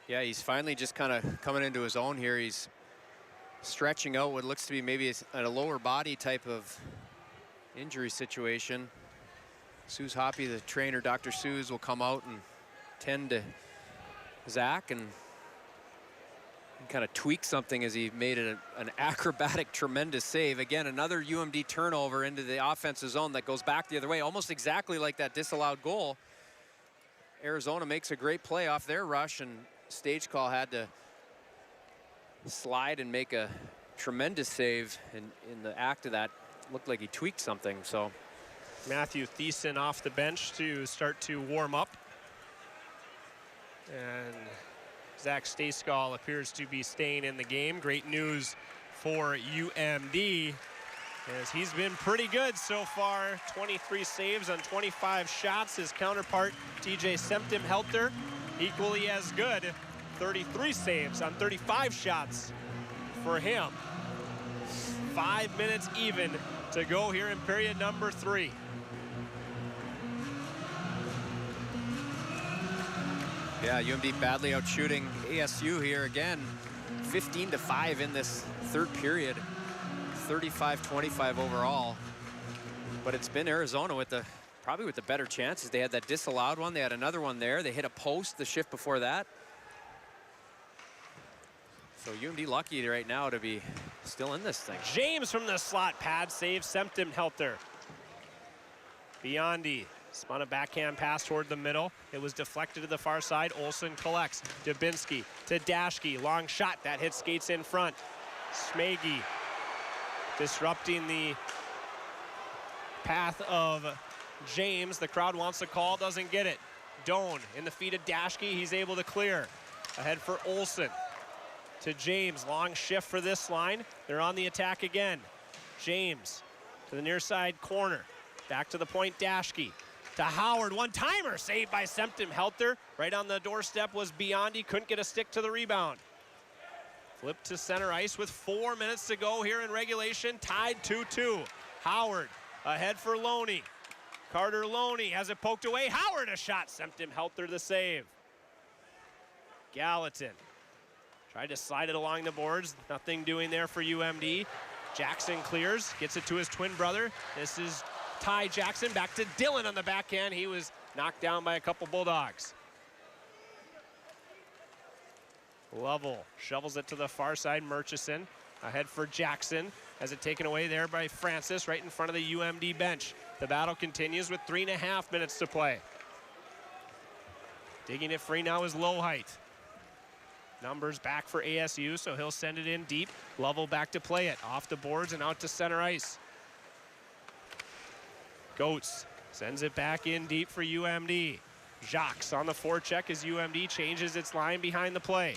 Yeah, he's finally just kind of coming into his own here. He's stretching out what looks to be maybe a lower body type of injury situation. Suze Hoppy, the trainer, Dr. Suze, will come out and tend to Zach and kind of tweak something as he made an acrobatic, tremendous save. Again, another UMD turnover into the offensive zone that goes back the other way, almost exactly like that disallowed goal. Arizona makes a great play off their rush, and Stagecall had to slide and make a tremendous save in the act of that. Looked like he tweaked something, so. Matthew Thiessen off the bench to start to warm up. And Zach Stayskal appears to be staying in the game. Great news for UMD, as he's been pretty good so far. 23 saves on 25 shots. His counterpart, TJ Semtim-Helter, equally as good. 33 saves on 35 shots for him. 5 minutes even to go here in period number 3. Yeah, UMD badly out shooting ASU here again. 15-5 in this third period. 35-25 overall. But it's been Arizona with probably with the better chances. They had that disallowed one. They had another one there. They hit a post the shift before that. So UMD lucky right now to be still in this thing. James from the slot pad saves Semptim-Helter. Biondi spun a backhand pass toward the middle. It was deflected to the far side. Olsen collects. Dubinsky to Dashke. Long shot that hits skates in front. Smagi disrupting the path of James. The crowd wants to call, doesn't get it. Doan in the feet of Dashke. He's able to clear. Ahead for Olsen. To James, long shift for this line. They're on the attack again. James to the near side corner. Back to the point, Dashke. To Howard, one-timer, saved by Semptim-Helter. Right on the doorstep was Biondi, couldn't get a stick to the rebound. Flip to center ice with 4 minutes to go here in regulation, tied 2-2. Howard ahead for Loney. Carter Loney has it poked away. Howard a shot, Semptim-Helter the save. Gallatin tried to slide it along the boards. Nothing doing there for UMD. Jackson clears, gets it to his twin brother. This is Ty Jackson, back to Dylan on the backhand. He was knocked down by a couple Bulldogs. Lovell shovels it to the far side. Murchison ahead for Jackson. Has it taken away there by Francis right in front of the UMD bench. The battle continues with 3.5 minutes to play. Digging it free now is Lowhite. Numbers back for ASU, so he'll send it in deep. Lovell back to play it. Off the boards and out to center ice. Goetz sends it back in deep for UMD. Jacques on the forecheck as UMD changes its line behind the play.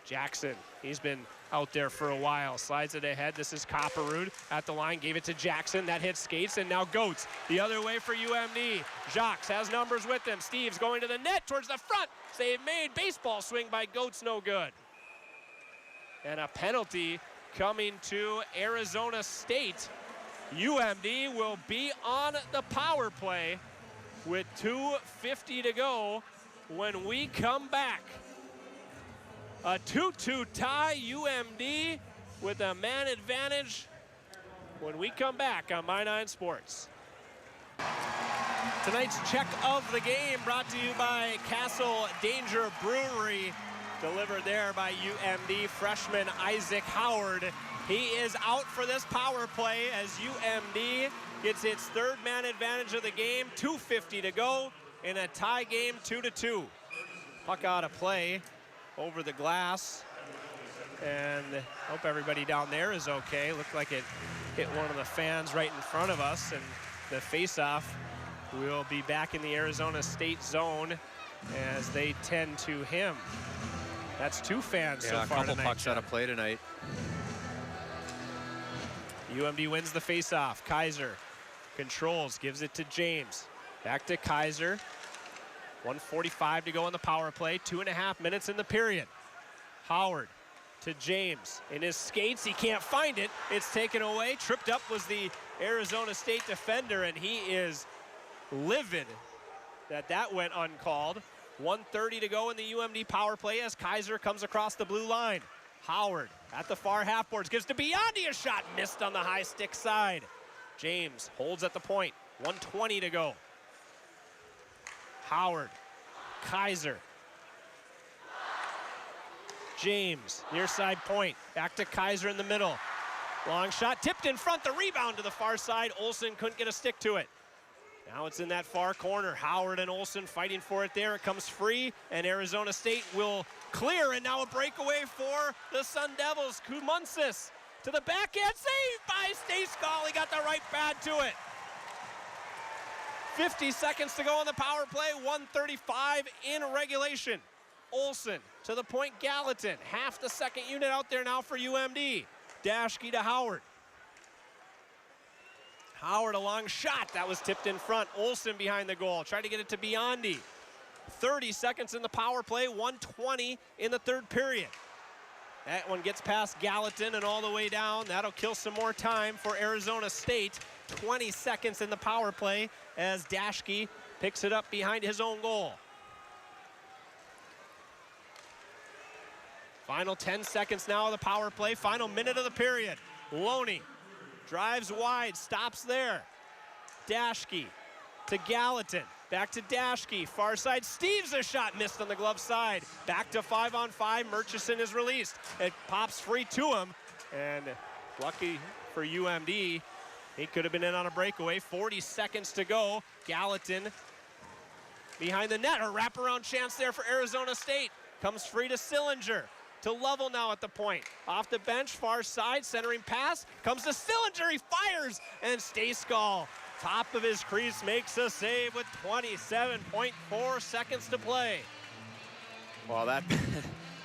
Jackson, he's been out there for a while. Slides it ahead. This is Copperud at the line. Gave it to Jackson. That hits skates. And now Goetz the other way for UMD. Jacques has numbers with him. Steve's going to the net towards the front. Save made. Baseball swing by Goetz. No good. And a penalty coming to Arizona State. UMD will be on the power play with 2:50 to go when we come back. A 2-2 tie, UMD with a man advantage when we come back on My 9 Sports. Tonight's check of the game brought to you by Castle Danger Brewery, delivered there by UMD freshman Isaac Howard. He is out for this power play as UMD gets its third man advantage of the game. 2:50 to go in a tie game, 2-2. Puck out of play over the glass, and hope everybody down there is okay. Looked like it hit one of the fans right in front of us, and the face-off will be back in the Arizona State zone as they tend to him. That's 2 fans so far tonight. Yeah, a couple pucks out of play tonight. UMD wins the face-off. Kaiser controls, gives it to James. Back to Kaiser. 1:45 to go on the power play. 2.5 minutes in the period. Howard to James. In his skates, he can't find it. It's taken away. Tripped up was the Arizona State defender, and he is livid that went uncalled. 1:30 to go in the UMD power play as Kaiser comes across the blue line. Howard at the far half boards, gives to Biondi a shot, missed on the high stick side. James holds at the point, 1:20 to go. Howard, Kaiser. James, near side point, back to Kaiser in the middle. Long shot, tipped in front, the rebound to the far side. Olsen couldn't get a stick to it. Now it's in that far corner. Howard and Olsen fighting for it there. It comes free, and Arizona State will clear, and now a breakaway for the Sun Devils. Kumunsis to the backhand, saved by Stayskal. He got the right pad to it. 50 seconds to go on the power play, 1:35 in regulation. Olsen to the point, Gallatin. Half the second unit out there now for UMD. Dashke to Howard. Howard, a long shot. That was tipped in front. Olsen behind the goal. Tried to get it to Biondi. 30 seconds in the power play, 1:20 in the third period. That one gets past Gallatin and all the way down. That'll kill some more time for Arizona State. 20 seconds in the power play as Dashke picks it up behind his own goal. Final 10 seconds now of the power play. Final minute of the period. Loney drives wide, stops there. Dashke to Gallatin. Back to Dashke. Far side. Steves a shot missed on the glove side. Back to 5-on-5. Murchison is released. It pops free to him. And lucky for UMD, he could have been in on a breakaway. 40 seconds to go. Gallatin behind the net. A wraparound chance there for Arizona State. Comes free to Sillinger. To Lovell now at the point. Off the bench, far side, centering pass. Comes to Sillinger, he fires, and Stayskal, top of his crease, makes a save with 27.4 seconds to play. Well, that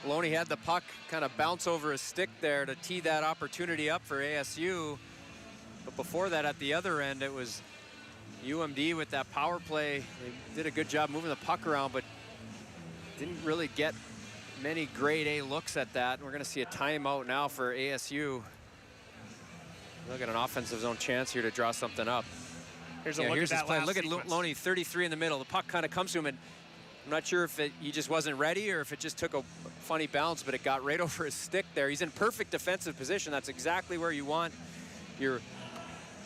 Loney had the puck kind of bounce over his stick there to tee that opportunity up for ASU. But before that, at the other end, it was UMD with that power play. They did a good job moving the puck around, but didn't really get many grade A looks at that. We're going to see a timeout now for ASU. Look at an offensive zone chance here to draw something up. Here's a look at that last Look at sequence. Loney, 33 in the middle. The puck kind of comes to him, and I'm not sure if he just wasn't ready or if it just took a funny bounce, but it got right over his stick there. He's in perfect defensive position. That's exactly where you want your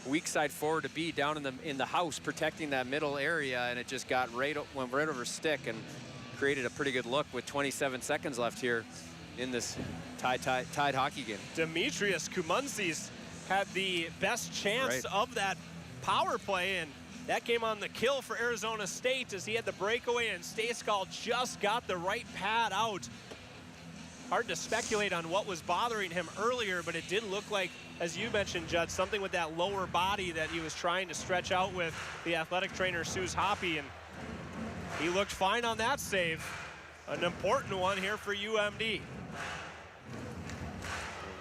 weak side forward to be, down in the house, protecting that middle area, and it just went right over his stick and created a pretty good look with 27 seconds left here in this tied hockey game. Demetrius Kumunzis had the best chance of that power play, and that came on the kill for Arizona State as he had the breakaway, and Stayskal just got the right pad out. Hard to speculate on what was bothering him earlier, but it did look like, as you mentioned, Judd, something with that lower body that he was trying to stretch out with the athletic trainer, Suze Hoppy, and he looked fine on that save. An important one here for UMD.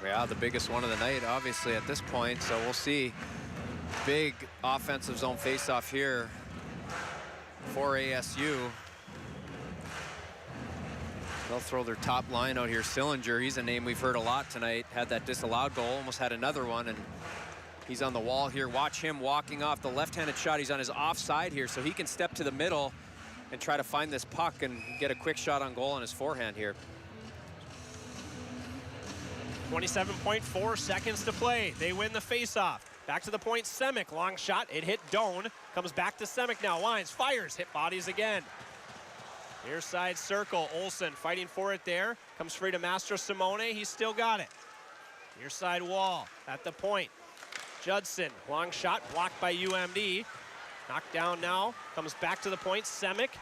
Yeah, the biggest one of the night, obviously, at this point, so we'll see. Big offensive zone faceoff here for ASU. They'll throw their top line out here. Sillinger, he's a name we've heard a lot tonight. Had that disallowed goal, almost had another one, and he's on the wall here. Watch him walking off the left-handed shot. He's on his offside here, so he can step to the middle and try to find this puck and get a quick shot on goal on his forehand here. 27.4 seconds to play. They win the faceoff. Back to the point, Semick, long shot, it hit Doan. Comes back to Semick now, lines, fires, hit bodies again. Near side circle, Olsen fighting for it there. Comes free to Mastro Simone, he's still got it. Near side wall, at the point. Judson, long shot, blocked by UMD. Knocked down now, comes back to the point, Semick.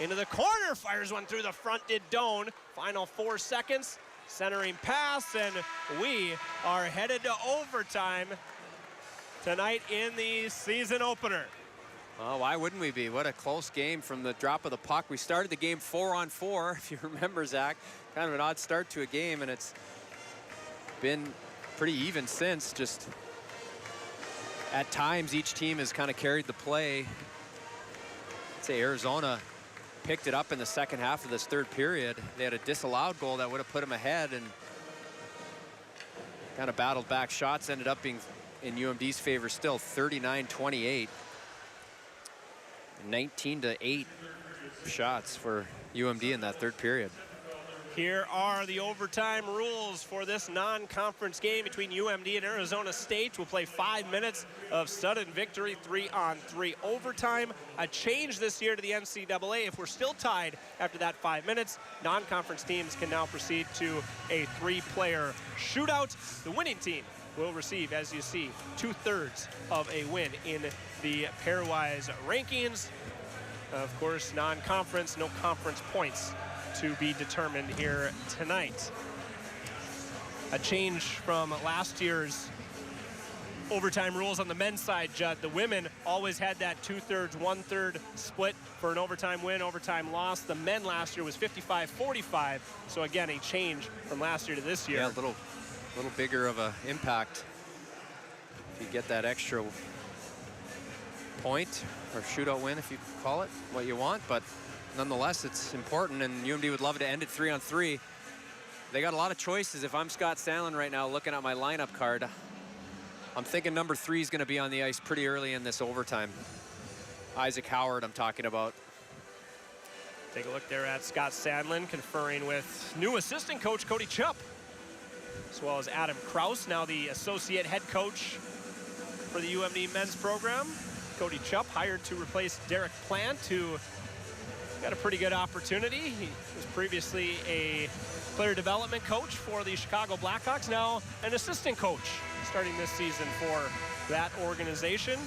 Into the corner, fires one through the front, did Doan. Final 4 seconds, centering pass, and we are headed to overtime tonight in the season opener. Well, why wouldn't we be? What a close game from the drop of the puck. We started the game 4-on-4, if you remember, Zach. Kind of an odd start to a game, and it's been pretty even since. Just at times, each team has kind of carried the play. I'd say Arizona picked it up in the second half of this third period. They had a disallowed goal that would have put them ahead, and kind of battled back shots, ended up being in UMD's favor still, 39-28. 19-8 shots for UMD in that third period. Here are the overtime rules for this non-conference game between UMD and Arizona State. We'll play 5 minutes of sudden victory, 3-on-3 overtime. A change this year to the NCAA. If we're still tied after that 5 minutes, non-conference teams can now proceed to a 3-player shootout. The winning team will receive, as you see, 2/3 of a win in the pairwise rankings. Of course, non-conference, no conference points to be determined here tonight. A change from last year's overtime rules on the men's side, Judd. The women always had that 2/3, 1/3 split for an overtime win, overtime loss. The men last year was 55-45. So again, a change from last year to this year. Yeah, a little bigger of an impact. If you get that extra point or shootout win, if you call it what you want, but nonetheless, it's important, and UMD would love to end it 3-on-3. They got a lot of choices. If I'm Scott Sandlin right now looking at my lineup card, I'm thinking number 3 is going to be on the ice pretty early in this overtime. Isaac Howard, I'm talking about. Take a look there at Scott Sandlin conferring with new assistant coach Cody Chupp, as well as Adam Kraus, now the associate head coach for the UMD men's program. Cody Chupp hired to replace Derek Plant, who got a pretty good opportunity. He was previously a player development coach for the Chicago Blackhawks, now an assistant coach starting this season for that organization.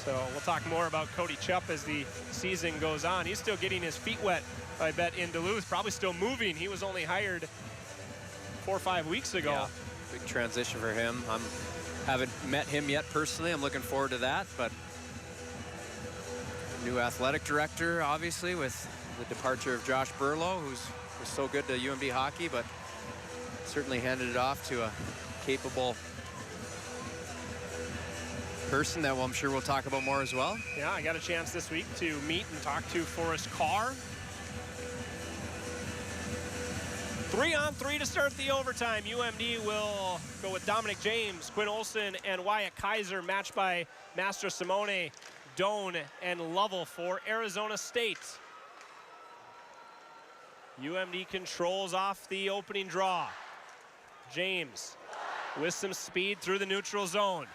So we'll talk more about Cody Chupp as the season goes on. He's still getting his feet wet, I bet, in Duluth, probably still moving. He was only hired 4 or 5 weeks ago. Yeah, big transition for him. Haven't met him yet personally. I'm looking forward to that, but new athletic director, obviously, with the departure of Josh Burlow, who was so good to UMD hockey, but certainly handed it off to a capable person that I'm sure we'll talk about more as well. Yeah, I got a chance this week to meet and talk to Forrest Carr. 3-on-3 to start the overtime. UMD will go with Dominic James, Quinn Olson, and Wyatt Kaiser, matched by Mastro Simone, Doan, and Lovell for Arizona State. UMD controls off the opening draw. James with some speed through the neutral zone.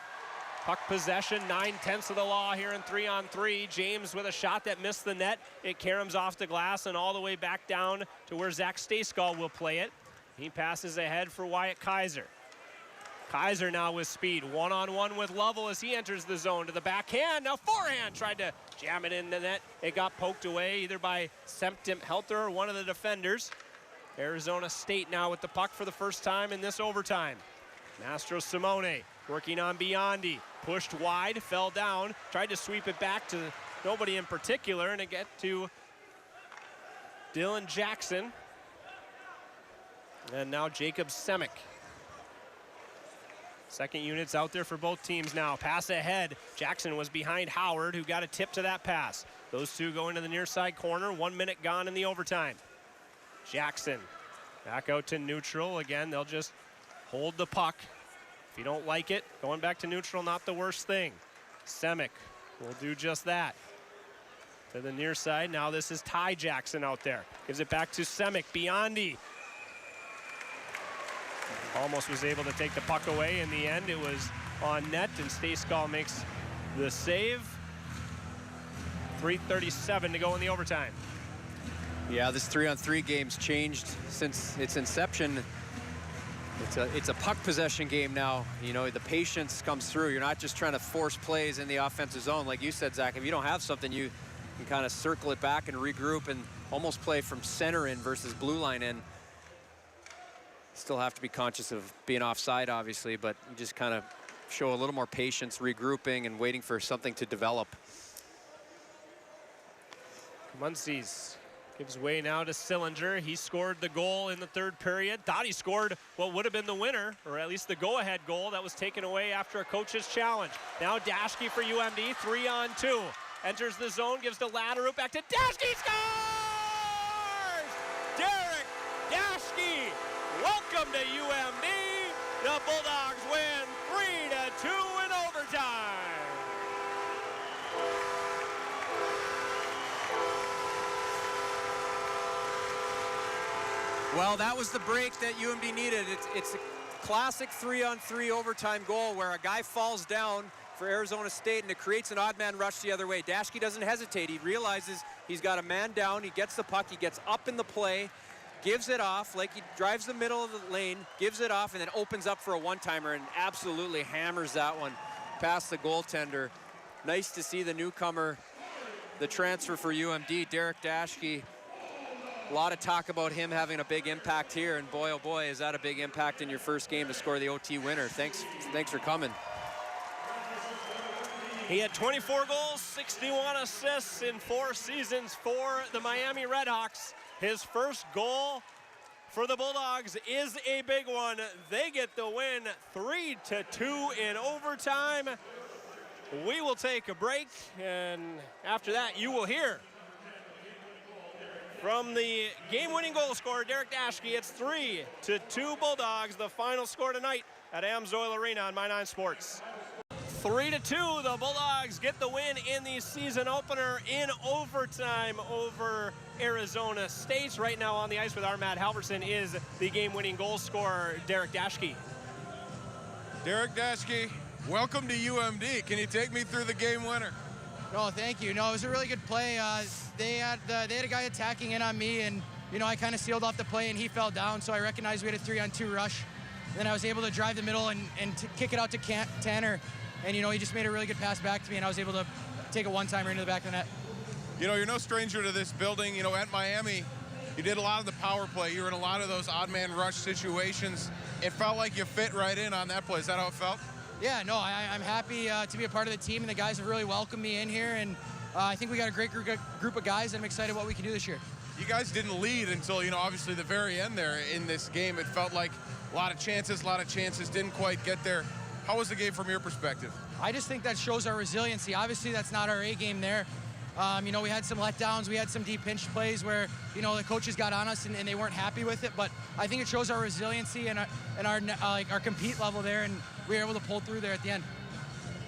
Puck possession, 9/10 of the law here in 3-on-3. James with a shot that missed the net. It caroms off the glass and all the way back down to where Zach Stayskal will play it. He passes ahead for Wyatt Kaiser. Kaiser now with speed, one-on-one with Lovell as he enters the zone to the backhand. Now forehand, tried to jam it in the net. It got poked away either by Septim Helter or one of the defenders. Arizona State now with the puck for the first time in this overtime. Mastro Simone working on Biondi, pushed wide, fell down, tried to sweep it back to nobody in particular, and it get to Dylan Jackson. And now Jacob Semick. Second unit's out there for both teams now. Pass ahead. Jackson was behind Howard, who got a tip to that pass. Those two go into the near side corner. 1 minute gone in the overtime. Jackson back out to neutral. Again, they'll just hold the puck. If you don't like it, going back to neutral, not the worst thing. Semick will do just that. To the near side. Now this is Ty Jackson out there. Gives it back to Semick. Biondi almost was able to take the puck away. In the end, it was on net, and Stayskal makes the save. 3:37 to go in the overtime. Yeah, this 3-on-3 game's changed since its inception. It's a puck possession game now. You know, the patience comes through. You're not just trying to force plays in the offensive zone. Like you said, Zach, if you don't have something, you can kind of circle it back and regroup and almost play from center in versus blue line in. Still have to be conscious of being offside, obviously, but you just kind of show a little more patience, regrouping, and waiting for something to develop. Muncies gives way now to Sillinger. He scored the goal in the third period. Thought he scored what would have been the winner, or at least the go-ahead goal that was taken away after a coach's challenge. Now Dashke for UMD, 3-on-2. Enters the zone, gives the Latteroot back to Dashke, scores! Derek Dashke, welcome to UMD. The Bulldogs win 3-2 in overtime. Well, that was the break that UMD needed. It's a classic 3-on-3 overtime goal where a guy falls down for Arizona State and it creates an odd man rush the other way. Dashke doesn't hesitate. He realizes he's got a man down. He gets the puck. He gets up in the play, gives it off like he drives the middle of the lane, gives it off, and then opens up for a one-timer and absolutely hammers that one past the goaltender. Nice to see the newcomer, the transfer for UMD, Derek Dashke. A lot of talk about him having a big impact here, and boy, oh boy, is that a big impact in your first game to score the OT winner. Thanks for coming. He had 24 goals, 61 assists in 4 seasons for the Miami Redhawks. His first goal for the Bulldogs is a big one. They get the win 3-2 in overtime. We will take a break, and after that, you will hear from the game-winning goal scorer, Derek Dashke. It's 3-2 Bulldogs, the final score tonight at AMSOIL Arena on My 9 Sports. 3-2, the Bulldogs get the win in the season opener in overtime over Arizona State. Right now on the ice with our Matt Halverson is the game-winning goal scorer, Derek Daschke. Derek Daschke, welcome to UMD. Can you take me through the game winner? No, thank you. No, it was a really good play. They had a guy attacking in on me, and I kind of sealed off the play, and he fell down. So I recognized we had a 3-on-2 rush. Then I was able to drive the middle and kick it out to Tanner, and he just made a really good pass back to me, and I was able to take a one-timer into the back of the net. You're no stranger to this building. At Miami, you did a lot of the power play. You were in a lot of those odd man rush situations. It felt like you fit right in on that play. Is that how it felt? Yeah, no, I'm happy to be a part of the team, and the guys have really welcomed me in here, and I think we got a great group of guys, and I'm excited what we can do this year. You guys didn't lead until, obviously the very end there in this game. It felt like a lot of chances, didn't quite get there. How was the game from your perspective? I just think that shows our resiliency. Obviously, that's not our A game there. We had some letdowns. We had some deep pinch plays where, the coaches got on us and they weren't happy with it. But I think it shows our resiliency and our compete level there, and we were able to pull through there at the end.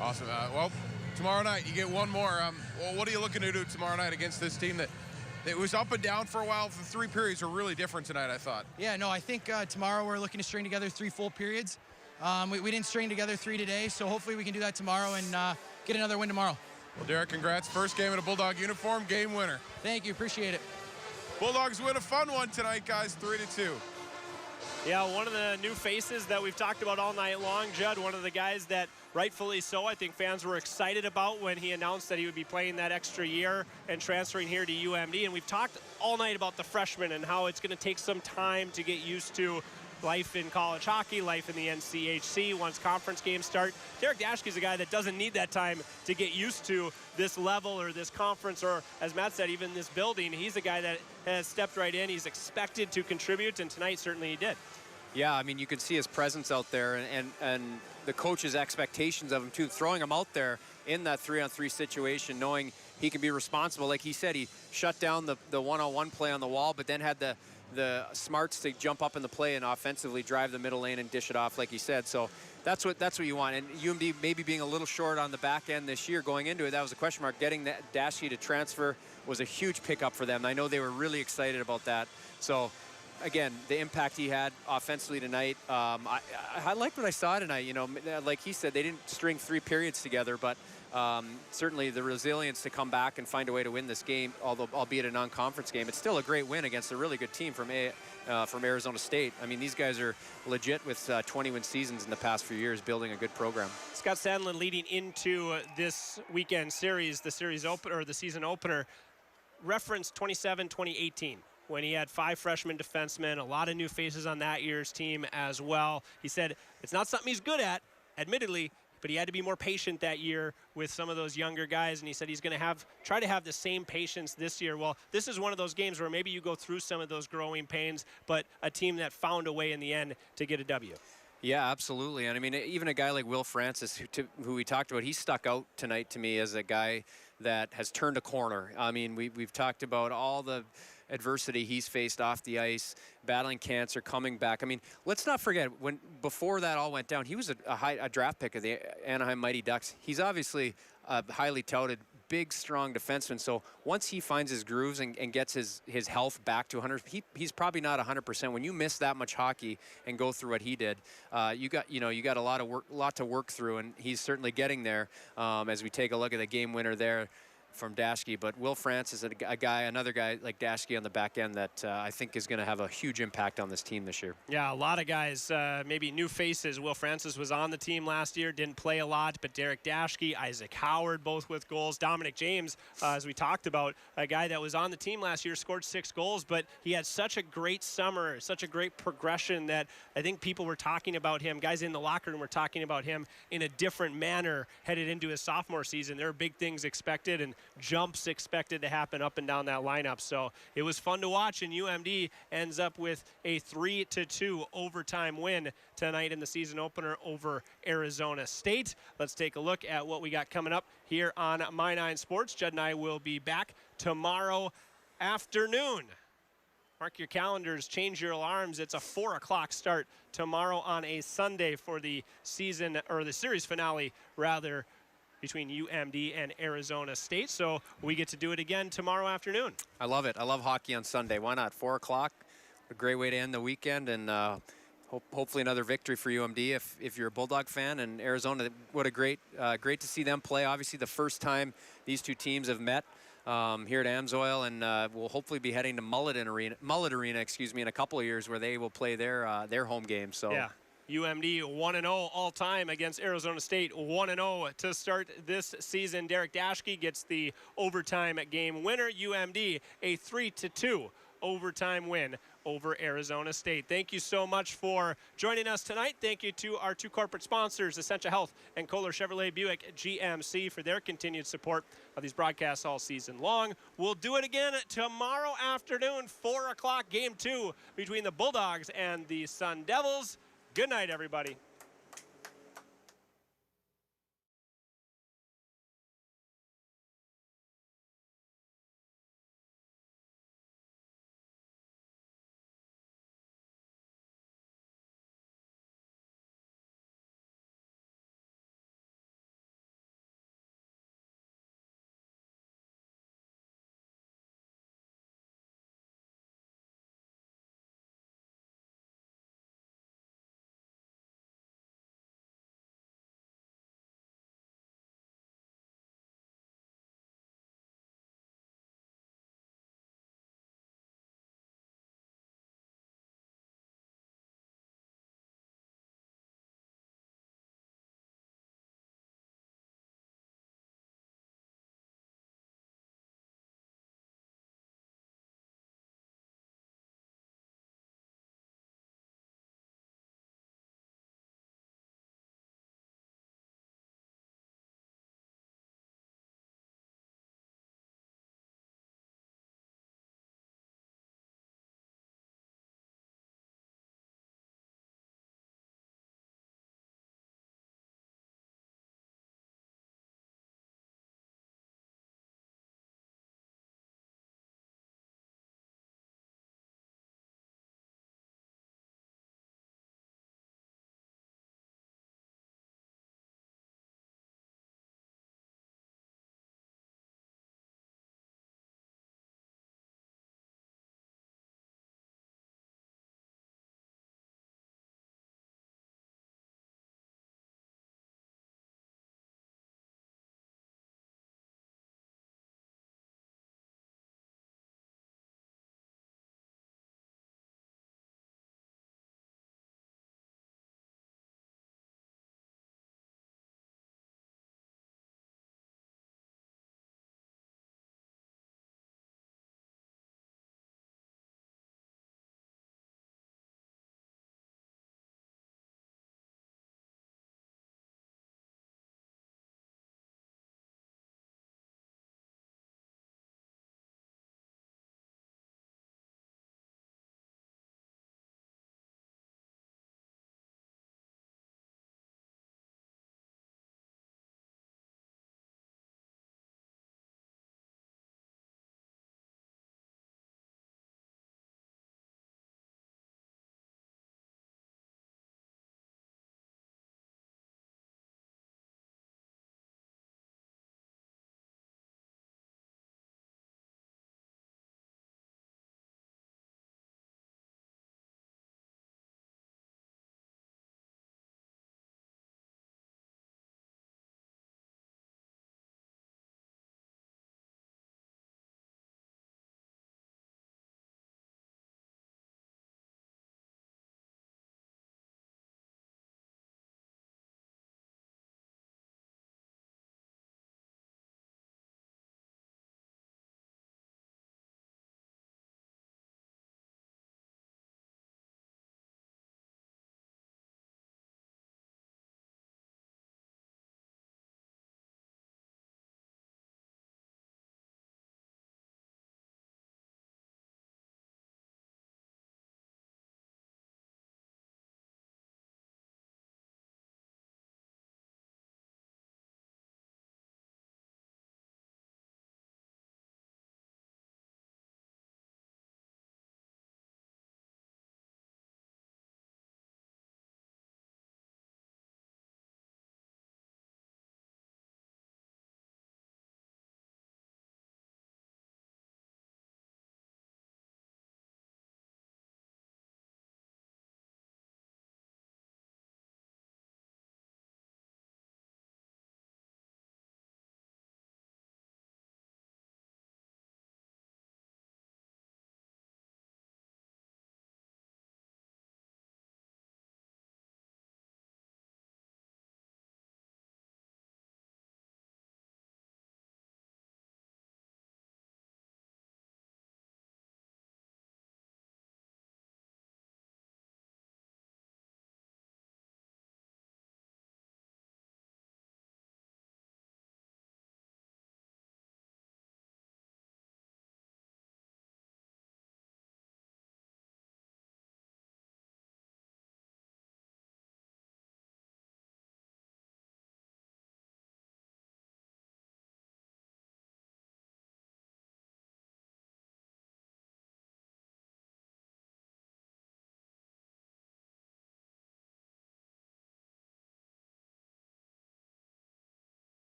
Awesome. Well, tomorrow night you get one more. What are you looking to do tomorrow night against this team that it was up and down for a while? The 3 periods were really different tonight, I thought. Yeah, no, I think tomorrow we're looking to string together 3 full periods. We didn't string together 3 today, so hopefully we can do that tomorrow and get another win tomorrow. Well, Derek, congrats. First game in a Bulldog uniform, game winner. Thank you, appreciate it. Bulldogs win a fun one tonight, guys, 3-2. Yeah, one of the new faces that we've talked about all night long, Judd, one of the guys that rightfully so, I think fans were excited about when he announced that he would be playing that extra year and transferring here to UMD. And we've talked all night about the freshman and how it's going to take some time to get used to life in college hockey, life in the NCHC once conference games start. Derek Daschke is a guy that doesn't need that time to get used to this level or this conference or, as Matt said, even this building. He's a guy that has stepped right in. He's expected to contribute, and tonight certainly he did. Yeah, I mean, you can see his presence out there and the coach's expectations of him, too, throwing him out there in that 3-on-3 situation, knowing he can be responsible. Like he said, he shut down the one-on-one play on the wall, but then had the smarts to jump up in the play and offensively drive the middle lane and dish it off, like he said. So that's what you want. And UMD maybe being a little short on the back end this year going into it, that was a question mark. Getting that Daschke to transfer was a huge pickup for them. I know they were really excited about that. So again, the impact he had offensively tonight, I liked what I saw tonight. Like he said, they didn't string 3 periods together, but certainly the resilience to come back and find a way to win this game, although albeit a non-conference game, it's still a great win against a really good team from Arizona State. I mean, these guys are legit with 20-win seasons in the past few years, building a good program. Scott Sandlin leading into this weekend series, the season opener, referenced 2018. When he had 5 freshman defensemen, a lot of new faces on that year's team as well. He said it's not something he's good at, admittedly, but he had to be more patient that year with some of those younger guys, and he said he's going to try to have the same patience this year. Well, this is one of those games where maybe you go through some of those growing pains, but a team that found a way in the end to get a W. Yeah, absolutely. And I mean, even a guy like Will Francis, who we talked about, he stuck out tonight to me as a guy that has turned a corner. I mean, we've talked about all the adversity he's faced off the ice, battling cancer, coming back. I mean, let's not forget, before that all went down, he was a draft pick of the Anaheim Mighty Ducks. He's obviously a highly touted, big, strong defenseman. So once he finds his grooves and gets his health back to 100, he's probably not 100%. When you miss that much hockey and go through what he did, you got a lot to work through, and he's certainly getting there. As we take a look at the game winner there from Daschke, but Will Francis is another guy like Daschke on the back end that I think is going to have a huge impact on this team this year. Yeah, a lot of guys, maybe new faces. Will Francis was on the team last year, didn't play a lot, but Derek Daschke, Isaac Howard, both with goals. Dominic James, as we talked about, a guy that was on the team last year, scored 6 goals, but he had such a great summer, such a great progression that I think people were talking about him, guys in the locker room were talking about him in a different manner headed into his sophomore season. There are big things expected and jumps expected to happen up and down that lineup. So it was fun to watch, and UMD ends up with a 3-2 overtime win tonight in the season opener over Arizona State. Let's take a look at what we got coming up here on My 9 Sports. Judd and I will be back tomorrow afternoon. Mark your calendars, change your alarms. It's a 4 o'clock start tomorrow on a Sunday for the season, or the series finale, rather, between UMD and Arizona State. So we get to do it again tomorrow afternoon. I love it. I love hockey on Sunday. Why not? 4 o'clock. A great way to end the weekend, and hopefully another victory for UMD if you're a Bulldog fan. And Arizona, what a great to see them play. Obviously the first time these two teams have met here at Amsoil, and we'll hopefully be heading to Mullet Arena, in a couple of years, where they will play their home game. So yeah. UMD 1-0 all time against Arizona State, 1-0 to start this season. Derek Daschke gets the overtime game winner. UMD a 3-2 overtime win over Arizona State. Thank you so much for joining us tonight. Thank you to our two corporate sponsors, Essentia Health and Kohler Chevrolet Buick GMC, for their continued support of these broadcasts all season long. We'll do it again tomorrow afternoon, 4 o'clock, game 2 between the Bulldogs and the Sun Devils. Good night, everybody.